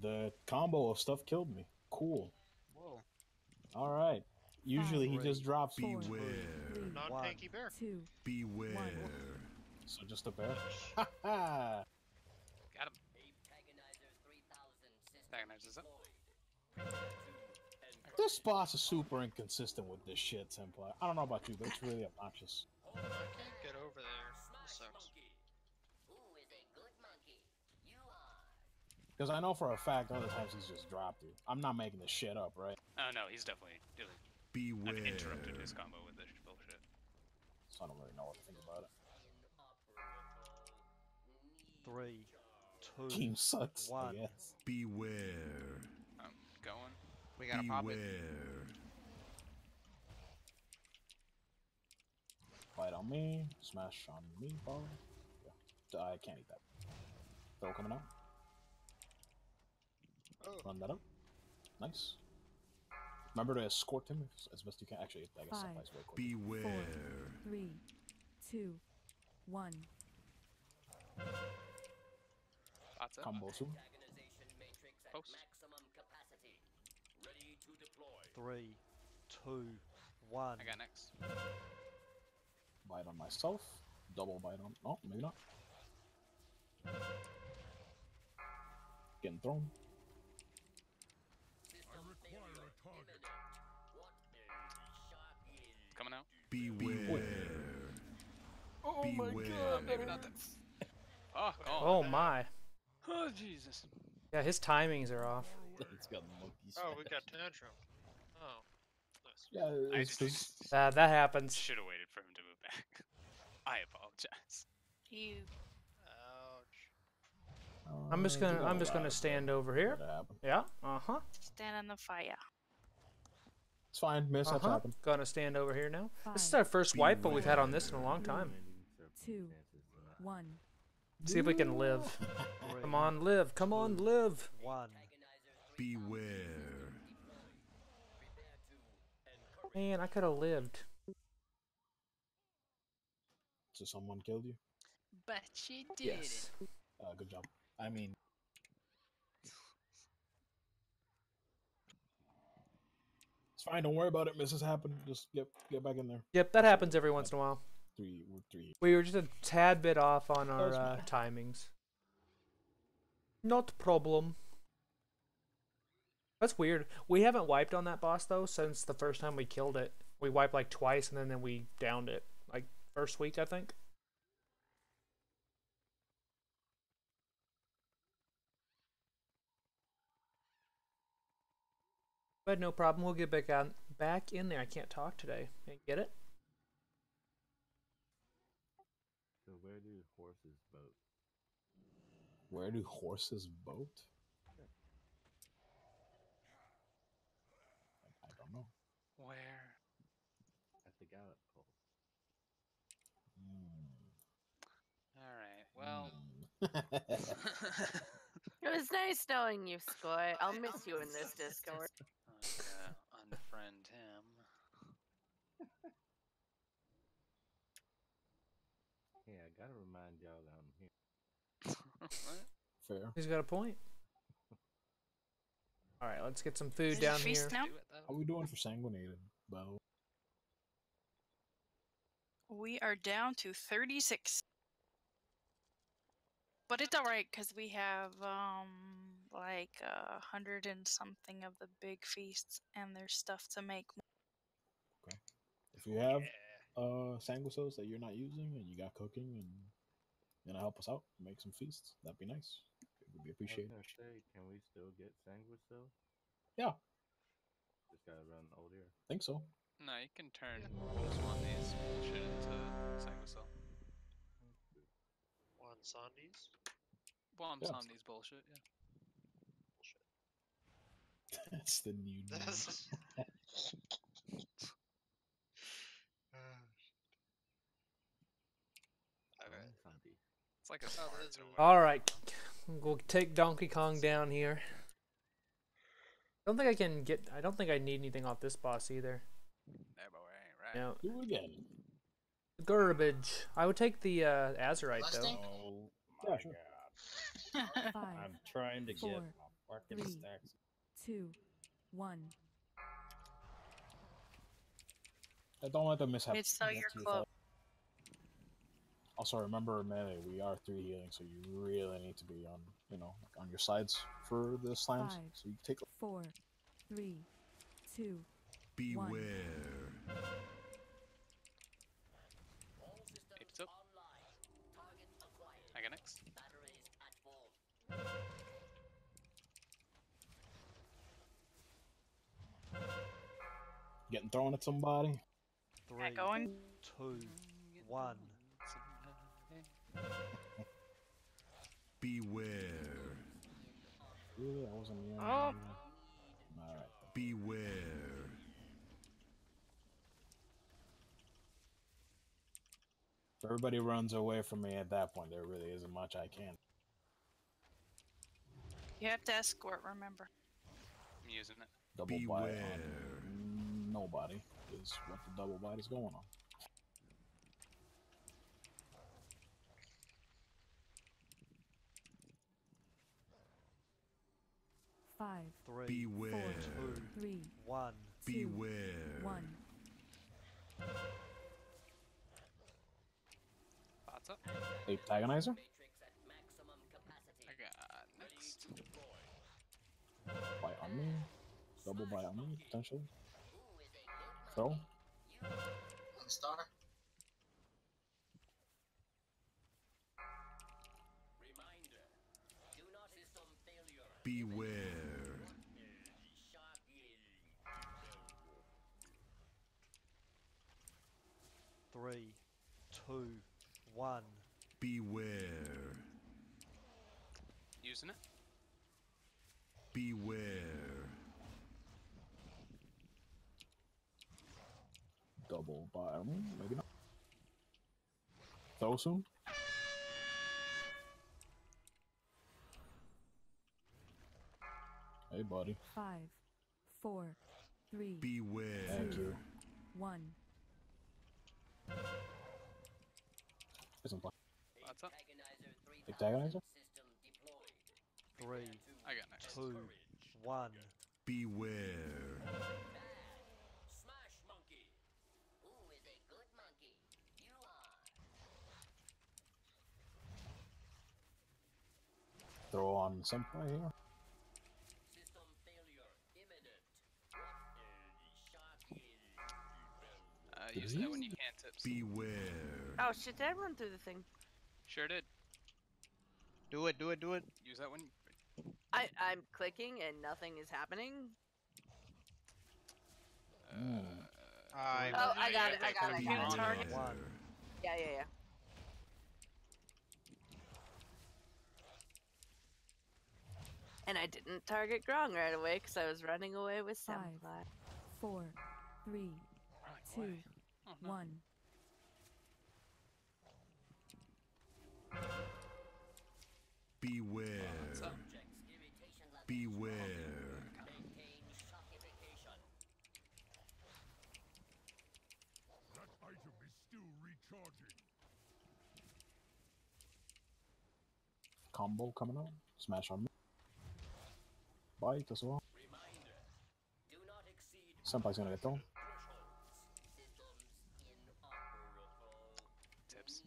The combo of stuff killed me. Cool. Whoa. All right. Usually he just drops. Beware. Non-tanky bear. Beware. So just a bear. Ha ha. Got him. Antagonizes up. This boss is super inconsistent with this shit, Senpai. I don't know about you, but it's really obnoxious. I can't get over there. This sucks. Because I know for a fact other times he's just dropped you. I'm not making this shit up, right? Oh no, he's definitely Beware. I've interrupted his combo with this bullshit. So I don't really know what to think about it. 3, 2, Game sucks, 1. I guess. Beware. I'm going. We gotta pop it. Beware. Bite on me. Smash on me, bro. Yeah. I can't eat that. Throw coming out. Run that up. Nice. Remember to escort him as best you can. Actually, I guess Senpai's way quicker. Beware. 4, 3, 2, 1. That's it. Combo soon. Post. 3, 2, 1. I got next. Bite on myself. Double bite on. Oh, maybe not. Getting thrown. Coming out. Beware. Oh Beware. my god, maybe not that. Fuck off. Oh my. Oh Jesus. Yeah, his timings are off. It's got monkeys. Oh, we got tantrum. Oh. Nice. Yeah, I it's just, That happens. should have waited for him to move back. I apologize. You. Ouch. I'm just gonna stand over here. Yeah. Uh-huh. Stand in the fire. It's fine. Mishaps happen. Gonna stand over here now. This is 5, our first wipe, but we've had on this in a long time. 2, 1. See if we can live. Come on, live. Come on, live. 1. Beware. Man, I could have lived. So someone killed you? But she did. Yes. Good job. I mean... It's fine. Don't worry about it. Misses happen. Just get back in there. Yep, that happens every once in a while. We're three. We were just a tad bit off on our That's fine. timings. Not problem. That's weird. We haven't wiped on that boss though since the first time we killed it. We wiped like twice and then we downed it. Like first week, I think. But no problem. We'll get back in there. I can't talk today. Get it? So where do horses vote? Where do horses vote? I don't know. Where? At the Gallup poll. Alright, well. It was nice knowing you, Skoy. I'll miss you in this Discord. Unfriend him. Yeah, I gotta remind y'all that I'm here. Fair. He's got a point. All right, let's get some food Is it down feast here. now? How are we doing for sanguinated, Bo? We are down to 36. But it's alright, because we have, like, 100 and something of the big feasts, and there's stuff to make. Okay. If you have sanguisos that you're not using and you got cooking and you know help us out, make some feasts, that'd be nice. It would be appreciated. I was gonna say, can we still get Sanguisil? Yeah. Just gotta run old ear. Think so. No, you can turn Swandy's shit into Sanguisil. Juan Sandy's? Bomb Yeah. Sandy's bullshit, yeah. That's the new name. It's like a All right, We'll take Donkey Kong down here. Don't think I can get. I don't think I need anything off this boss either. No. Do it again. Garbage. I would take the Azurite though. Oh my god. I'm trying to get my fucking 3, stacks. 2, 1. I don't let them miss happen. It's so you're close. Also, remember, melee, we are 3 healing, so you really need to be on, you know, on your sides for the slams. 5, So you take 4, 3, 2, Beware. 1. Apes up. I got next. getting thrown at somebody. 3, going. 2, 1. Beware. Really, I wasn't here. Oh. All right. Beware. If everybody runs away from me at that point, there really isn't much I can. You have to escort, remember. I'm using it. Double bite on nobody is what the double bite is going on. Five, 3, Beware. 4, 2, 3, 1. 2, Beware. 1. Spots up. Antagonizer? I got next. Bite on me. Double bite on me, potentially. Throw. Star. Beware. 3, 2, 1. Beware. Using it. Beware. Double bite on me, maybe not. Throw soon. Hey, buddy. 5, 4, 3, Beware. Thank you. 1. Isn't black. Spots up. Antagonizer? 3, I got next. 2, 1. Beware. Throw on Senpai here. Use that when you can, tips. Beware. Oh shit, did I run through the thing? Sure did. Do it, do it, do it. Use that when. I'm clicking and nothing is happening. I Oh, I got it, I got it, I Be got it. target. 1. Yeah, yeah, yeah. And I didn't target Grong right away because I was running away with 5, Senpai. 4, 3, 2, 1. Beware. Beware. That item is still recharging. Combo coming out. Smash on me. Bite as well. Senpai's gonna get thrown. Tips.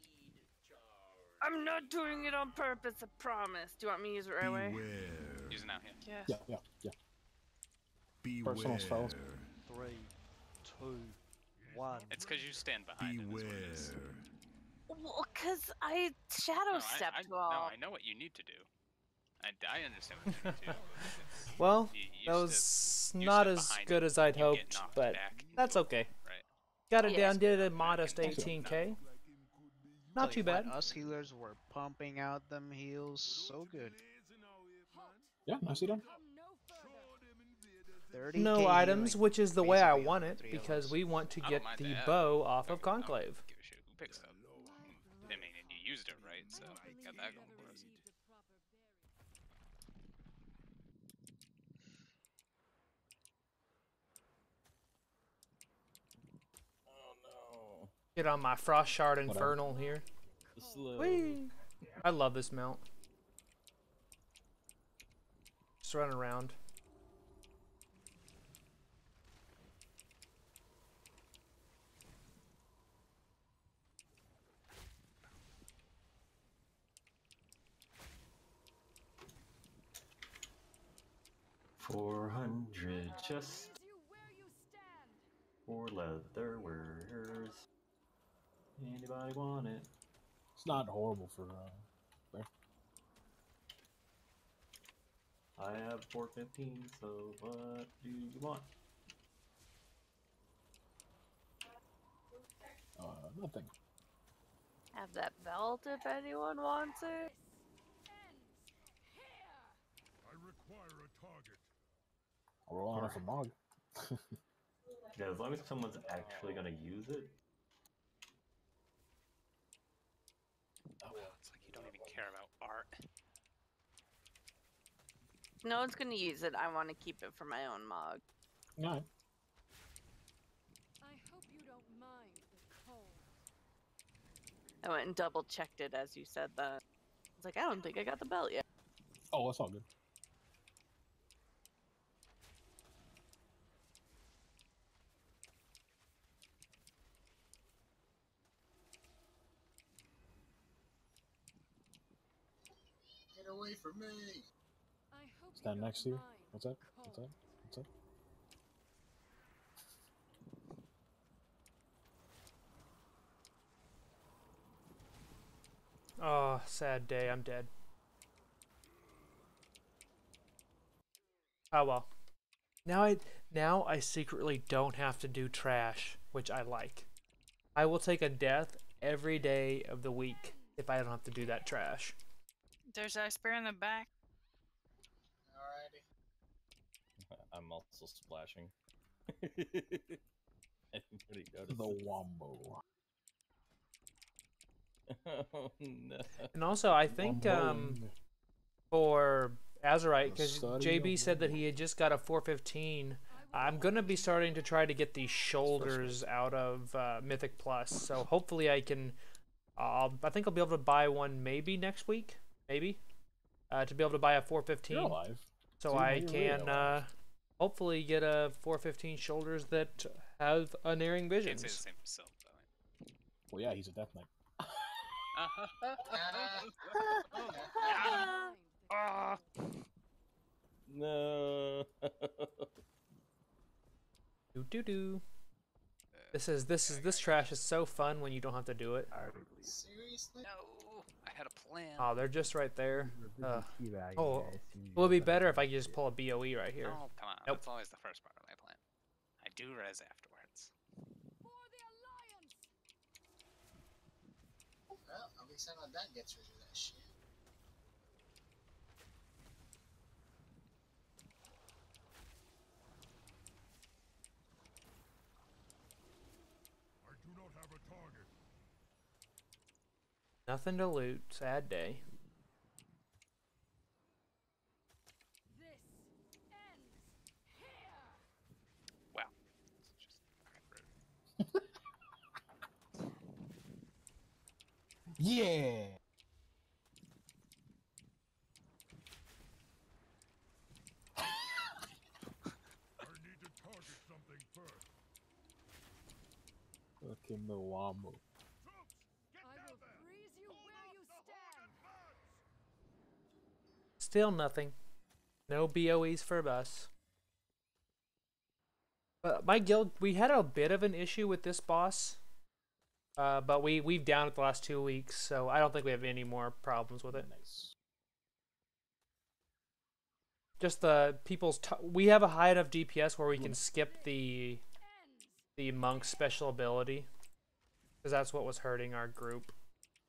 I'm not doing it on purpose, I promise. Do you want me to use it right away? Beware. Use it now here. Yes. Yeah. Beware. Personal spells. 3, 2, 1. It's because you stand behind it. Is what it is. Well, because I shadow No, stepped no, well. I know what you need to do. I understand what you need to do. Well, You that was not as good as I'd hoped, but that's okay. Right. Got it Yeah. down, did a modest 18k. Not Tell too you what, bad. us healers were pumping out them heals so good. Yeah, nicely done. 30K No items, healing, which is the way I basically, want on it, 3 of because us. we want to I don't get mind the that. bow off of I don't Conclave. give a shit who picks up. I mean, and you used it right, so got that going for us. Get on my Frost Shard Infernal here. Slow. Whee! I love this mount. Just run around. $400 just for leather wearers. Anybody want it? It's not horrible for bear. I have 415, so what do you want? Nothing. Have that belt if anyone wants it. I require a target. I'll roll on it for Mog. Yeah, as long as someone's actually gonna use it. Oh, it's like you don't even care about art. No one's gonna use it. I want to keep it for my own Mog. No. I hope you don't mind the cold. I went and double checked it as you said that. I was like, I don't think I got the belt yet. Oh, that's all good. Get away from me! I hope Stand next to you. What's that? What's that? What's that? Oh, sad day. I'm dead. Oh well. Now I secretly don't have to do trash, which I like. I will take a death every day of the week if I don't have to do that trash. There's Ice Bear in the back. Alrighty. I'm also splashing. Anybody go to The Wombo. Oh no. And also, I think for Azurite, because JB said that he had just got a 415, I'm going to be starting to try to get these shoulders out of Mythic Plus. So hopefully I can, I think I'll be able to buy one maybe next week, maybe, to be able to buy a 415. You're alive. So I can hopefully get a 415 shoulders that have Unerring visions. Can't say the same for himself, though. Well, yeah, he's a Death Knight. No. Do. This trash is so fun when you don't have to do it. Seriously? No, I had a plan. Oh, they're just right there. Oh, well, will it be better if I could just pull a BOE right here? Oh, come on. Nope. That's always the first part of my plan. I do res afterwards. Well, at least I know that gets rid of that shit. I do not have a target. Nothing to loot. Sad day. Wow. Yeah. I need to target something first. Fucking the Wombo. I will freeze you where you stand. Still nothing. No BOEs for us. My guild, we had a bit of an issue with this boss. But we've downed it the last 2 weeks, so I don't think we have any more problems with it. Nice. Just the people's. We have a high enough DPS where we can skip the monk's special ability, because that's what was hurting our group.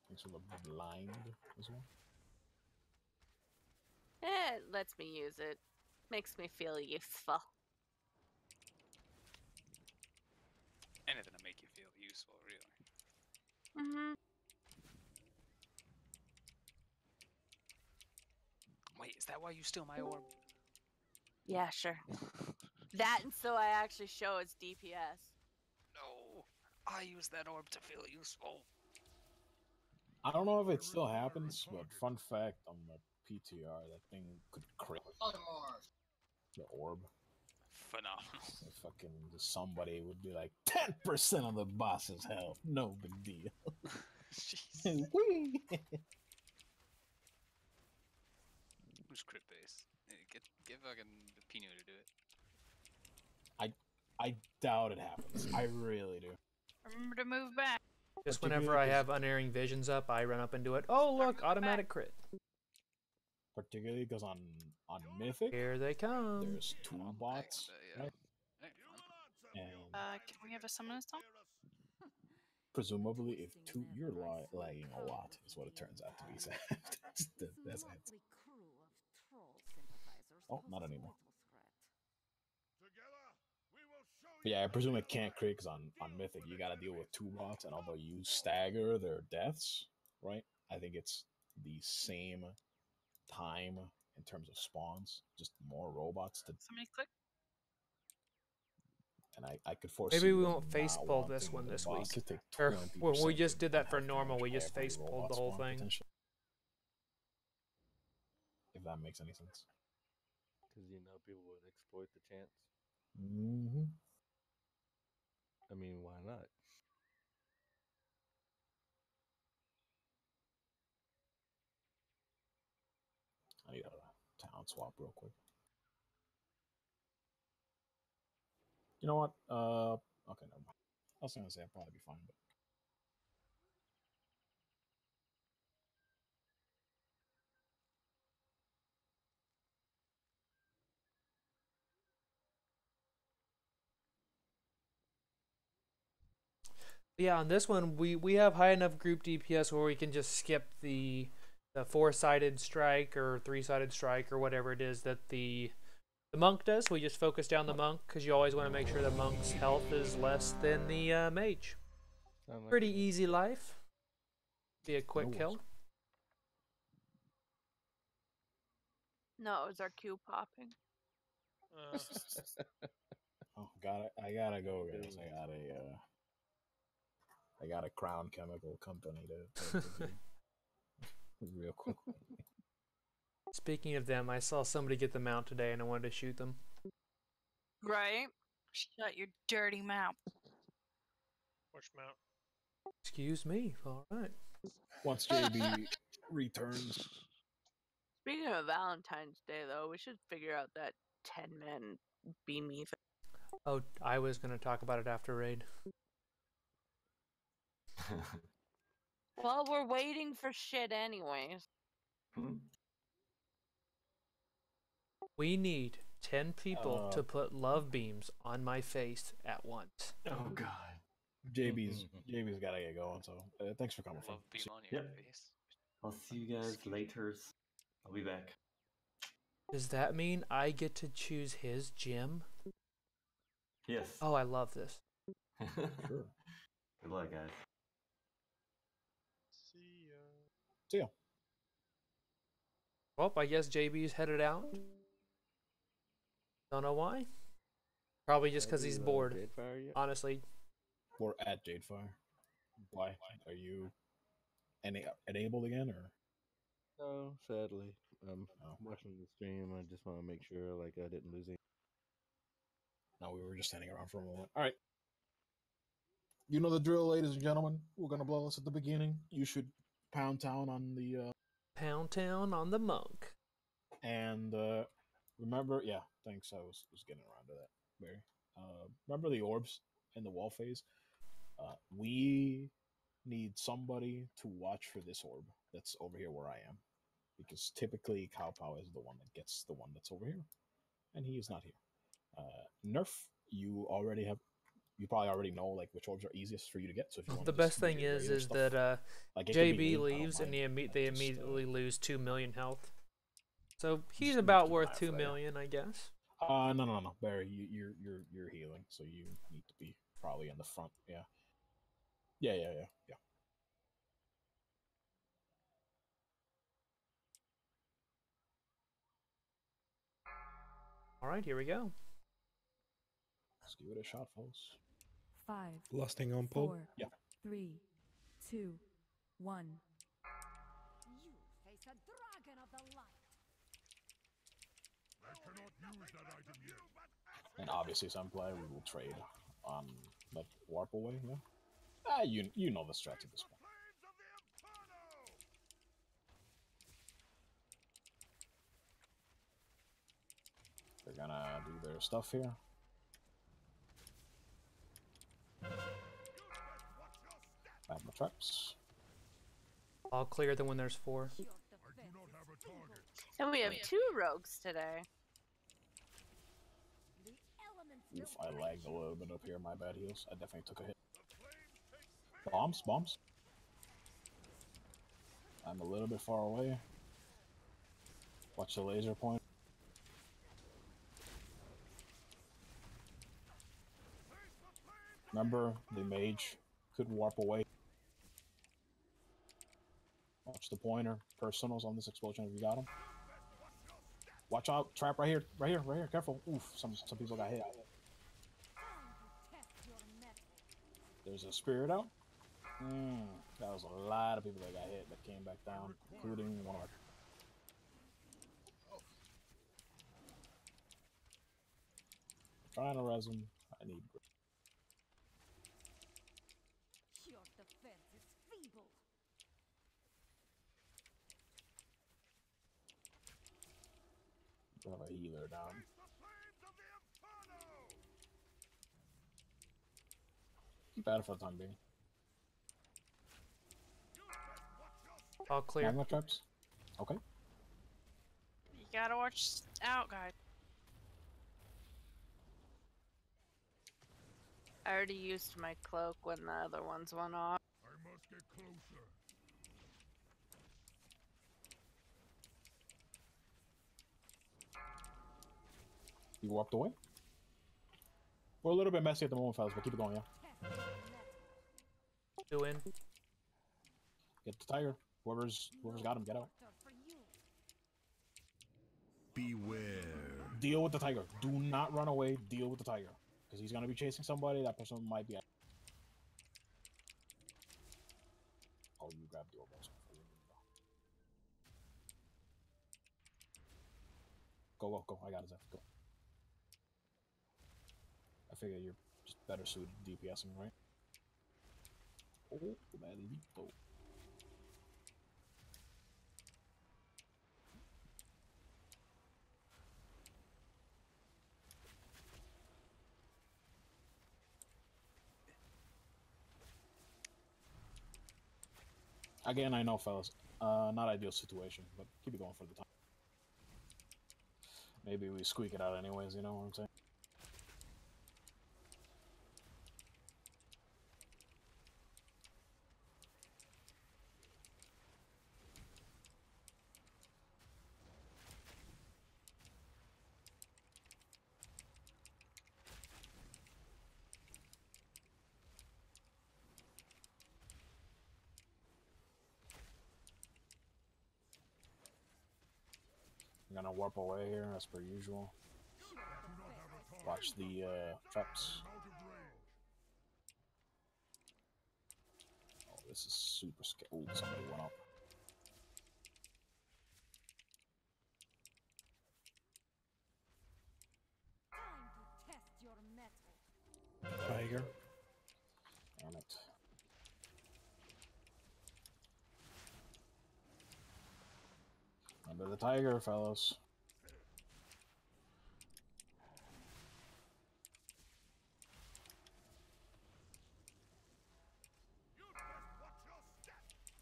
Thanks for the blind as well. It lets me use it. Makes me feel useful. Anything to make you feel useful, really. Mm-hmm. Wait, is that why you steal my orb? Yeah, sure. That and so I actually show its DPS. No. I use that orb to feel useful. I don't know if it still happens, but fun fact on the PTR, that thing could crit the orb. Phenomenal. So fucking somebody would be like 10% of the boss's health, no big deal. Whee! Who's crit base? Get fucking Pino to do it. I doubt it happens. I really do. Remember to move back. Just whenever I have Unerring Visions up, I run up and do it. Oh, look, automatic crit. Particularly because on Mythic, here they come. There's 2 bots, right? And Can we have a summon stone? presumably, if you're lagging a lot, is what it turns out to be. That's it. Oh, not anymore. But yeah, I presume it can't crit because on Mythic you gotta deal with 2 bots, and although you stagger their deaths, right? I think it's the same time in terms of spawns, just more robots to. Somebody click. And I could foresee. Maybe we won't face pull this one this week. Or when we just did that for normal, we just face pulled the whole thing. If that makes any sense. Because people would exploit the chance. Mm-hmm. I mean, why not? I need a town swap real quick. You know what? Okay, never mind. I was gonna say I'd probably be fine, but. Yeah, on this one, we have high enough group DPS where we can just skip the 4-sided strike or 3-sided strike or whatever it is that the monk does. We just focus down the monk because you always want to make sure the monk's health is less than the mage. Pretty easy life. Be a quick kill. No, it was our cue popping. Oh, I gotta go, guys. I got a Crown Chemical Company to real quick. Speaking of them, I saw somebody get the mount today and I wanted to shoot them. Right? Shut your dirty mouth. Which mount? Excuse me. All right. Once JB returns. Speaking of Valentine's Day, though, we should figure out that 10-man beamy thing. Oh, I was going to talk about it after raid. Well, we're waiting for shit anyways. We need 10 people to put love beams on my face at once. Oh God. JB's gotta get going. So thanks for coming. Love beam on your face. I'll see you guys later. I'll be back. Does that mean I get to choose his gym? Yes. Oh, I love this. Sure. Good luck, guys. See ya. Well, I guess JB's headed out. Don't know why. Probably just because he's bored. Honestly. We're at Jadefire. Why? Are you enabled again, or? No, sadly. I'm watching the stream. I just want to make sure I didn't lose any. No, we were just standing around for a moment. All right. You know the drill, ladies and gentlemen. We're gonna blow this at the beginning. You should pound town on the. Pound town on the monk. And remember, yeah. Thanks. I was getting around to that, Barry. Remember the orbs in the wall phase. We need somebody to watch for this orb that's over here where I am, because typically Cowpow is the one that gets the one that's over here, and he is not here. Nerf, you probably already know which orbs are easiest for you to get. So if you want the best thing is stuff, that JB leaves and they immediately lose 2 million health. So he's about worth 2 million, I guess. No, Barry, you're healing, so you need to be probably in the front. Yeah. All right, here we go. Let's give it a shot, folks. 5, Lusting on pull. 4, Yeah. 3, 2, 1. You face a dragon of the light. I cannot use that item yet. And obviously, some play we will trade on that warp away. Yeah. Ah, you know the strat at this point. They're gonna do their stuff here. I have my traps. I'll clear them when there's 4. And we have 2 rogues today. Oof, I lagged a little bit up here. My bad, heals. I definitely took a hit. Bombs, bombs. I'm a little bit far away. Watch the laser point. Remember, the mage could warp away. Watch the pointer. Personals on this explosion if you got him. Watch out. Trap right here. Right here. Right here. Careful. Oof. Some people got hit. There's a spirit out. That was a lot of people that got hit that came back down, including one of our... Trying to res him. I need... Your defense is feeble. Have a healer down. Keep at it for the time being. All clear. Magma traps. Okay. You gotta watch out, guys. I already used my cloak when the other ones went off. I must get closer. You walked away? We're a little bit messy at the moment, fellas, but keep it going, yeah? 2 in. Get the tiger. Whoever's got him, get out. Beware. Deal with the tiger. Do not run away. Deal with the tiger. Because he's going to be chasing somebody. That person might be... Oh, you grabbed the orb also. Go, go. I got it, Zeph. Go. I figure you're just better suited DPSing, right? Oh, that Lipo. Again, I know, fellas, not ideal situation, but keep it going for the time. Maybe we squeak it out anyways, you know what I'm saying? I'm gonna warp away here as per usual. Watch the traps. Oh, this is super scary. Oh, somebody went up. Time to test your metal. Tiger. Damn it. Under the tiger, fellas.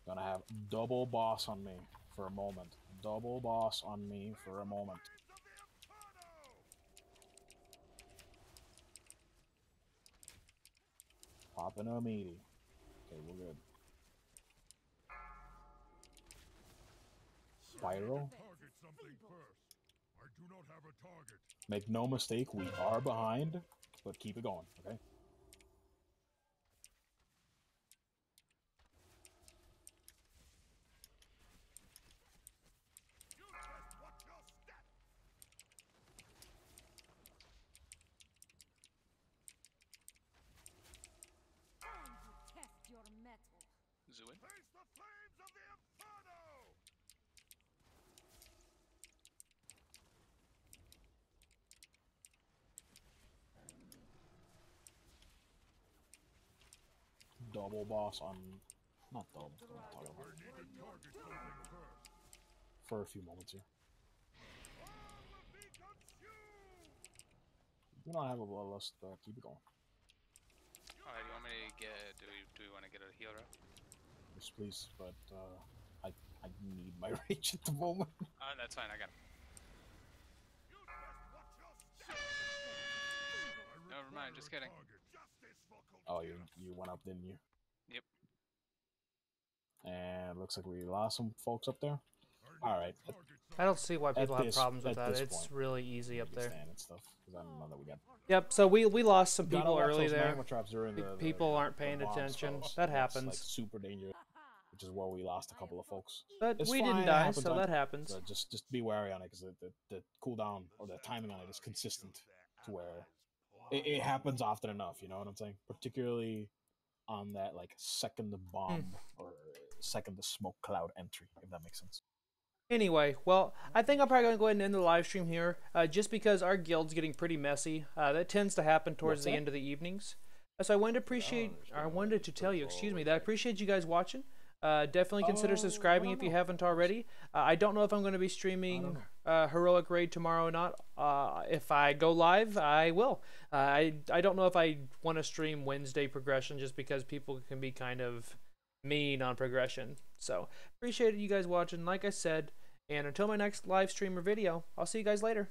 Gonna have double boss on me for a moment. Double boss on me for a moment. Popping a meaty. Okay, we're good. Pyro. Target something first. I do not have a target. Make no mistake, we are behind, but keep it going, okay? Zooin. Double boss on, not double. What am I talking about? For a few moments here. Do not have a bloodlust. Keep it going. Alright, you want me to get? Do we want to get a healer? Yes, please. But I need my rage at the moment. That's fine. I got him. Never mind. Just kidding. Oh, you went up, didn't you? Yep. And looks like we lost some folks up there. All right. I don't see why people have problems with that. It's really easy up there. And stuff, I don't know that we got... Yep, so we lost some people early there. The People aren't paying attention. That happens. Like super dangerous, which is where we lost a couple of folks. But it's we fine, didn't die, so that happens. So just be wary on it, because the cooldown or the timing on it is consistent to where it happens often enough. You know what I'm saying? Particularly on that like second bomb or second the smoke cloud entry, if that makes sense. Anyway, well, I think I'm probably going to go ahead and end the live stream here, just because our guild's getting pretty messy. That tends to happen towards the end of the evenings. So I wanted to tell you, that I appreciate you guys watching. Definitely consider subscribing if you haven't already. I don't know if I'm going to be streaming Heroic Raid tomorrow or not. If I go live, I will. I don't know if I want to stream Wednesday progression, just because people can be kind of mean on progression. So appreciate you guys watching, like I said, and until my next live stream or video, I'll see you guys later.